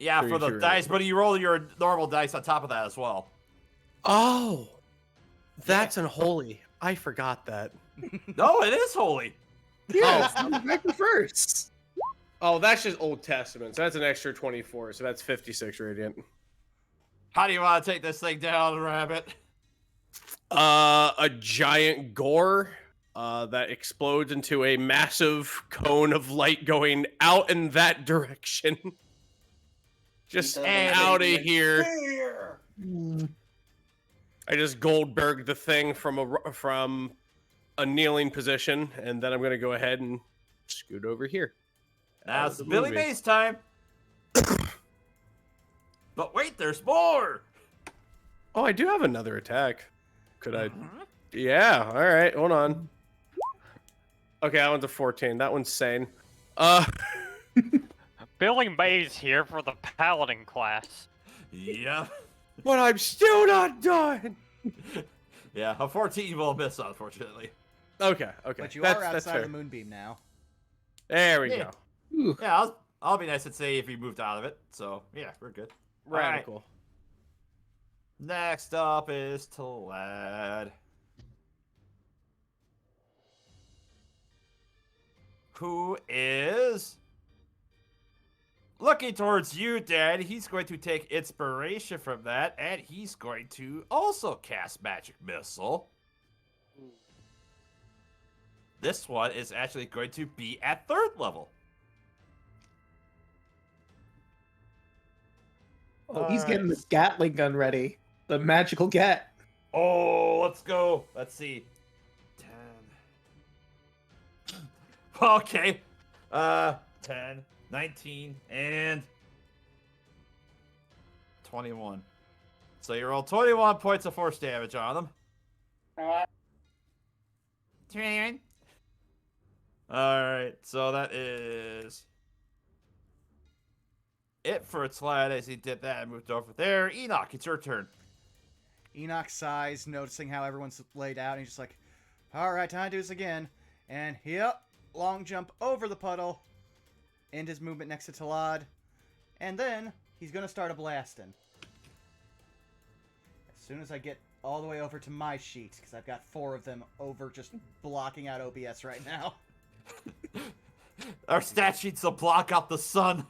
Yeah, for the 32 dice, but you roll your normal dice on top of that as well. Oh, that's unholy. I forgot that. No, it is holy. Yeah, back to first. Oh, that's just Old Testament. So that's an extra 24. So that's 56 radiant. How do you want to take this thing down, Rabbit? A giant gore that explodes into a massive cone of light going out in that direction. Just out of here. I just Goldberg the thing from a kneeling position, and then I'm gonna go ahead and scoot over here. Now it's Billy Mays time. But wait, there's more. Oh, I do have another attack. Could I? Yeah. All right. Hold on. Okay, that one's a 14. That one's sane. Billy Mays here for the Paladin class. Yeah. But I'm still not done. Yeah, a 14 will miss, unfortunately. Okay. But you That's are outside fair. the moonbeam now. There we Yeah. go. Ooh. Yeah, I'll be nice and say if you moved out of it. So yeah, we're good. All right. Radical. Next up is Talad. Who is looking towards you, Dad. He's going to take inspiration from that, and he's going to also cast Magic Missile. this one is actually going to be at 3rd level. Oh, he's getting Alright. this Gatling gun ready. The magical Gat. Oh, let's go. Let's see. 10. Okay. 10, 19, and 21. So you roll 21 points of force damage on them. 21. Alright, so that is it for Tlad as he did that and moved over there. Enoch, it's your turn. Enoch sighs, noticing how everyone's laid out, and he's just like, alright, time to do this again. And yep, long jump over the puddle, end his movement next to Talad, and then he's gonna start a blasting. As soon as I get all the way over to my sheet, because I've got 4 of them over just blocking out OBS right now. Our stat sheets will block out the sun.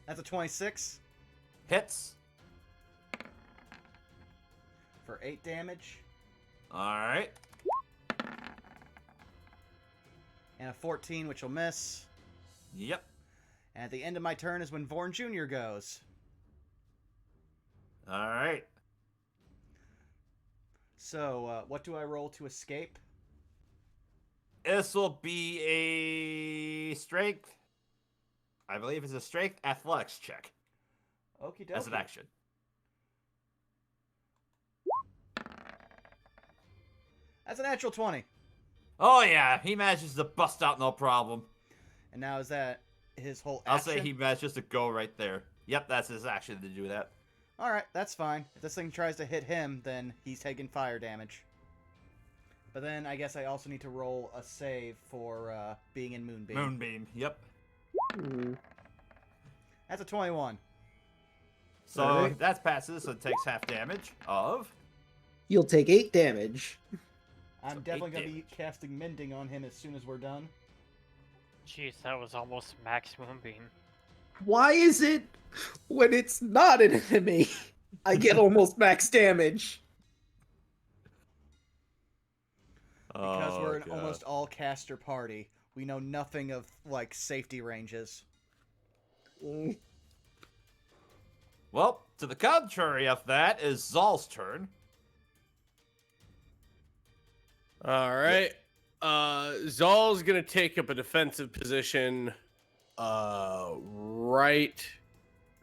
That's a 26 Hits. for 8 damage, Alright. and a 14, which will miss. Yep. And at the end of my turn is when Vorn Jr. goes. Alright. So, what do I roll to escape? This will be a strength. I believe it's a strength athletics check Okie dokie. as an action. That's a natural 20. Oh yeah, he manages to bust out no problem. And now is that his whole I'll action? say he manages to go right there. Yep, that's his action to do that. Alright, that's fine. If this thing tries to hit him, then he's taking fire damage. But then I guess I also need to roll a save for being in Moonbeam. Moonbeam, yep. That's a 21. So Alright. that passes, so it takes half damage of... You'll take 8 damage. I'm So definitely 8 going to be damage. casting Mending on him as soon as we're done. Jeez, that was almost max Moonbeam. Why is it when it's not an enemy, I get almost max damage? Because we're an God. almost all caster party. We know nothing of, like, safety ranges. Well, to the contrary of that is Zal's turn. All right. Zal's gonna take up a defensive position right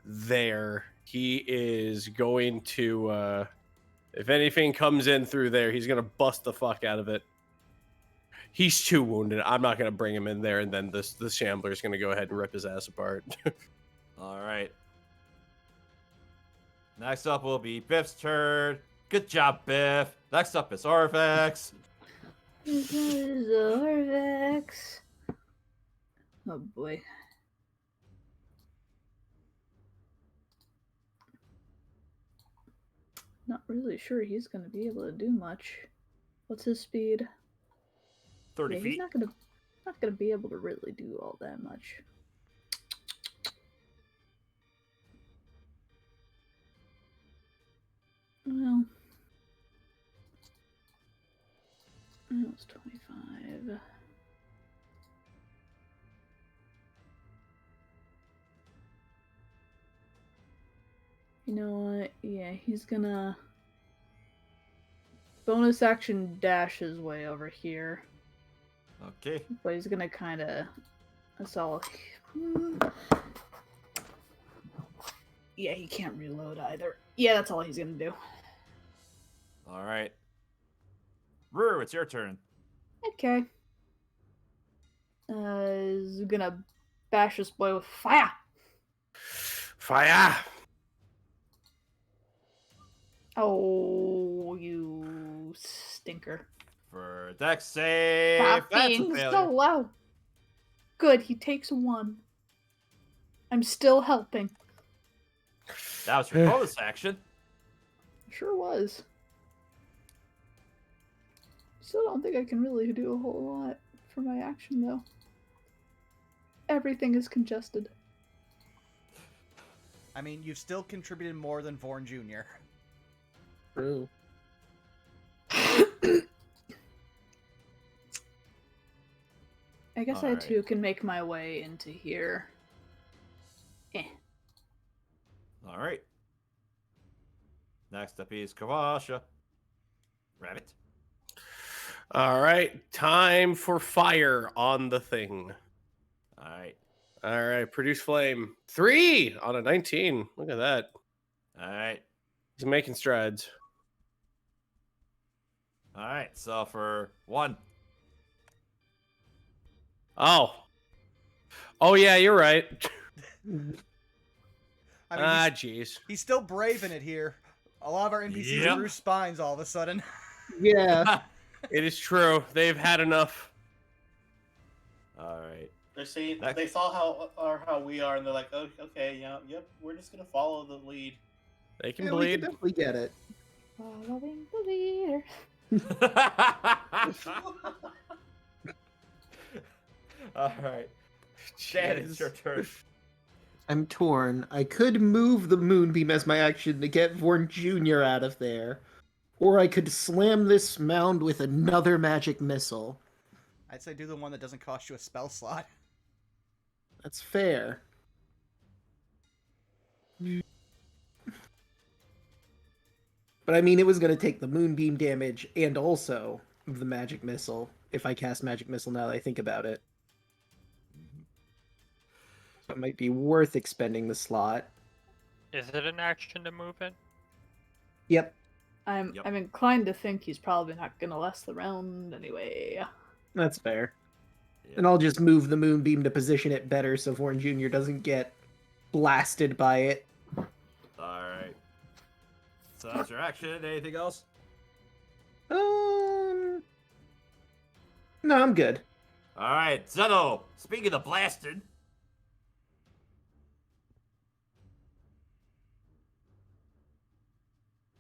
there. He is going to if anything comes in through there, he's gonna bust the fuck out of it. He's too wounded. I'm not gonna bring him in there, and then the Shambler's gonna go ahead and rip his ass apart. Alright. Next up will be Biff's turn. Good job, Biff. Next up is Orvex. Zorvex. Oh boy. Not really sure he's gonna be able to do much. What's his speed? 30 Yeah, feet. he's not gonna be able to really do all that much. Well, that was 25. You know what? Yeah, he's gonna bonus action dash his way over here. Okay. But he's gonna kind of. That's all. Yeah, he can't reload either. Yeah, that's all he's gonna do. Alright. Rue, it's your turn. Okay. Is gonna bash this boy with fire. Fire! Oh, you stinker! For Dex save. Stop That's a being failure. so low. Good, he takes 1. I'm still helping. That was your bonus action. Sure was. Still don't think I can really do a whole lot for my action though. Everything is congested. I mean, you've still contributed more than Vorn Jr. True. I guess I Alright. too can make my way into here. All right. Next up is Kawasha. Rabbit. All right, time for fire on the thing. All right. All right, produce flame. 3 on a 19. Look at that. All right. He's making strides. All right. So for 1. Oh. Oh, yeah, you're right. I mean, Jeez. he's still braving it here. A lot of our NPCs Yep. grew spines all of a sudden. Yeah. It is true. They've had enough. All right. They saw how we are, and they're like, oh, okay, yeah, yep, we're just gonna follow the lead. They can Yeah, we bleed. can definitely get it. Following the leader. All right. Dan, it's Jeez. your turn. I'm torn. I could move the moonbeam as my action to get Vorn Jr. out of there, or I could slam this mound with another magic missile. I'd say do the one that doesn't cost you a spell slot. That's fair. But I mean, it was going to take the moonbeam damage and also the magic missile if I cast magic missile now that I think about it. So it might be worth expending the slot. Is it an action to move it? Yep, I'm Yep. I'm inclined to think he's probably not gonna last the round anyway. that's fair. Yeah. And I'll just move the moonbeam to position it better so Vorn Jr. doesn't get blasted by it. All right. So that's your action. Anything else? No, I'm good. All right, Zeno. Speaking of blasted.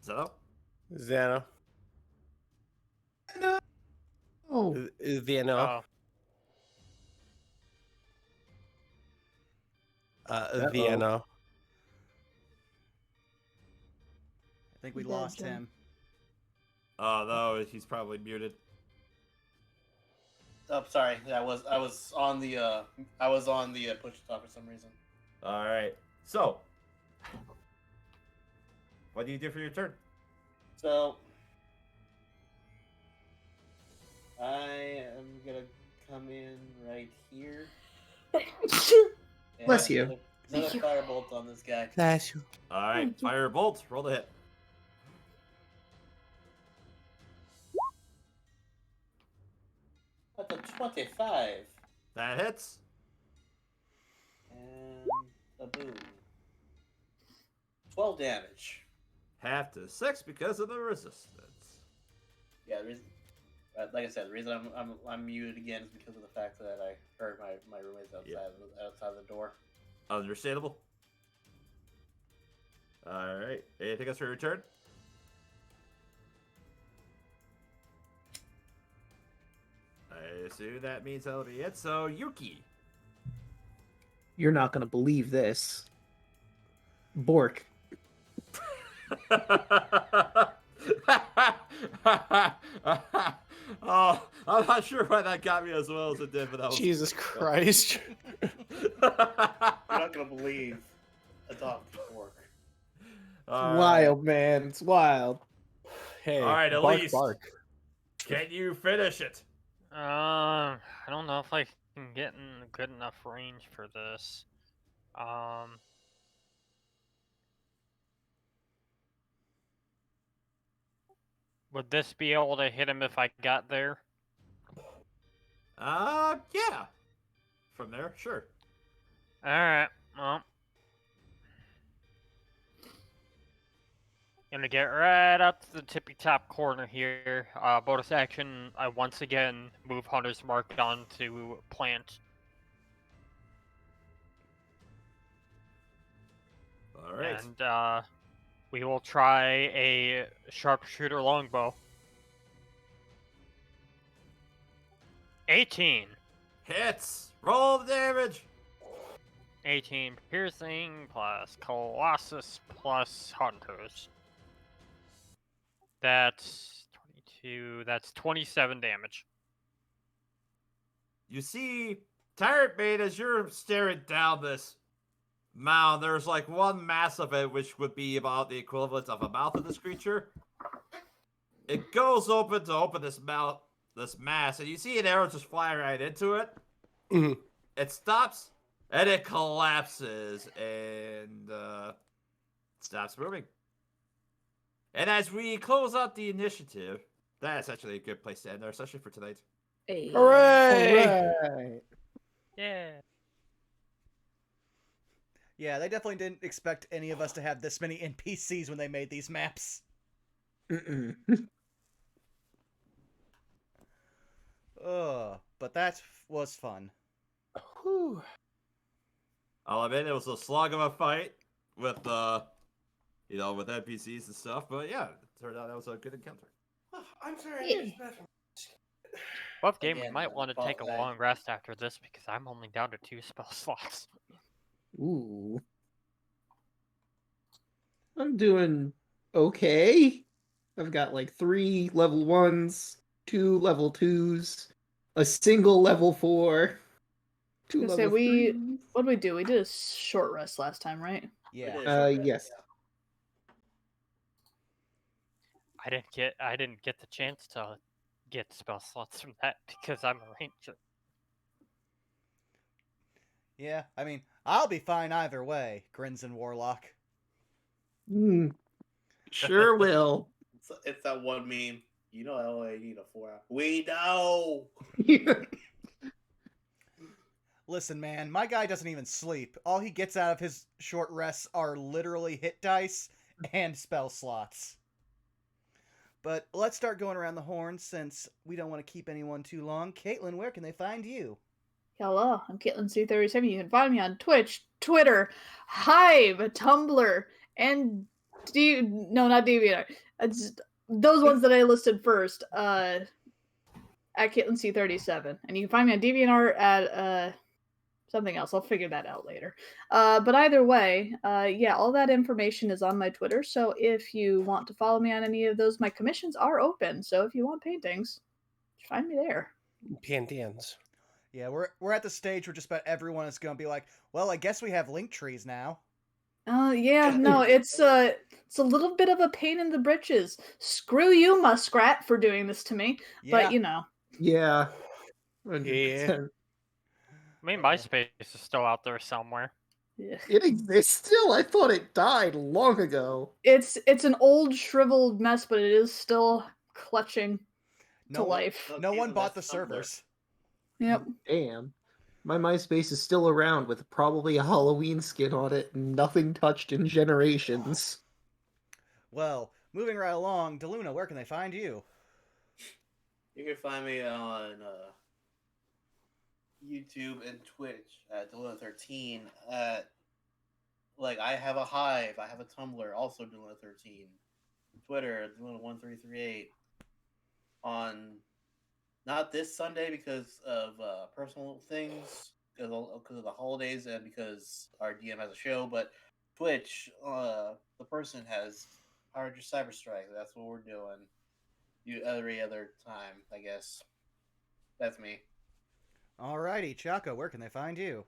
Zeno. Xano. Oh, Xano. Xano. I think we Dead, lost Jen. him. Oh no, he's probably muted. Oh, sorry, I was on the push to talk for some reason. All right. So, what do you do for your turn? So I am gonna come in right here. and Bless you. Another firebolt on this guy. Bless you. All right, fire bolt. Roll the hit. That's a 25. That hits. And a boom. 12 damage. Half to 6 because of the resistance. Yeah, the reason, like I said, the reason I'm muted again is because of the fact that I heard my roommates outside the door. Understandable. All right. Anything else for your turn? I assume that means that'll be it. So, Yuki. you're not going to believe this. Bork. Oh, I'm not sure why that got me as well as it did, but that was Jesus Christ. You're not gonna believe a dog pork. All right. Wild, man. It's wild. Hey, All right, bark, Elise. bark. Can you finish it? I don't know if I can get in good enough range for this. Would this be able to hit him if I got there? Yeah. From there, sure. Alright, well. Gonna get right up to the tippy top corner here. Bonus action, I once again move Hunter's Mark onto plant. All right. And we will try a sharpshooter longbow. 18. Hits. Roll the damage. 18 piercing plus Colossus plus Hunters. That's 22. That's 27 damage. you see Tyrant Mate as you're staring down this mound. There's like one mass of it, which would be about the equivalent of a mouth of this creature. It goes open to open this mouth, this mass, and you see an arrow just fly right into it. Mhm. It stops, and it collapses, and stops moving. And as we close out the initiative, that's actually a good place to end our session for tonight. Hey. Hooray! Alright. Yeah. Yeah, they definitely didn't expect any of us to have this many NPCs when they made these maps. Mm-mm. But that was fun. Whew. I'll admit it was a slog of a fight with with NPCs and stuff, but yeah, it turned out that was a good encounter. I'm sorry. Yeah. Well, game, we Again, might want to fault take a that- long rest after this because I'm only down to 2 spell slots. Ooh. I'm doing okay. I've got like 3 level 1s, 2 level 2s, a single level 4, 2 Gonna level say, we- 3s. What did we do? We did a short rest last time, right? Yeah. did. Sure, Yes. I didn't get the chance to get spell slots from that because I'm a ranger. Yeah, I mean, I'll be fine either way, grins and Warlock. Sure will. It's that one meme. You know, LA need a 4 hour. We know. Listen, man, my guy doesn't even sleep. All he gets out of his short rests are literally hit dice and spell slots. But let's start going around the horn since we don't want to keep anyone too long. Caitlin, where can they find you? Hello, I'm Caitlin C37. You can find me on Twitch, Twitter, Hive, Tumblr, and no, not DeviantArt. It's those ones that I listed first. At Caitlin C37, and you can find me on DeviantArt at something else. I'll figure that out later. But either way, yeah, all that information is on my Twitter. So if you want to follow me on any of those, my commissions are open. So if you want paintings, find me there. Pantheons. Yeah, we're at the stage where just about everyone is going to be like, well, I guess we have link trees now. Yeah, no, it's a little bit of a pain in the britches. Screw you, Muskrat, for doing this to me. Yeah. But you know, Yeah. Yeah. 100%. I mean, MySpace is still out there somewhere. yeah. It exists still? I thought it died long ago. It's an old shriveled mess, but it is still clutching to No, life. no one Caitlin, bought the that's Tumblr. servers. Yep. Damn. My MySpace is still around with probably a Halloween skin on it and nothing touched in generations. Well, moving right along, DeLuna, where can they find you? You can find me on YouTube and Twitch at Deluna13. I have a Hive, I have a Tumblr, also Deluna13. Twitter, Deluna1338. On not this Sunday because of personal things, because of the holidays, and because our DM has a show. But Twitch, the person has hired your cyber strike. That's what we're doing. Every other time, I guess. That's me. Alrighty, Chaco, where can they find you?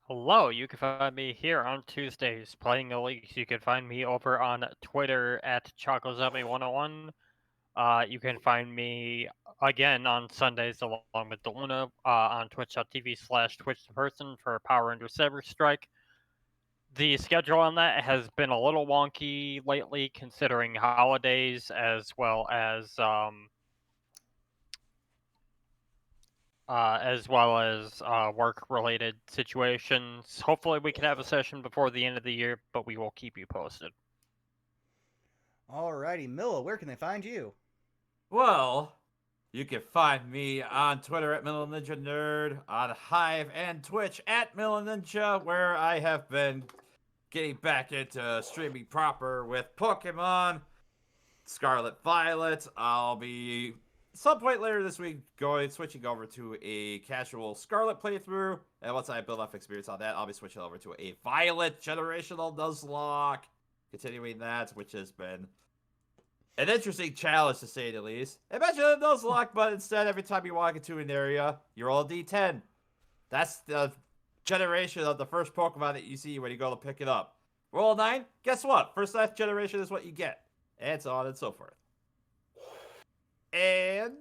Hello, you can find me here on Tuesdays playing the leagues. You can find me over on Twitter at ChacoZombie101. You can find me again on Sundays along with Deluna on twitch.tv/TwitchThePerson for Power Under Cyber Strike. The schedule on that has been a little wonky lately considering holidays as well as work-related situations. Hopefully we can have a session before the end of the year, but we will keep you posted. Alrighty, Milla, where can they find you? Well, you can find me on Twitter at Ninja Nerd, on Hive and Twitch at Ninja, where I have been getting back into streaming proper with Pokemon Scarlet Violet. I'll be some point later this week switching over to a casual Scarlet playthrough, and once I build up experience on that, I'll be switching over to a Violet generational Nuzlocke, continuing that, which has been An interesting challenge, to say the least. Imagine those luck, but instead, every time you walk into an area, you roll a d10. That's the generation of the first Pokemon that you see when you go to pick it up. Roll a 9, guess what? First life generation is what you get. And so on and so forth. And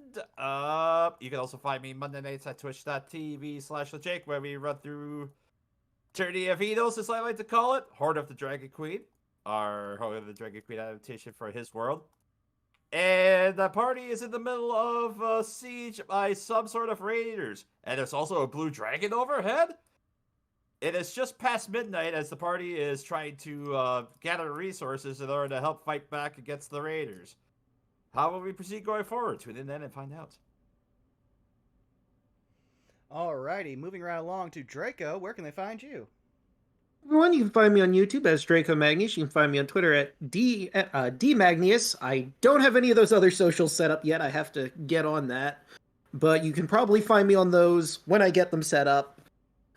you can also find me Monday nights at twitch.tv/thejake, where we run through Tourney of Heroes, as I like to call it. Horde of the Dragon Queen. Our Horde of the Dragon Queen adaptation for his world. And the party is in the middle of a siege by some sort of raiders. And there's also a blue dragon overhead. It is just past midnight as the party is trying to gather resources in order to help fight back against the raiders. How will we proceed going forward? Tune in then and find out. Alrighty, moving right along to Draco. Where can they find you? Everyone, you can find me on YouTube as Draco Magnus. You can find me on Twitter at DMagnius. I don't have any of those other socials set up yet. I have to get on that. But you can probably find me on those when I get them set up.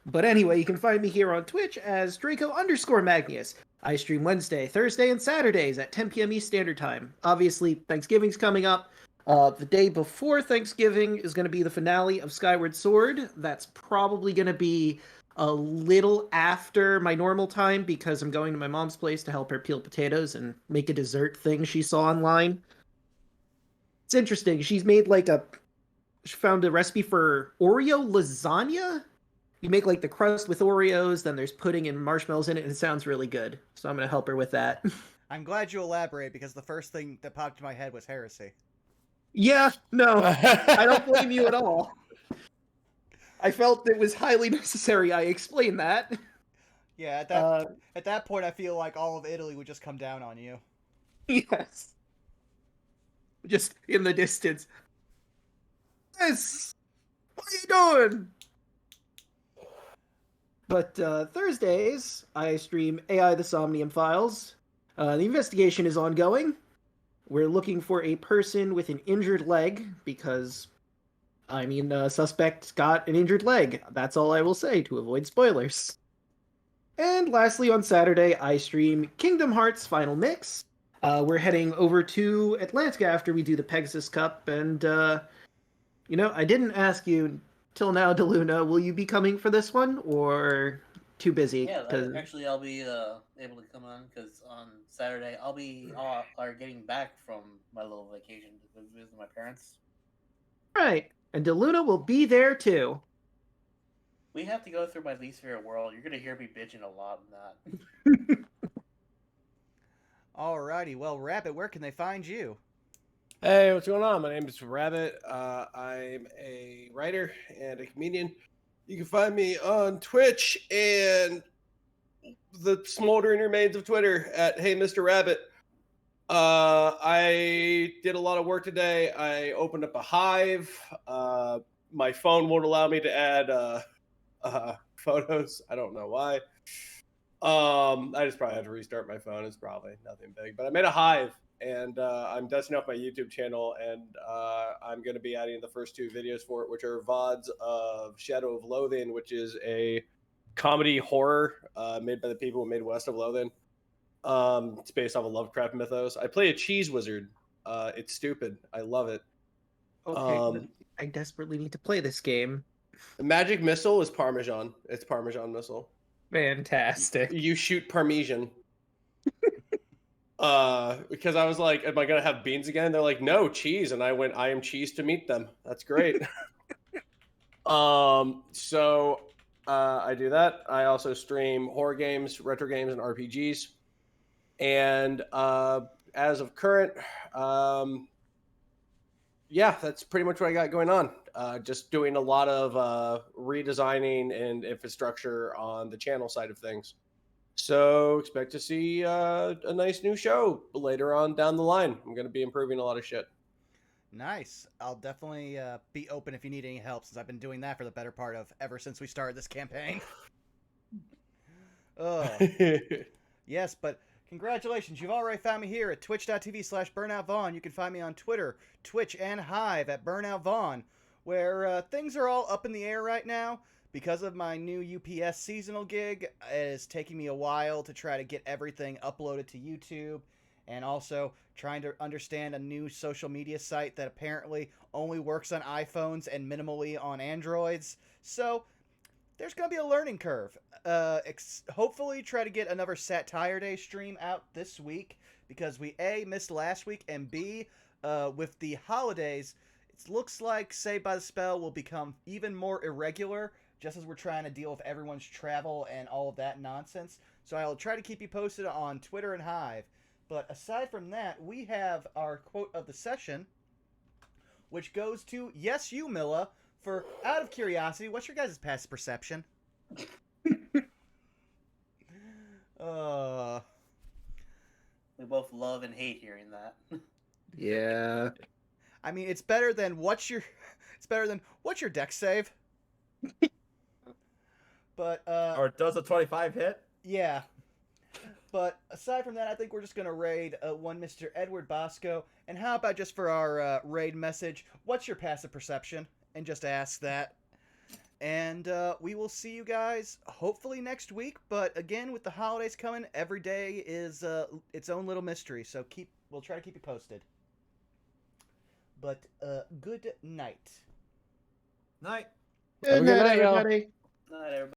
But anyway, you can find me here on Twitch as Draco_Magnus. I stream Wednesday, Thursday, and Saturdays at 10 p.m. East Standard Time. Obviously, Thanksgiving's coming up. The day before Thanksgiving is going to be the finale of Skyward Sword. That's probably going to be a little after my normal time because I'm going to my mom's place to help her peel potatoes and make a dessert thing she saw online. It's interesting. She found a recipe for Oreo lasagna. You make like the crust with Oreos, then there's pudding and marshmallows in it, and it sounds really good. So I'm going to help her with that. I'm glad you elaborate because the first thing that popped in my head was heresy. Yeah, no, I don't blame you at all. I felt it was highly necessary I explain that. Yeah, at that point, I feel like all of Italy would just come down on you. Yes. Just in the distance. Yes! What are you doing? But Thursdays, I stream AI The Somnium Files. The investigation is ongoing. We're looking for a person with an injured leg because, suspect got an injured leg. That's all I will say to avoid spoilers. And lastly, on Saturday, I stream Kingdom Hearts Final Mix. We're heading over to Atlanta after we do the Pegasus Cup, and, I didn't ask you till now, DeLuna, will you be coming for this one, or too busy? Yeah, actually, I'll be able to come on because on Saturday I'll be getting back from my little vacation to visit my parents. Right, and DeLuna will be there too. We have to go through my least favorite world. You're gonna hear me bitching a lot in that. Alrighty, well, Rabbit, where can they find you? Hey, what's going on? My name is Rabbit. I'm a writer and a comedian. You can find me on Twitch and the smoldering remains of Twitter at Hey Mr. Rabbit. I did a lot of work today. I opened up a Hive. My phone won't allow me to add photos. I don't know why. I just probably have to restart my phone. It's probably nothing big, but I made a Hive. And I'm dusting off my YouTube channel, and I'm going to be adding the first 2 videos for it, which are VODs of Shadow of Loathing, which is a comedy horror made by the people who made West of Loathing. It's based off a Lovecraft mythos. I play a cheese wizard. It's stupid. I love it. Okay, I desperately need to play this game. Magic missile is Parmesan. It's Parmesan missile. Fantastic. You shoot Parmesan. Because I was like, am I gonna have beans again? They're like, no, cheese. And I went, I am cheese to meet them. That's great. So I do that. I also stream horror games, retro games, and RPGs. And as of current, that's pretty much what I got going on. Just doing a lot of redesigning and infrastructure on the channel side of things. So expect to see a nice new show later on down the line. I'm going to be improving a lot of shit. Nice. I'll definitely be open if you need any help, since I've been doing that for the better part of ever since we started this campaign. Yes, but congratulations. You've already found me here at twitch.tv/BurnoutVaughn. You can find me on Twitter, Twitch, and Hive at BurnoutVaughn, where things are all up in the air right now. Because of my new UPS seasonal gig, it is taking me a while to try to get everything uploaded to YouTube and also trying to understand a new social media site that apparently only works on iPhones and minimally on Androids. So there's going to be a learning curve. Hopefully try to get another Satire Day stream out this week, because we A, missed last week, and B, with the holidays, it looks like Saved by the Spell will become even more irregular, just as we're trying to deal with everyone's travel and all of that nonsense. So I'll try to keep you posted on Twitter and Hive. But aside from that, we have our quote of the session, which goes to, yes, you, Milla, for, out of curiosity, what's your guys' passive perception? We both love and hate hearing that. Yeah. I mean, it's better than what's your deck save? But Or does a 25 hit? yeah. But aside from that, I think we're just gonna raid one Mr. Edward Bosco. And how about just for our raid message, what's your passive perception? And just ask that. And we will see you guys hopefully next week. But again, with the holidays coming, every day is its own little mystery. So we'll try to keep you posted. But good night. Night. Good night, night, y'all. everybody. Night, everybody.